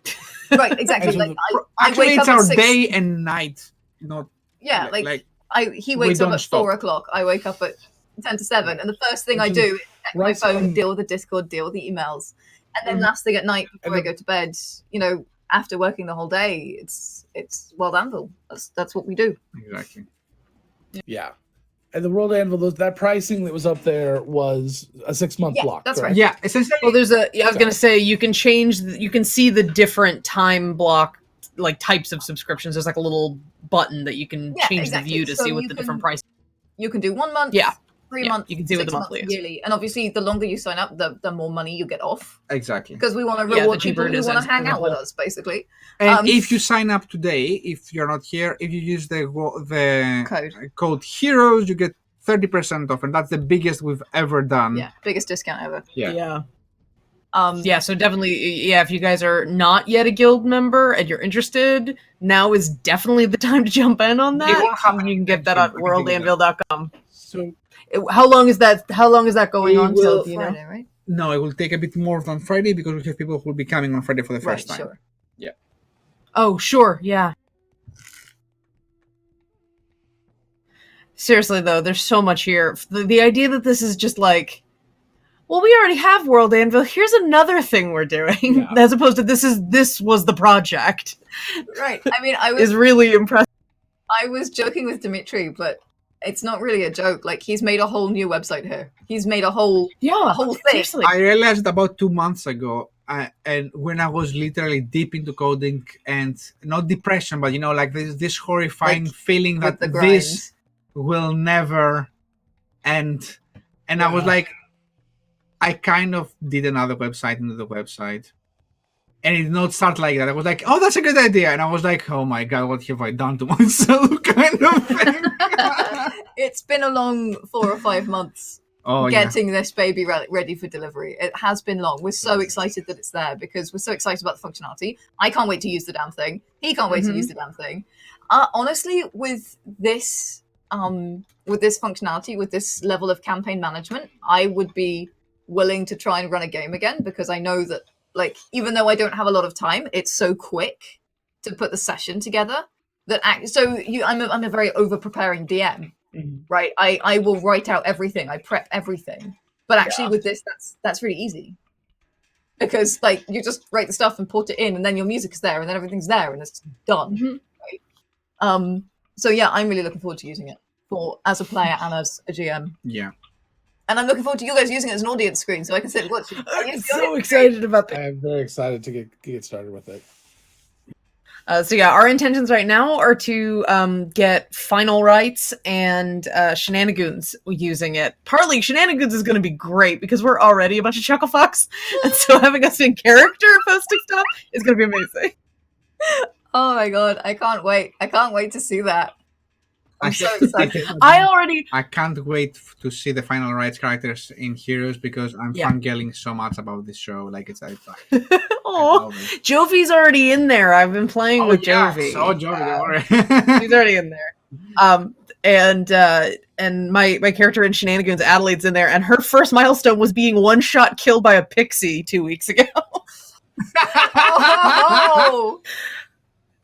S4: Right, exactly. Like, I
S5: actually,
S4: wake
S5: it's
S4: up
S5: our
S4: at 6.
S5: day and night. Not
S4: He wakes up at 4 o'clock. I wake up at 10 to 7, and the first thing I do is check my phone, deal with the Discord, deal with the emails, and then last thing at night before I go to bed, after working the whole day, it's World Anvil. That's what we do.
S5: Exactly.
S6: Yeah. And the World Anvil, that pricing that was up there was a 6-month block.
S4: That's
S6: correct?
S4: right.
S5: Yeah, essentially.
S3: Well, I was going to say, you can you can see the different time block, like, types of subscriptions. There's like a little button that you can change the view to see what the different prices.
S4: You can do 1 month. 3 months,
S3: you can see what the
S4: 6
S3: monthly
S4: months,
S3: is.
S4: yearly, and obviously the longer you sign up, the more money you get off.
S5: Exactly.
S4: Because we want to reward
S3: cheaper
S4: people
S3: it
S4: who
S3: is
S4: want
S3: as
S4: to hang
S3: a
S4: out with
S3: whole.
S4: us, basically.
S5: And if you sign up today, if you're not here, if you use the code HEROES, you get 30% off, and that's the biggest we've ever done.
S4: Yeah, biggest discount ever.
S5: Yeah.
S3: So definitely, if you guys are not yet a guild member and you're interested, now is definitely the time to jump in on that. You can get that at worldanvil.com.
S6: So
S3: how long is that going on till? Do you know?
S4: Friday, right?
S5: No, it will take a bit more than Friday, because we have people who will be coming on Friday for the first time.
S4: Sure.
S5: Yeah.
S3: Oh, sure, yeah. Seriously though, there's so much here. The idea that this is just like, well, we already have World Anvil. Here's another thing we're doing, as opposed to this was the project.
S4: Right. I mean,
S3: is really impressive.
S4: I was joking with Dimitri, but it's not really a joke. Like, he's made a whole new website here. He's made a whole thing.
S3: Seriously.
S5: I realized about 2 months ago, and when I was literally deep into coding, and not depression, but like this horrifying feeling that this will never end. And I was like, I kind of did another website into the website, and it did not start like that. I was like, oh, that's a good idea. And I was like, oh my God, what have I done to myself? Kind of thing.
S4: It's been a long 4 or 5 months getting this baby ready for delivery. It has been long. We're so excited that it's there, because we're so excited about the functionality. I can't wait to use the damn thing. He can't wait to use the damn thing. Honestly, with this functionality, with this level of campaign management, I would be willing to try and run a game again, because I know that, like, even though I don't have a lot of time, it's so quick to put the session together that I'm a very over preparing DM, right? I will write out everything, I prep everything, but actually with this, that's really easy, because like you just write the stuff and put it in, and then your music is there, and then everything's there, and it's done. Right? So yeah, I'm really looking forward to using it as a player and as a GM.
S5: Yeah.
S4: And I'm looking forward to you guys using it as an audience screen, so I can sit and watch it.
S3: I'm so excited about that.
S6: I'm very excited to get started with it.
S3: Our intentions right now are to get final rights and shenanigans using it. Partly, shenanigans is going to be great because we're already a bunch of chuckle fucks, and so having us in character posting stuff is going to be amazing.
S4: Oh my God, I can't wait! I can't wait to see that. I'm so excited.
S3: I
S5: can't wait to see the final rights characters in Heroes, because I'm fangirling so much about this show. Like, it's like,
S3: oh, Jovi's already in there. I've been playing with Jovi.
S5: So Jovi,
S3: he's already in there. And my character in Shenanigans, Adelaide's in there, and her first milestone was being one shot killed by a pixie 2 weeks ago.
S4: Oh,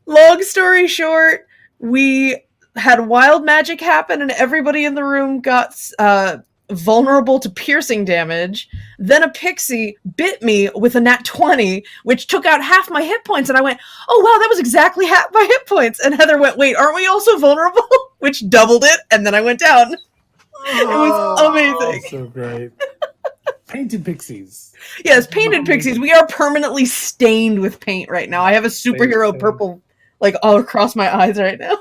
S3: Long story short, we had wild magic happen and everybody in the room got vulnerable to piercing damage. Then a pixie bit me with a nat 20, which took out half my hit points. And I went, oh, wow, that was exactly half my hit points. And Heather went, wait, aren't we also vulnerable? Which doubled it. And then I went down. It was amazing.
S6: So great. Painted pixies.
S3: Yes, painted pixies. We are permanently stained with paint right now. I have a superhero purple like all across my eyes right now.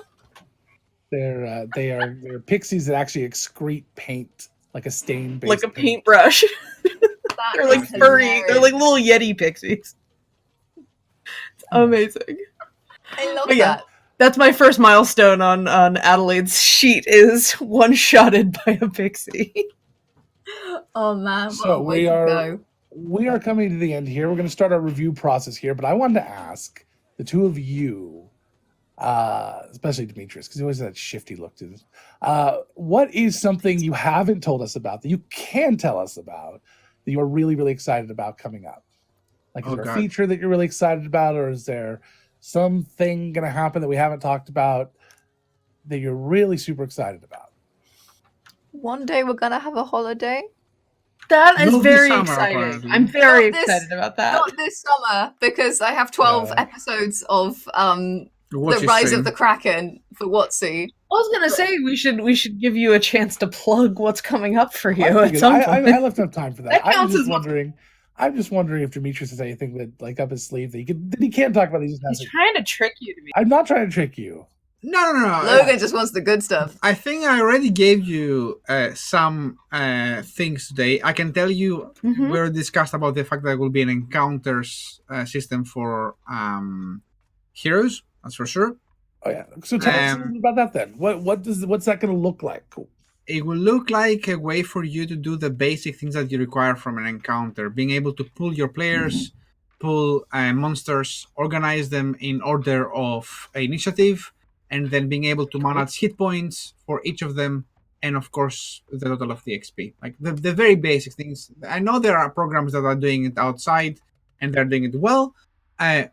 S6: They're pixies that actually excrete paint, like a stain,
S3: like a paintbrush. They're like furry.
S4: hilarious.
S3: They're like little Yeti pixies. It's amazing.
S4: I love
S3: But yeah,
S4: that.
S3: that's my first milestone on Adelaide's sheet is one-shotted by a pixie.
S4: Oh man, what
S6: So
S4: a way to go.
S6: we are coming to the end here. We're going to start our review process here, but I wanted to ask the two of you, especially Demetrius, because he always has that shifty look to this. What is something you haven't told us about that you can tell us about that you're really, really excited about coming up? Like, is there a feature that you're really excited about, or is there something going to happen that we haven't talked about that you're really super excited about?
S4: One day we're gonna have a holiday.
S3: That is
S5: Not this
S3: very
S5: summer,
S3: exciting.
S5: apparently.
S3: I'm very
S4: Not this-
S3: excited about that.
S4: Not this summer, because I have 12
S6: Yeah.
S4: episodes of the
S5: Watch
S4: Rise
S5: stream.
S4: of the Kraken for Watsu.
S3: I was gonna say we should give you a chance to plug what's coming up for you
S6: I
S3: at some point.
S6: I left enough time for that.
S3: That counts as
S6: I'm just wondering if Demetrius has anything that, like, up his sleeve that he can't talk about. He just
S3: He's
S6: hasn't.
S3: trying to trick you to me.
S6: I'm not trying to trick you.
S5: No.
S4: Logan just wants the good stuff.
S5: I think I already gave you some things today. I can tell you
S3: Mhm.
S5: we already discussed about the fact that there will be an encounters system for heroes. That's for sure.
S6: Oh yeah. So tell us a little bit about that then. What's that going to look like?
S5: It will look like a way for you to do the basic things that you require from an encounter. Being able to pull your players, pull monsters, organize them in order of initiative, and then being able to manage hit points for each of them, and of course the total of the XP. Like the very basic things. I know there are programs that are doing it outside, and they're doing it well. There's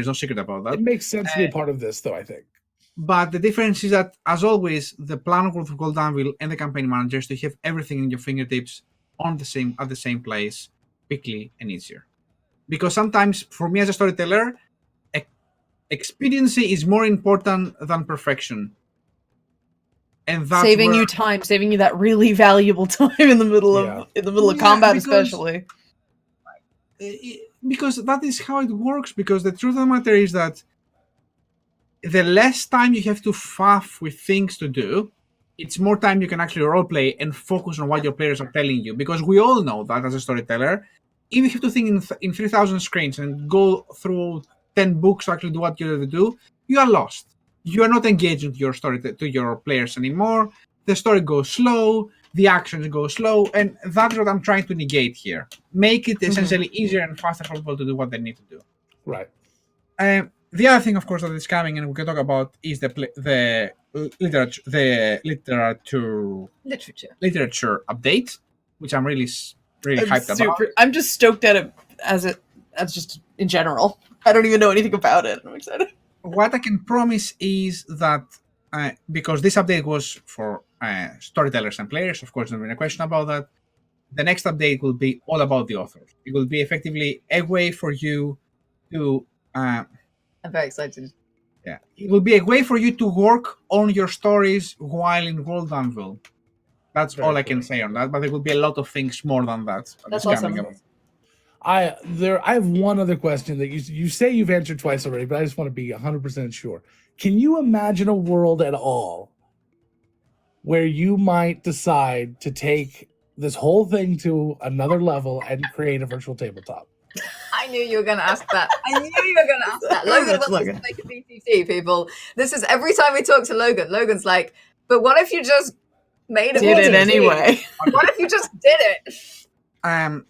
S5: no secret about that.
S6: It makes sense to be a part of this, though. I think.
S5: But the difference is that, as always, the plan of Gold Anvil and the campaign managers to have everything in your fingertips at the same place, quickly and easier. Because sometimes, for me as a storyteller, expediency is more important than perfection. And that's
S3: saving
S5: where-
S3: you time, saving you that really valuable time in the middle of combat,
S5: because-
S3: especially.
S5: Because that is how it works. Because the truth of the matter is that the less time you have to faff with things to do, it's more time you can actually roleplay and focus on what your players are telling you. Because we all know that as a storyteller, if you have to think in 3,000 screens and go through 10 books to actually do what you have to do, you are lost. You are not engaged with your story to your players anymore. The story goes slow, the actions go slow, and that's what I'm trying to negate here. Make it essentially easier and faster for people to do what they need to do.
S6: Right.
S5: The other thing, of course, that is coming, and we can talk about, is the literature update, which I'm really hyped about.
S3: I'm just stoked at it as just in general. I don't even know anything about it. I'm excited.
S5: What I can promise is that because this update was for storytellers and players, of course, there's been a question about that. The next update will be all about the authors. It will be effectively a way for you to.
S4: I'm very excited.
S5: Yeah, it will be a way for you to work on your stories while in World Anvil. That's
S6: Very
S5: all I
S6: cool.
S5: can say on that. But there will be a lot of things more than that.
S3: That's
S5: coming
S3: awesome.
S5: up.
S6: I have one other question that you say you've answered twice already, but I just want to be 100% sure. Can you imagine a world at all where you might decide to take this whole thing to another level and create a virtual tabletop?
S4: I knew you were going to ask that. I knew you were going to ask that. Logan
S3: That's
S4: wants us
S3: Logan.
S4: to make a BTT, people. This is every time we talk to Logan. Logan's like, but what if you just made a
S3: Did it
S4: BTT?
S3: anyway.
S4: What if you just did it?
S5: I'll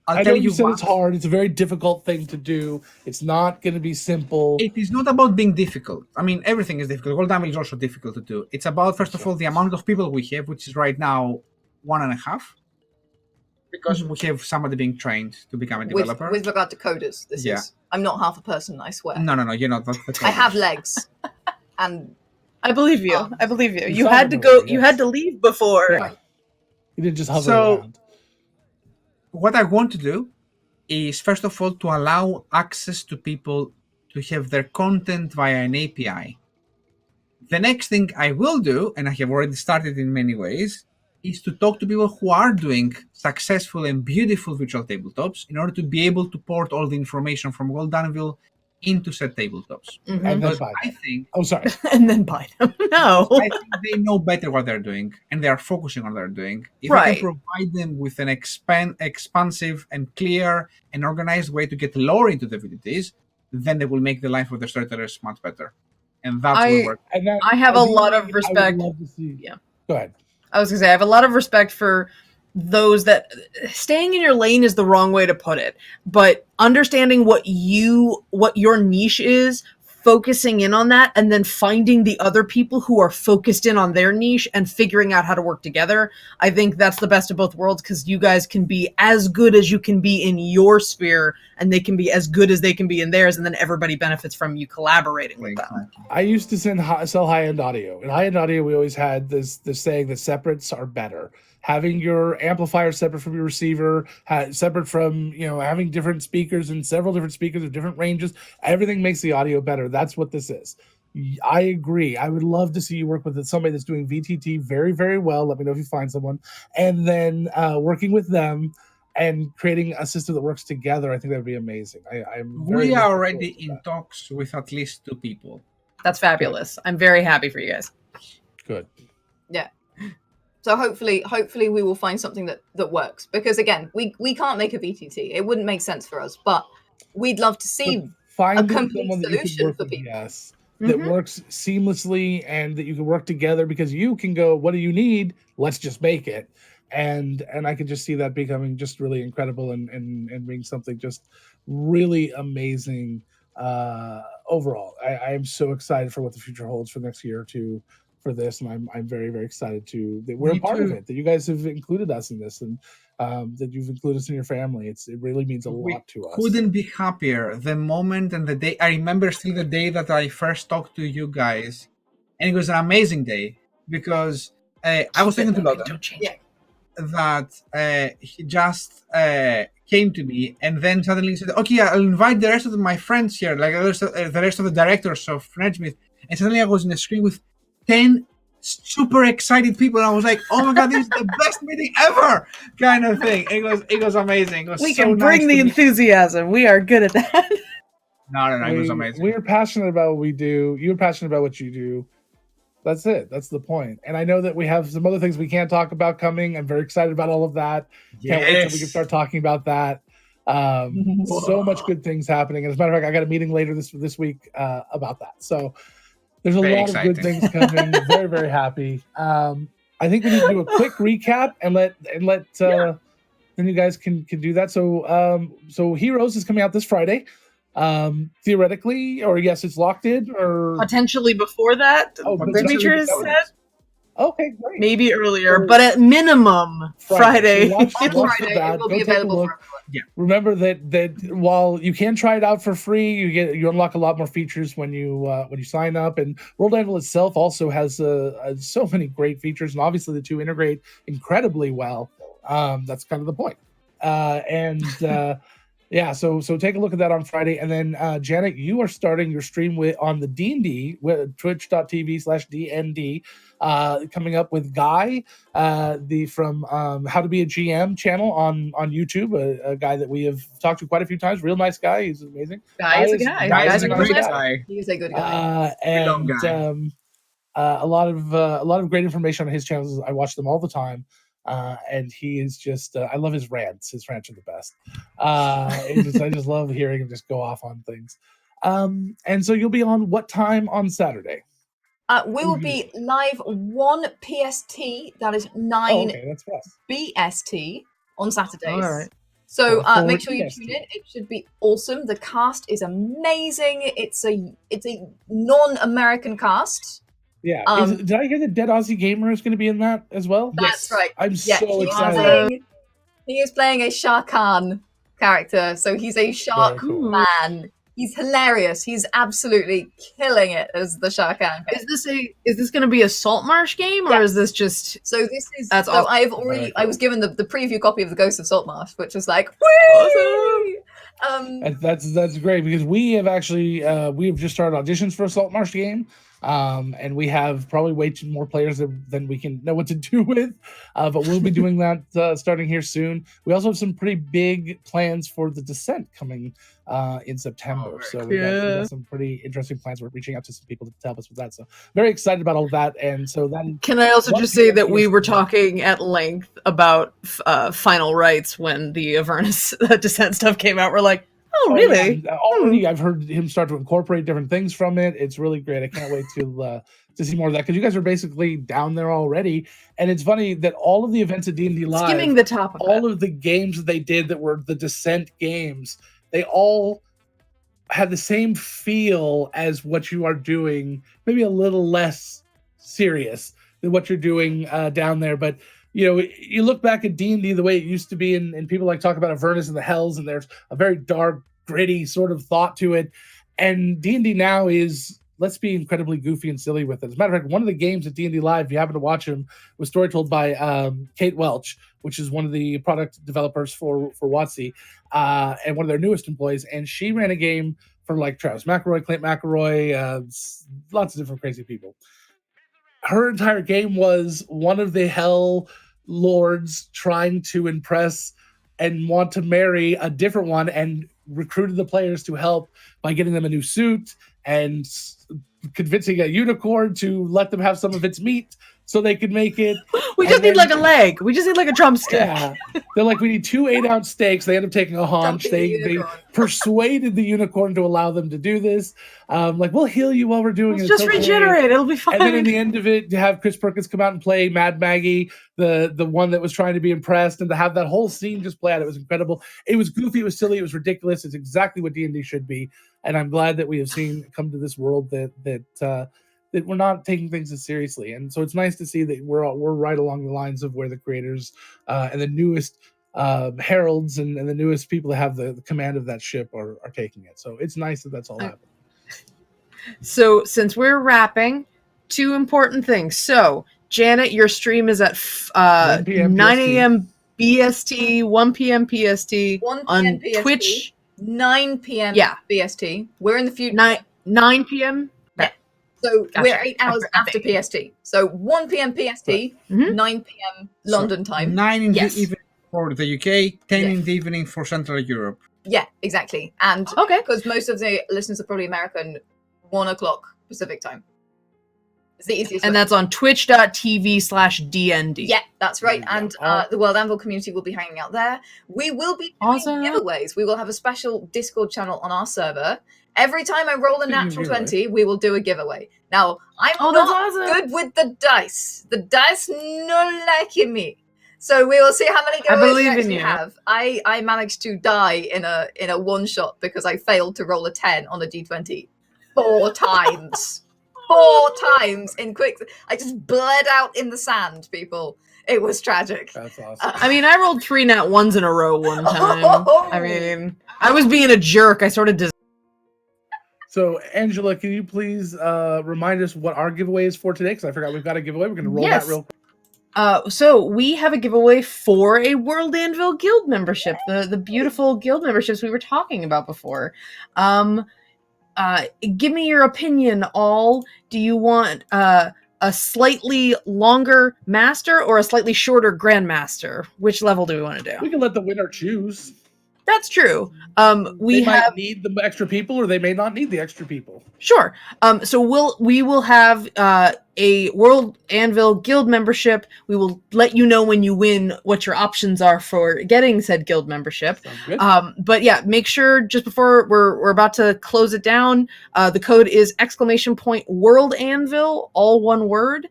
S6: I know
S5: tell
S6: you
S5: you
S6: said
S5: what.
S6: it's hard. It's a very difficult thing to do. It's not going to be simple.
S5: It is not about being difficult. I mean, everything is difficult. World Anvil is also difficult to do. It's about, first of all, the amount of people we have, which is right now 1.5. because we have somebody being trained to become a
S4: with
S5: developer.
S4: with regard to coders. This
S5: Yeah.
S4: is. I'm not half a person, I swear.
S5: No, you're not. That's the
S4: I have legs, and
S3: I believe you.
S4: Um,
S3: I believe you.
S6: You
S3: You
S6: saw
S3: had
S6: the
S3: to go.
S6: movie,
S3: You
S6: yes.
S3: had to leave before.
S6: Yeah. You didn't just hover
S5: So-
S6: around.
S5: what I want to do is, first of all, to allow access to people to have their content via an API. The next thing I will do, and I have already started in many ways, is to talk to people who are doing successful and beautiful virtual tabletops in order to be able to port all the information from World Anvil into said tabletops.
S3: Mhm.
S6: And then
S5: Because
S6: buy
S5: I
S6: them.
S5: think
S6: Oh, sorry.
S3: And then buy them. No.
S5: I think they know better what they're doing, and they are focusing on what they're doing. If I
S3: Right.
S5: can provide them with an expansive and clear and organized way to get lore into the VTTs, then they will make the life of their storytellers much better. And that's
S3: I-
S5: what we're
S6: And then,
S3: I have a lot
S6: ideally,
S3: of
S6: I would
S3: respect.
S6: love to see-
S3: Yeah.
S6: Go ahead.
S3: I was gonna say I have a lot of respect for those that staying in your lane is the wrong way to put it, but understanding what your niche is, focusing in on that, and then finding the other people who are focused in on their niche and figuring out how to work together. I think that's the best of both worlds, because you guys can be as good as you can be in your sphere, and they can be as good as they can be in theirs, and then everybody benefits from you collaborating with them.
S6: I used to sell high-end audio. In high-end audio, we always had this saying that separates are better. Having your amplifier separate from your receiver, separate from, having different speakers and several different speakers of different ranges, everything makes the audio better. That's what this is. I agree. I would love to see you work with somebody that's doing VTT very, very well. Let me know if you find someone. And then working with them and creating a system that works together. I think that would be amazing.
S5: We are already in talks with at least 2 people.
S3: That's fabulous. I'm very happy for you guys.
S6: Good.
S4: yeah. So hopefully we will find something that works, because again, we can't make a VTT. It wouldn't make sense for us, but we'd love to see
S6: Finding
S4: complete
S6: someone that you can
S4: solution
S6: work
S4: for
S6: with,
S4: people.
S6: yes, that
S3: Mhm.
S6: works seamlessly and that you can work together, because you can go, what do you need? Let's just make it. And I could just see that becoming just really incredible and being something just really amazing overall. I am so excited for what the future holds for the next year or two for this, and I'm very, very excited that we're
S5: Me
S6: a part of
S5: too.
S6: it, that you guys have included us in this, and that you've included us in your family. It really means a
S5: We
S6: lot to us.
S5: couldn't be happier. The moment and the day, I remember still the day that I first talked to you guys, and it was an amazing day, because I was talking to Logan,
S3: Don't change
S4: Yeah.
S3: it.
S5: that he just came to me, and then suddenly said, okay, I'll invite the rest of my friends here, like the rest of the directors of Frenchmith. And suddenly I was in a screen with 10 super excited people, and I was like, oh my god, this is the best meeting ever, kind of thing. It was amazing. It was
S3: We
S5: so
S3: can bring
S5: nice
S3: the
S5: to meet-
S3: enthusiasm. We are good at that.
S5: No, it was amazing.
S6: We're passionate about what we do. You're passionate about what you do. That's it. That's the point. And I know that we have some other things we can't talk about coming. I'm very excited about all of that. Can't wait till we can start talking about that. So much good things happening. And as a matter of fact, I got a meeting later this week about that. So there's a
S5: Very
S6: lot of good
S5: exciting.
S6: things coming. Very, very happy. I think we need to do a quick recap and let then you guys can do that. So Heroes is coming out this Friday. Theoretically, or yes, it's locked in, or
S3: Potentially before that,
S6: Oh, but
S3: Demetrius
S6: potentially
S3: said
S6: okay, great.
S3: maybe earlier, but at minimum Friday.
S6: So watch
S4: On
S6: for
S4: Friday,
S6: that.
S4: it will
S6: Go
S4: be
S6: take a
S4: available
S6: look.
S4: for everyone.
S6: Remember that while you can try it out for free, you unlock a lot more features when you sign up. And World Anvil itself also has so many great features, and obviously the two integrate incredibly well. That's kind of the point. Yeah, so take a look at that on Friday, and then Janet, you are starting your stream on the D&D with twitch.tv/DND, coming up with Guy, from How to Be a GM channel on YouTube, a guy that we have talked to quite a few times. Real nice guy, he's amazing.
S3: Guy is a guy.
S6: Guy
S3: Guy's
S6: is
S3: a
S6: a
S3: good
S6: great
S3: guy.
S5: guy.
S4: He is a good guy.
S6: And
S5: love Guy.
S6: a lot of great information on his channels. I watch them all the time. And he is just I love his rants. His rants are the best. I just love hearing him just go off on things. And so you'll be on what time on Saturday?
S4: We will be live 1 PST, that is 9
S6: Oh, okay, that's fast.
S4: BST on Saturdays.
S3: All right.
S4: So
S6: Or
S4: make sure you
S6: EST.
S4: tune in. It should be awesome. The cast is amazing. It's a non-American cast.
S6: Yeah. Did I hear that Dead Aussie Gamer is going to be in that as well?
S4: That's right.
S6: I'm
S4: Yeah,
S6: so
S4: he's
S6: excited.
S4: playing He is playing a Shah Khan character, so he's a shark
S6: Very cool.
S4: man. He's hilarious. He's absolutely killing it as the Shah Khan character.
S3: Is this going to be a Saltmarsh game, or is this just?
S4: So this is.
S3: That's
S4: so
S3: awesome.
S4: I've already.
S6: Very
S4: I
S6: cool.
S4: was given the preview copy of the Ghost of Saltmarsh, which was like, whee!
S6: And that's great because we have actually we have just started auditions for a Saltmarsh game, and we have probably way too more players than we can know what to do with, but we'll be doing that starting here soon. We also have some pretty big plans for the Descent coming in September, so we got some pretty interesting plans. We're reaching out to some people to help us with that, so very excited about all that. And so then,
S3: Can I also just say that we were talking at length about final rights when the Avernus Descent stuff came out? We're like, oh, really?
S6: Yeah. Already, I've heard him start to incorporate different things from it. It's really great. I can't wait to see more of that because you guys are basically down there already. And it's funny that all of the events at D&D Live,
S3: Skimming the top of
S6: all of the games that they did that were the Descent games, they all had the same feel as what you are doing, maybe a little less serious than what you're doing down there. But you know, you look back at D&D the way it used to be, and people like talk about Avernus and the Hells, and there's a very dark, gritty sort of thought to it. And D&D now is, let's be incredibly goofy and silly with it. As a matter of fact, one of the games at D&D Live, if you happen to watch them, was story told by Kate Welch, which is one of the product developers for WotC, and one of their newest employees. And she ran a game for like Travis McElroy, Clint McElroy, lots of different crazy people. Her entire game was one of the Hell Lords trying to impress and want to marry a different one, and recruited the players to help by getting them a new suit and convincing a unicorn to let them have some of its meat so they could make it.
S3: We just need like a leg. We just need like a drumstick.
S6: Yeah. They're like, we need 2 8-ounce steaks. They end up taking a haunch. They persuaded the unicorn to allow them to do this. Like, we'll heal you while we're doing it.
S3: Just regenerate. It'll be fine.
S6: And then in the end of it, to have Chris Perkins come out and play Mad Maggie, the one that was trying to be impressed, and to have that whole scene just play out, it was incredible. It was goofy, it was silly, it was ridiculous. It's exactly what D&D should be. And I'm glad that we have seen come to this world that we're not taking things as seriously. And so it's nice to see that we're right along the lines of where the creators and the newest heralds and the newest people that have the command of that ship are taking it. So it's nice that that's all happening.
S3: So since we're wrapping, 2 important things. So Janet, your stream is at 9 a.m. BST, 1 p.m. PST
S4: 1 p.m.
S3: on
S4: PST,
S3: Twitch.
S4: 9 p.m. BST. We're in the future. 9
S3: p.m.
S4: So
S3: Gotcha.
S4: we're 8 hours after PST. So 1 p.m. PST,
S3: Mm-hmm.
S4: 9 p.m. London time.
S5: 9 in the evening for the UK, 10 in the evening for Central Europe.
S4: Yeah, exactly. And
S3: okay,
S4: because most of the listeners are probably American, 1 o'clock Pacific time. It's the easiest.
S3: And that's on twitch.tv/DND.
S4: Yeah, that's right. And the World Anvil community will be hanging out there. We will be doing giveaways. We will have a special Discord channel on our server. Every time I roll a natural 20, we will do a giveaway. Now, I'm not good with the dice. The dice not liking me. So we will see how many giveaways we actually have. I managed to die in a one-shot because I failed to roll a 10 on a D20 4 times. 4 times in quick. I just bled out in the sand, people. It was tragic.
S6: That's awesome.
S3: I mean, I rolled 3 nat 1s in a row one time. I mean, I was being a jerk. I sort of
S6: So, Angela, can you please remind us what our giveaway is for today? Because I forgot we've got a giveaway. We're going to roll that real quick.
S3: So we have a giveaway for a World Anvil Guild membership, the beautiful guild memberships we were talking about before. Give me your opinion, all. Do you want a slightly longer master or a slightly shorter grandmaster? Which level do we want to do?
S6: We can let the winner choose.
S3: That's true.
S6: We might need the extra people, or they may not need the extra people.
S3: Sure. So we will have a World Anvil Guild membership. We will let you know when you win what your options are for getting said guild membership.
S6: Sounds good.
S3: But yeah, make sure just before we're about to close it down, the code is !World Anvil, all one word.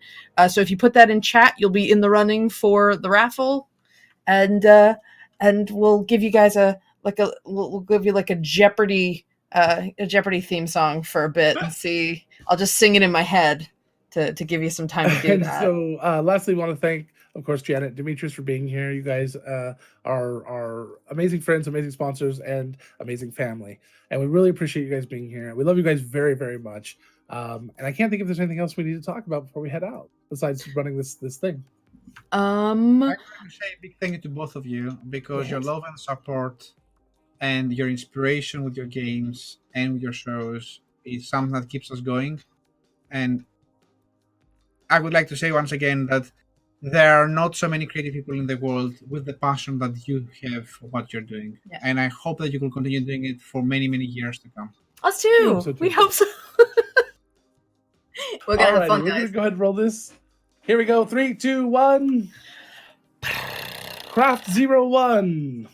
S3: So if you put that in chat, you'll be in the running for the raffle, and we'll give you guys we'll give you like a Jeopardy theme song for a bit and see. I'll just sing it in my head to give you some time to do
S6: And
S3: that.
S6: so lastly, we want to thank of course, Janet, Demetrius for being here. You guys are amazing friends, amazing sponsors, and amazing family. And we really appreciate you guys being here. We love you guys very, very much. And I can't think if there's anything else we need to talk about before we head out, besides running this thing.
S5: I want to say a big thank you to both of you because your
S3: Yes.
S5: love and support and your inspiration with your games and with your shows is something that keeps us going. And I would like to say once again that there are not so many creative people in the world with the passion that you have for what you're doing.
S4: Yeah.
S5: And I hope that you will continue doing it for many, many years to come.
S3: Us too.
S6: hope so, too.
S3: We hope so.
S4: We're gonna have
S6: Alrighty,
S4: fun,
S6: we're gonna
S4: guys.
S6: go ahead and roll this. Here we go. 3, 2, 1. Craft 01.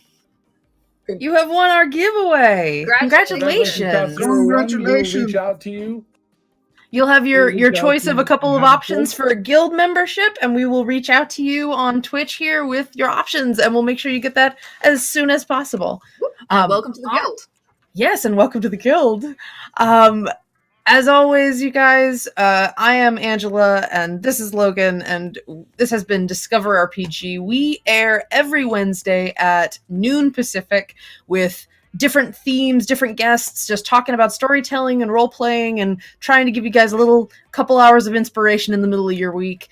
S3: You have won our giveaway.
S4: Congratulations.
S6: Craft
S3: Congratulations.
S6: 01. We will
S5: Congratulations.
S6: reach out to you.
S3: You'll have your
S6: We'll reach out
S3: choice
S6: to
S3: of
S6: you
S3: a couple of
S6: after.
S3: options for a guild membership, and we will reach out to you on Twitch here with your options, and we'll make sure you get that as soon as possible.
S4: Welcome to the guild.
S3: Yes, and welcome to the guild. As always, you guys, I am Angela, and this is Logan, and this has been Discover RPG. We air every Wednesday at noon Pacific with different themes, different guests, just talking about storytelling and role-playing and trying to give you guys a little couple hours of inspiration in the middle of your week.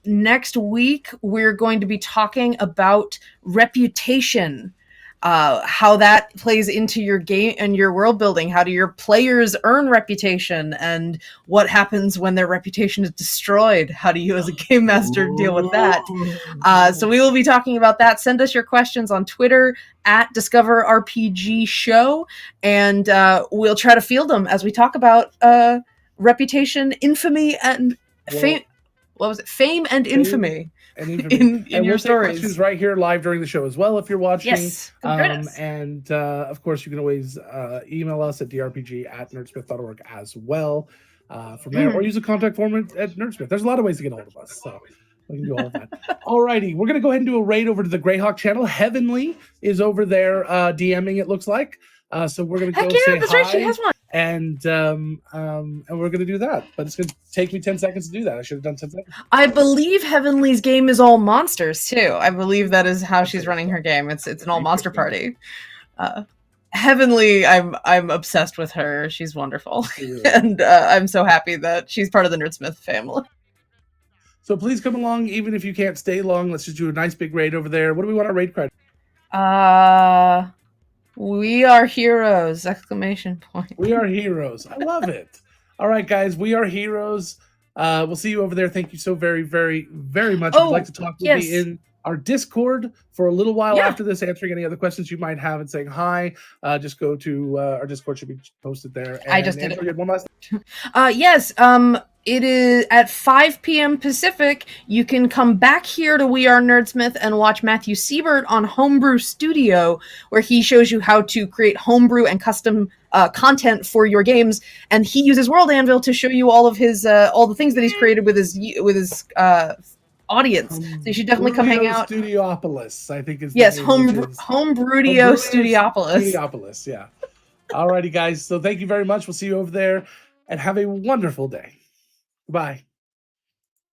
S3: Next week, we're going to be talking about reputation. How that plays into your game and your world building. How do your players earn reputation, and what happens when their reputation is destroyed? How do you as a game master deal with that? So we will be talking about that. Send us your questions on Twitter at Discover RPG Show, and we'll try to field them as we talk about reputation, infamy, and fame. What was it? Fame and infamy.
S6: And even
S3: In
S6: and
S3: your
S6: we'll take
S3: stories.
S6: questions right here live during the show as well if you're watching.
S3: Yes. Come join us.
S6: And of course, you can always email us at drpg@nerdsmith.org as well from there, or use a contact form at Nerdsmith. There's a lot of ways to get a hold of us, so we can do all of that. Alrighty, we're gonna go ahead and do a raid over to the Greyhawk channel. Heavenly is over there DMing, it looks like. So we're gonna go
S3: Heck yeah,
S6: say
S3: that's
S6: hi,
S3: right. She has one.
S6: and we're gonna do that. But it's gonna take me 10 seconds to do that. I should have done 10 seconds.
S3: I believe Heavenly's game is all monsters too. I believe that is how she's running her game. It's an all monster party. Heavenly, I'm obsessed with her. She's wonderful, and I'm so happy that she's part of the Nerdsmith family.
S6: So please come along, even if you can't stay long. Let's just do a nice big raid over there. What do we want our raid card?
S3: We are heroes! Exclamation point.
S6: We are heroes. I love it. All right, guys, we are heroes. We'll see you over there. Thank you so very, very, very much. If you'd like to talk with me in our Discord for a little while after this, answering any other questions you might have and saying hi, just go to our Discord. Should be posted there. And
S3: I just did
S6: Angela, you had one last.
S3: Yes. It is at 5 p.m. Pacific. You can come back here to We Are Nerdsmith and watch Matthew Siebert on Homebrew Studio, where he shows you how to create homebrew and custom content for your games. And he uses World Anvil to show you all of his all the things that he's created with his audience. So you should definitely come hang out.
S6: Studiopolis, I think is the
S3: Yes,
S6: name,
S3: Homebrudio Studiopolis.
S6: Studiopolis, yeah. Alrighty, guys. So thank you very much. We'll see you over there, and have a wonderful day. Goodbye.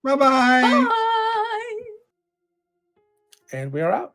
S5: Bye-bye.
S3: Bye.
S6: And we are out.